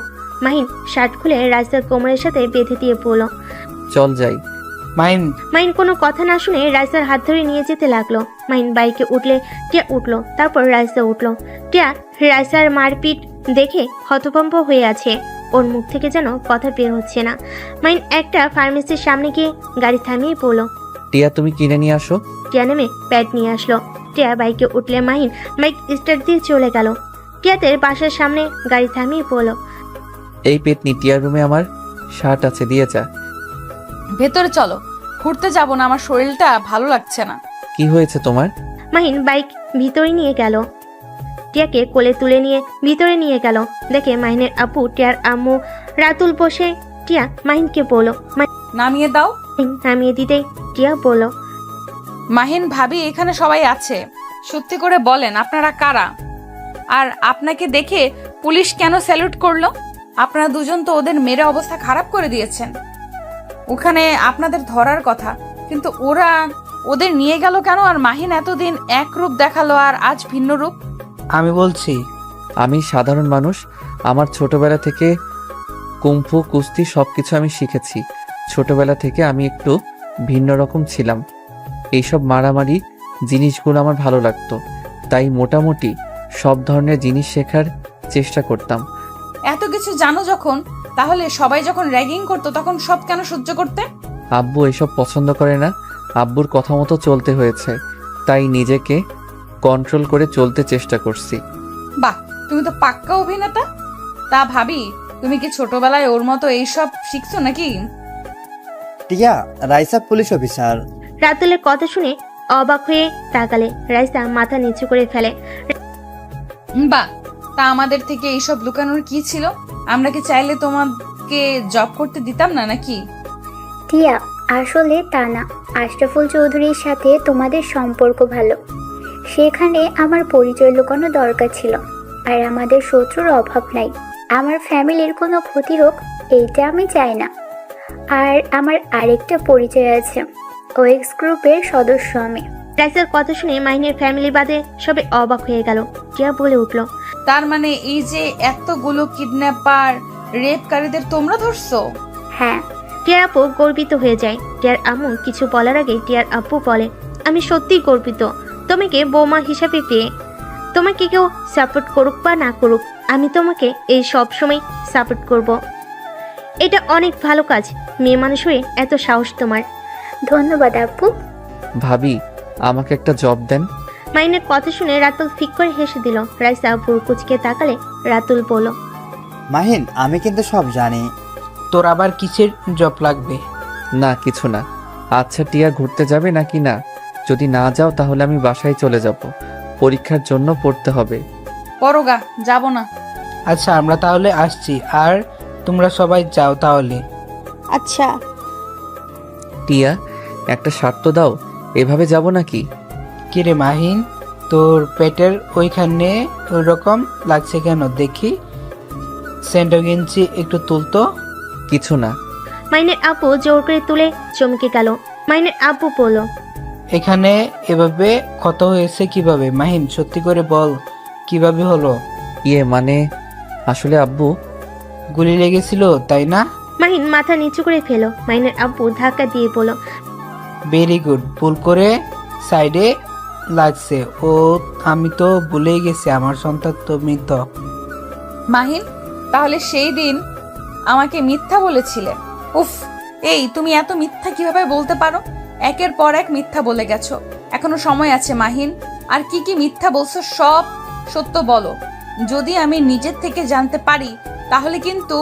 মাহিন শার্ট খুলে রাইসার কোমরের সাথে বেঁধে দিয়ে বলল, চল যাই। মাহিন কোনো কথা না শুনে রাইসার হাত ধরে নিয়ে যেতে লাগলো। মাহিন বাইকে উঠলে টিয়া উঠলো, তারপর রাইসা উঠলো। টিয়া রাইসার মারপিট দেখে হতভম্ব হয়ে আছে। ওর মুখ থেকে যেন কথা বের হচ্ছে না। মাহিন একটা ফার্মেসির সামনে গিয়ে গাড়ি থামিয়ে বলল, টিয়া, তুমি কিনে নিয়ে আসো। টিয়া নেমে প্যাড নিয়ে আসলো। টিয়া বাইকে উঠলে মাহিন বাইক স্টার্ট দিয়ে চলে গেল। টিয়াদের বাসার সামনে গাড়ি থামিয়ে বলল, এই পেতনি, টিয়ার রুমে আমার শার্ট আছে, দিয়ে যা। ভেতরে চলো, ঘুরতে যাব না, আমার শরীরটা ভালো লাগছে না। কি হয়েছে তোমার? মাহিন বাইক ভিতরে নিয়ে গেল। টিয়াকে কোলে তুলে নিয়ে ভিতরে নিয়ে গেল। দেখে মাহিনের আপু টিয়ার আম্মু রাতুল বসে। টিয়া মাহিনকে বলল, নামিয়ে দাও। মাহিন নামিয়ে দিতেই টিয়া বলল, মাহিন ভাবি, এখানে সবাই আছে, সত্যি করে বলেন আপনারা কারা? আর আপনাকে দেখে পুলিশ কেন স্যালুট করলো? আপনারা দুজন তো ওদের মেরে অবস্থা খারাপ করে দিয়েছেন। ওখানে আপনাদের ধরার কথা, কিন্তু ওদের নিয়ে গেল কেন? আর মাহিন এতদিন এক রূপ দেখালো, আর আজ ভিন্ন রূপ। আমি বলছি, আমি সাধারণ মানুষ, আমার ছোটবেলা থেকে কুম্ফু কুস্তি সবকিছু আমি শিখেছি। ছোটবেলা থেকে আমি একটু ভিন্ন রকম ছিলাম। এইসব মারামারি জিনিসগুলো আমার ভালো লাগতো, তাই মোটামুটি সব ধরনের জিনিস শেখার চেষ্টা করতাম। এত কিছু জানো যখন, তাহলে সবাই যখন র্যাগিং করতো তখন সব কেন সহ্য করতে? আব্বু এসব পছন্দ করে না, আব্বুর কথা মতো চলতে হয়েছে, তাই নিজেকে কন্ট্রোল করে চলতে চেষ্টা করছি। বাহ, তুমি তো পাক্কা অভিনেতা। তা ভাবি, তুমি কি ছোটবেলায় ওর মতো এইসব শিখছো নাকি? টিয়া, রাইসা পুলিশ অফিসার। রাতুলের কথা শুনে অবাক হয়ে তাকালে রাইসা মাথা নিচু করে ফেলে। বাহ, তা আমাদের থেকে এইসব লুকানোর কি ছিল? আমরা কি চাইলে তোমাকে জব করতে দিতাম না নাকি? টিয়া, আসলে তা না। আশরাফুল চৌধুরীর সাথে তোমাদের সম্পর্ক ভালো, সেখানে আমার পরিচয় লুকানো দরকার ছিল। আর আমাদের শত্রুর অভাব নাই। আমার ফ্যামিলির কোনো ক্ষতি হোক, এইটা আমি চাই না। আর আমার আরেকটা পরিচয় আছে, ওয়েক্স গ্রুপের সদস্য আমি। রাইসার কথা শুনে মাহিনের ফ্যামিলি বাদে সবে অবাক হয়ে গেল। টিয়া বলে উঠল, তার মানে এই যে এতগুলো কিডন্যাপার, রেপকারীদের তোমরা ধরছো? হ্যাঁ। টিয়ার আপু গর্বিত হয়ে যায়। টিয়ার আম্মু কিছু বলার আগে টিয়ার আব্বু বলে, আমি সত্যিই গর্বিত তোমাকে বৌমা হিসাবে পেয়ে। তোমাকে কেউ সাপোর্ট করুক বা না করুক, আমি তোমাকে এই সব সময় সাপোর্ট করব। এটা অনেক ভালো কাজ, মেয়ে মানুষ হয়ে এত সাহস তোমার। ধন্যবাদ আপু। ভাবি, আমাকে একটা জব দেন। মাইনের কথা শুনে রাতুল ফিক করে হেসে দিল। রাইসা ভুরু কুচকে তাকালে রাতুল বলল, মাহিন, আমি কিন্তু সব জানি। তোর আবার কিসের জব লাগবে? না, কিছু না। আচ্ছা টিয়া, ঘুরতে যাবে নাকি না? যদি না যাও তাহলে আমি বাসায় চলে যাব, পরীক্ষার জন্য পড়তে হবে। পরগা, যাব না। আচ্ছা, আমরা তাহলে আসছি। আর তোমরা সবাই যাও তাহলে। আচ্ছা। টিয়া, একটা শর্ত দাও, এভাবে যাব নাকি? কিরে মাহিন, তোর পেটের ওইখানে ওই রকম লাগছে কেন দেখি? সেন্টার গেঞ্জি একটু তুলতো। কিছু না। মাইনের আপু জোর করে তুলে চমকে গেল। মাইনের আপু বলল, এখানে এভাবে ক্ষত হয়েছে কিভাবে? মাহিন, সত্যি করে বল, কিভাবে হলো? মানে আসলে আব্বু, গুলি লেগেছিল তাই না? মাহিন মাথা নিচু করে ফেল। মাইনের আব্বু ধাক্কা দিয়ে বলল, ভেরি গুড, ভুল করে সাইডে লাগছে। ও, আমি তো ভুলেই গেছি, আমার সন্তান তো মৃত। মাহিন, তাহলে সেই দিন আমাকে মিথ্যা বলেছিলে? উফ, এই তুমি এত মিথ্যা কিভাবে বলতে পারো? একের পর এক মিথ্যা বলে গেছো। এখনো সময় আছে মাহিন, আর কি কি মিথ্যা বলছো সব সত্য বলো। যদি আমি নিজের থেকে জানতে পারি তাহলে কিন্তু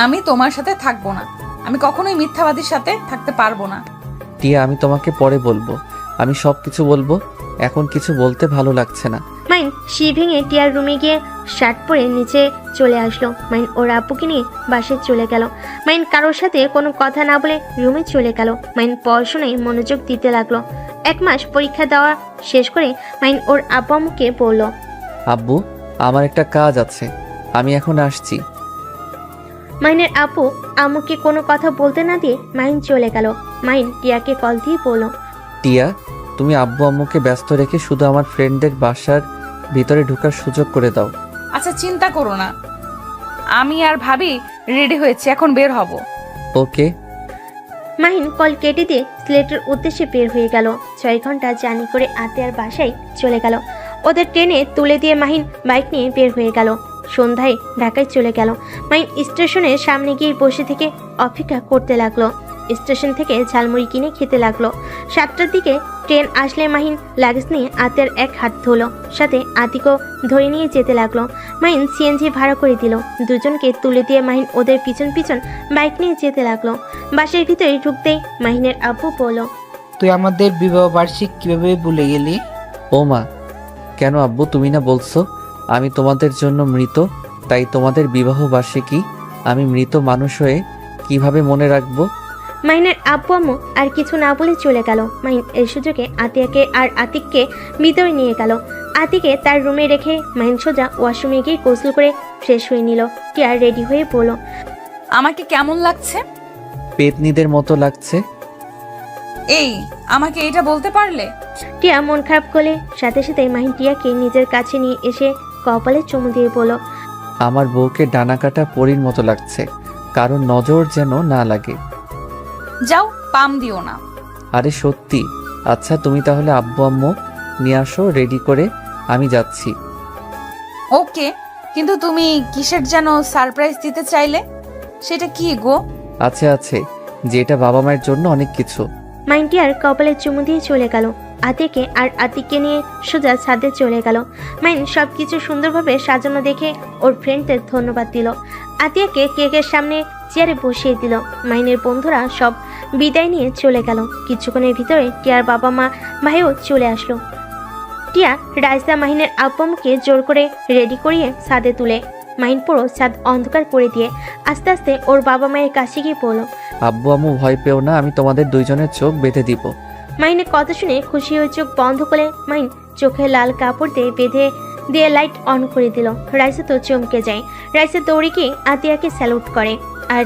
আমি তোমার সাথে থাকবো না। আমি কখনোই মিথ্যাবাদীর সাথে থাকতে পারবো না। টিয়া, আমি তোমাকে পরে বলবো, আমি সব কিছু বলবো। এখন কিছু বলতে ভালো লাগছে না। মাইন শি ভেঙে টিয়ার রুমে গিয়ে শার্ট পরে নিচে চলে আসলো। মাইন ওর আব্বুকে নিয়ে বাসে চলে গেল। মাইন কারোর সাথে কোনো কথা না বলে রুমে চলে গেল। মাইন পড়াশোনায় মনোযোগ দিতে লাগলো। 1 মাস পরীক্ষা দেওয়া শেষ করে মাইন ওর আব্বু আম্মুকে বলল, আব্বু, আমার একটা কাজ আছে, আমি এখন আসছি। মাইনের আব্বু আম্মুকে কোনো কথা বলতে না দিয়ে মাইন চলে গেল। মাইন টিয়াকে কল দিয়ে বলল, টিয়া, তুমি আব্বু আম্মুকে ব্যস্ত রেখে শুধু আমার ফ্রেন্ডদের বাসার ভিতরে ঢোকার সুযোগ করে দাও। আচ্ছা, চিন্তা করো না, আমি আর ভাবি রেডি হয়েছি, এখন বের হব। ওকে। মাহিন কল কেটে দিয়ে সিলেটের উদ্দেশ্যে বের হয়ে গেল। 6 ঘন্টা জার্নি করে আতিয়ার বাসায় চলে গেল। ওদের ট্রেনে তুলে দিয়ে মাহিন বাইক নিয়ে বের হয়ে গেল। সন্ধ্যায় ঢাকায় চলে গেল। মাহিন স্টেশনের সামনে গিয়ে বসে থেকে অপেক্ষা করতে লাগলো। স্টেশন থেকে ঝালমুড়ি কিনে খেতে লাগলো। 7টার দিকে ট্রেন আসলে মাহিন লাগেজ নিয়ে আতিয়ার এক হাত ধরলো, সাথে আতিকও ধরে নিয়ে যেতে লাগলো। মাহিন সিএনজি ভাড়া করে দিল। দুজনকে তুলে দিয়ে মাহিন ওদের পিছন পিছন বাইক নিয়ে যেতে লাগলো। বাসের ভিতরে ঢুকতেই মাহিনের আব্বু বলল, তুই আমাদের বিবাহ বার্ষিক কিভাবে ভুলে গেলি? ও মা, কেন আব্বু, তুমি না বলছো আমি তোমাদের জন্য মৃত? তাই তোমাদের বিবাহ বার্ষিকী আমি মৃত মানুষ হয়ে কিভাবে মনে রাখবো? মাহিনের আব্বু আম্মু আর কিছু না বলে চলে গেল। মাহিন এই সুযোগে আতিয়াকে আর আতিককে ভিতরে নিয়ে গেল। আতিকে তার রুমে রেখে মাহিন সোজা ওয়াশরুমে গিয়ে গোসল করে ফ্রেশ হয়ে নিল। টিয়া রেডি হয়ে বলল, আমাকে কেমন লাগছে? পেতনিদের মতো লাগছে। এই, আমাকে এটা বলতে পারলে? টিয়া মন খারাপ করলে সাথে সাথে মাহিন টিয়াকে নিজের কাছে নিয়ে এসে কপালে চুমু দিয়ে বলল, আমার বউকে ডানা কাটা পরীর মতো লাগছে, কারণ নজর যেন না লাগে। যাও, পাম দিও না। আরে সত্যি? আচ্ছা, তুমি তাহলে আব্বু আম্মু নিয়ে আসো রেডি করে, আমি যাচ্ছি। ওকে, কিন্তু তুমি কিসের যেন সারপ্রাইজ দিতে চাইলে, সেটা কি গো? আছে, যেটা বাবা মায়ের জন্য অনেক কিছু। মাহিন টিয়ার কপালে চুমু দিয়ে চলে গেল। আতিকে আর আতিককে নিয়ে সোজা ছাদে চলে গেল। মাইন সব কিছু সুন্দরভাবে সাজানো দেখে ওর ফ্রেন্ডদের ধন্যবাদ দিল। আতিয়াকে কেকের সামনে চেয়ারে বসিয়ে দিল। মাইনের বন্ধুরা সব বিদায় নিয়ে চলে গেল। কিছুক্ষণের ভিতরে টিয়ার বাবা মা ভাইও চলে আসলো। টিয়া রাইসা মাহিনের আব্বামকে জোর করে রেডি করিয়ে ছাদে তুলে মাহিন পুরো ছাদ অন্ধকার করে দিয়ে আস্তে আস্তে ওর বাবা মায়ের কাছে গিয়ে বলল, আব্বু আম্মু ভয় পেও না, আমি তোমাদের দুইজনের চোখ বেঁধে দিব। মাহিনের কথা শুনে খুশি হয়ে চোখ বন্ধ করে মাহিন চোখে লাল কাপড় দিয়ে বেঁধে দিয়ে লাইট অন করে দিল। রাইসা তো চমকে যায়। রাইসা দৌড়ে গিয়ে আতিয়াকে স্যালুট করে আর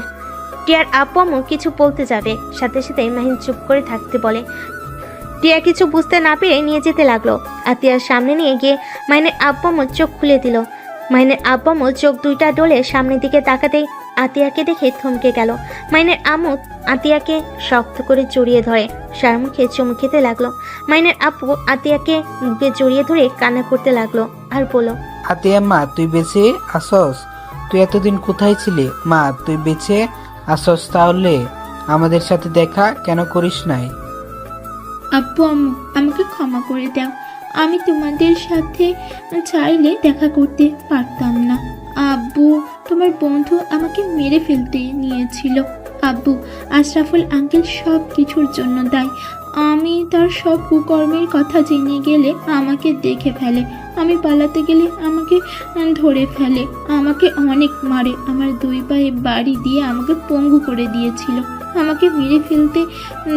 টিয়ার আব্বু আম্মু কিছু বলতে যাবে, সাথে সাথে মাহিন চুপ করে থাকতে বলে। টিয়া কিছু বুঝতে না পেরে নিয়ে যেতে লাগলো। আতিয়ার সামনে নিয়ে গিয়ে মাহিনের আব্বু আম্মু চোখ খুলে দিল। মাহিনের আব্বু আম্মু চোখ দুইটা ডলে সামনের দিকে তাকাতেই আতিয়াকে দেখে থমকে গেল। মাহিনের আম্মু আতিয়াকে শক্ত করে জড়িয়ে ধরে সার মুখে চুমু খেতে লাগলো। মাহিনের আব্বু আতিয়াকে বুকে জড়িয়ে ধরে কান্না করতে লাগলো আর বলল, আতিয়া মা তুই বেঁচে আসস? তুই এতদিন কোথায় ছিলি মা? তুই বেঁচে আসস তাহলে আমাদের সাথে দেখা কেন করিস নাই? আব্বু আম্মু আমাকে ক্ষমা করে দাও, আমি তোমাদের সাথে চাইলে দেখা করতে পারতাম না। আব্বু তোমার বন্ধু আমাকে মেরে ফেলতে নিয়েছিল। আব্বু আশরাফুল আঙ্কেল সব কিছুর জন্য দায়ী। আমি তার সব কুকর্মের কথা জেনে গেলে আমাকে দেখে ফেলে, আমি পালাতে গেলে আমাকে ধরে ফেলে, আমাকে অনেক মারে, আমার দুই পায়ে বাড়ি দিয়ে আমাকে পঙ্গু করে দিয়েছিল। আমাকে মেরে ফেলতে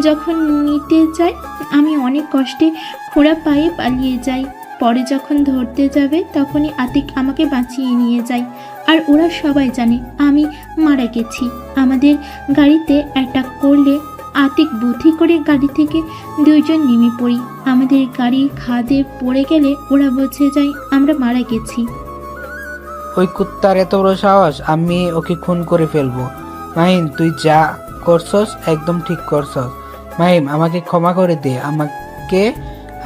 যখন নিতে যায় আমি অনেক কষ্টে খোঁড়া পায়ে পালিয়ে যাই। পরে যখন ধরতে যাবে তখনই আতিক আমাকে বাঁচিয়ে নিয়ে যায়। আর ওরা সবাই জানে আমি মারা গেছি। আমাদের গাড়িতে অ্যাটাক করলে আতিক বুদ্ধি করে গাড়ি থেকে দুইজন নেমে পড়ি। আমাদের গাড়ি খাদে পড়ে গেলে ওরা বুঝে যায় আমরা মারা গেছি। ওই কুত্তার এত বড় সাহস, আমি ওকে খুন করে ফেলবো। মাহিম তুই যা করছস একদম ঠিক করছস। মাহিম আমাকে ক্ষমা করে দে, আমাকে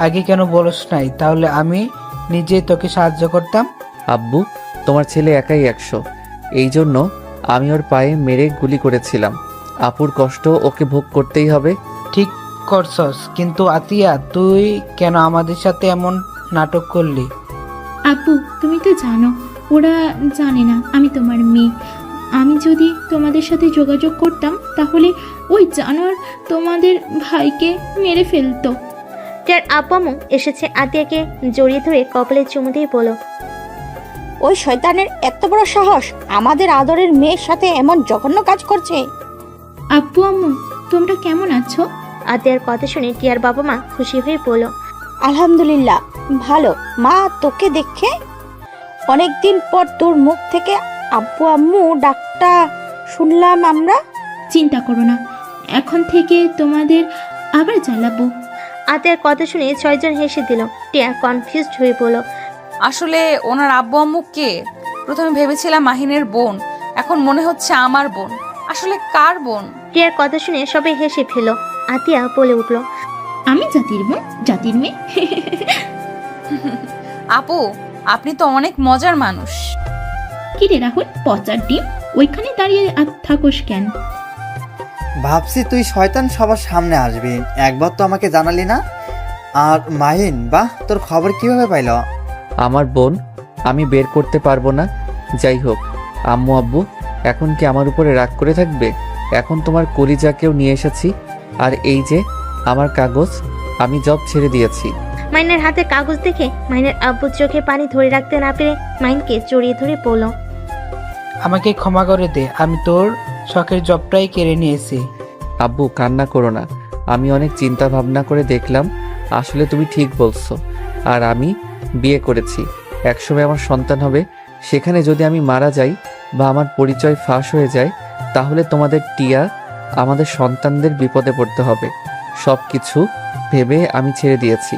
আগে কেন বলস নাই? তাহলে আমি নিজে তোকে সাহায্য করতাম। আব্বু তোমার ছেলে একাই 100, এই জন্য আমি ওর পায়ে মেরে গুলি করেছিলাম। আপুর কষ্ট ওকে ভোগ করতেই হবে। ঠিক করছস, কিন্তু আতিয়া তুই কেন আমাদের সাথে এমন নাটক করলি? আব্বু তুমি তো জানো ওরা জানে না আমি তোমার মেয়ে। আমি যদি তোমাদের সাথে যোগাযোগ করতাম তাহলে ওই জানোয়ার তোমাদের ভাইকে মেরে ফেলতো। টিয়ার আব্বু আম্মু এসেছে আতিয়াকে জড়িয়ে ধরে কপালে চুমু দিয়ে বলল, ওই শয়তানের এত বড় সাহস আমাদের আদরের মেয়ের সাথে এমন জঘন্য কাজ করছে। আব্বু আম্মু তোমরা কেমন আছো? আতিয়ার কথা শুনে টিয়ার বাবা মা খুশি হয়ে বলল, আলহামদুলিল্লাহ ভালো। মা তোকে দেখে অনেকদিন পর তোর মুখ থেকে আব্বু আম্মু ডাকটা শুনলাম আমরা। চিন্তা করো না, এখন থেকে তোমাদের আবার জ্বালাবো। আতিয়ার কথা শুনে 6 জন হেসে দিল। টিয়া কনফিউজড হয়ে বলল, আসলে ওনার আব্বু আম্মু কে? প্রথমে ভেবেছিলাম মাহিনের বোন, এখন মনে হচ্ছে আমার বোন। আসলে কার বোন? টিয়ার কথা শুনে সবাই হেসে ফেল। আতিয়া বলে উঠল, আমি জাতির বোন, জাতির মেয়ে। আপু আপনি তো অনেক মজার মানুষ। কি রে রাহুল, পচার ডিম, ওইখানে দাঁড়িয়ে থাকোস কেন? ভাবছি তুই শয়তান সবার সামনে আসবি, একবার তো আমাকে জানালি না। আর মাহিন বাহ, তোর খবর কিভাবে পাইল? আমার বোন আমি বের করতে পারবো না। যাই হোক আম্মু আব্বু এখন কি আমার উপরে রাগ করে থাকবে? এখন তোমার কলিজাকেও নিয়ে এসেছি। আর এই যে আমার কাগজ, আমি জব ছেড়ে দিয়েছি। মাইনের হাতে কাগজ দেখে মাইনের আব্বুর চোখে পানি ধরে রাখতে না পেরে মাইনকে জড়িয়ে ধরে বলল, আমাকে ক্ষমা করে দে, আমি তোর শখের জবটাই কেড়ে নিয়েছি। আব্বু কান্না করো না, আমি অনেক চিন্তা ভাবনা করে দেখলাম আসলে তুমি ঠিক বলছো। আর আমি বিয়ে করেছি, একসময় আমার সন্তান হবে। সেখানে যদি আমি মারা যাই বা আমার পরিচয় ফাঁস হয়ে যায় তাহলে তোমাদের টিয়া আমাদের সন্তানদের বিপদে পড়তে হবে। সব কিছু ভেবে আমি ছেড়ে দিয়েছি।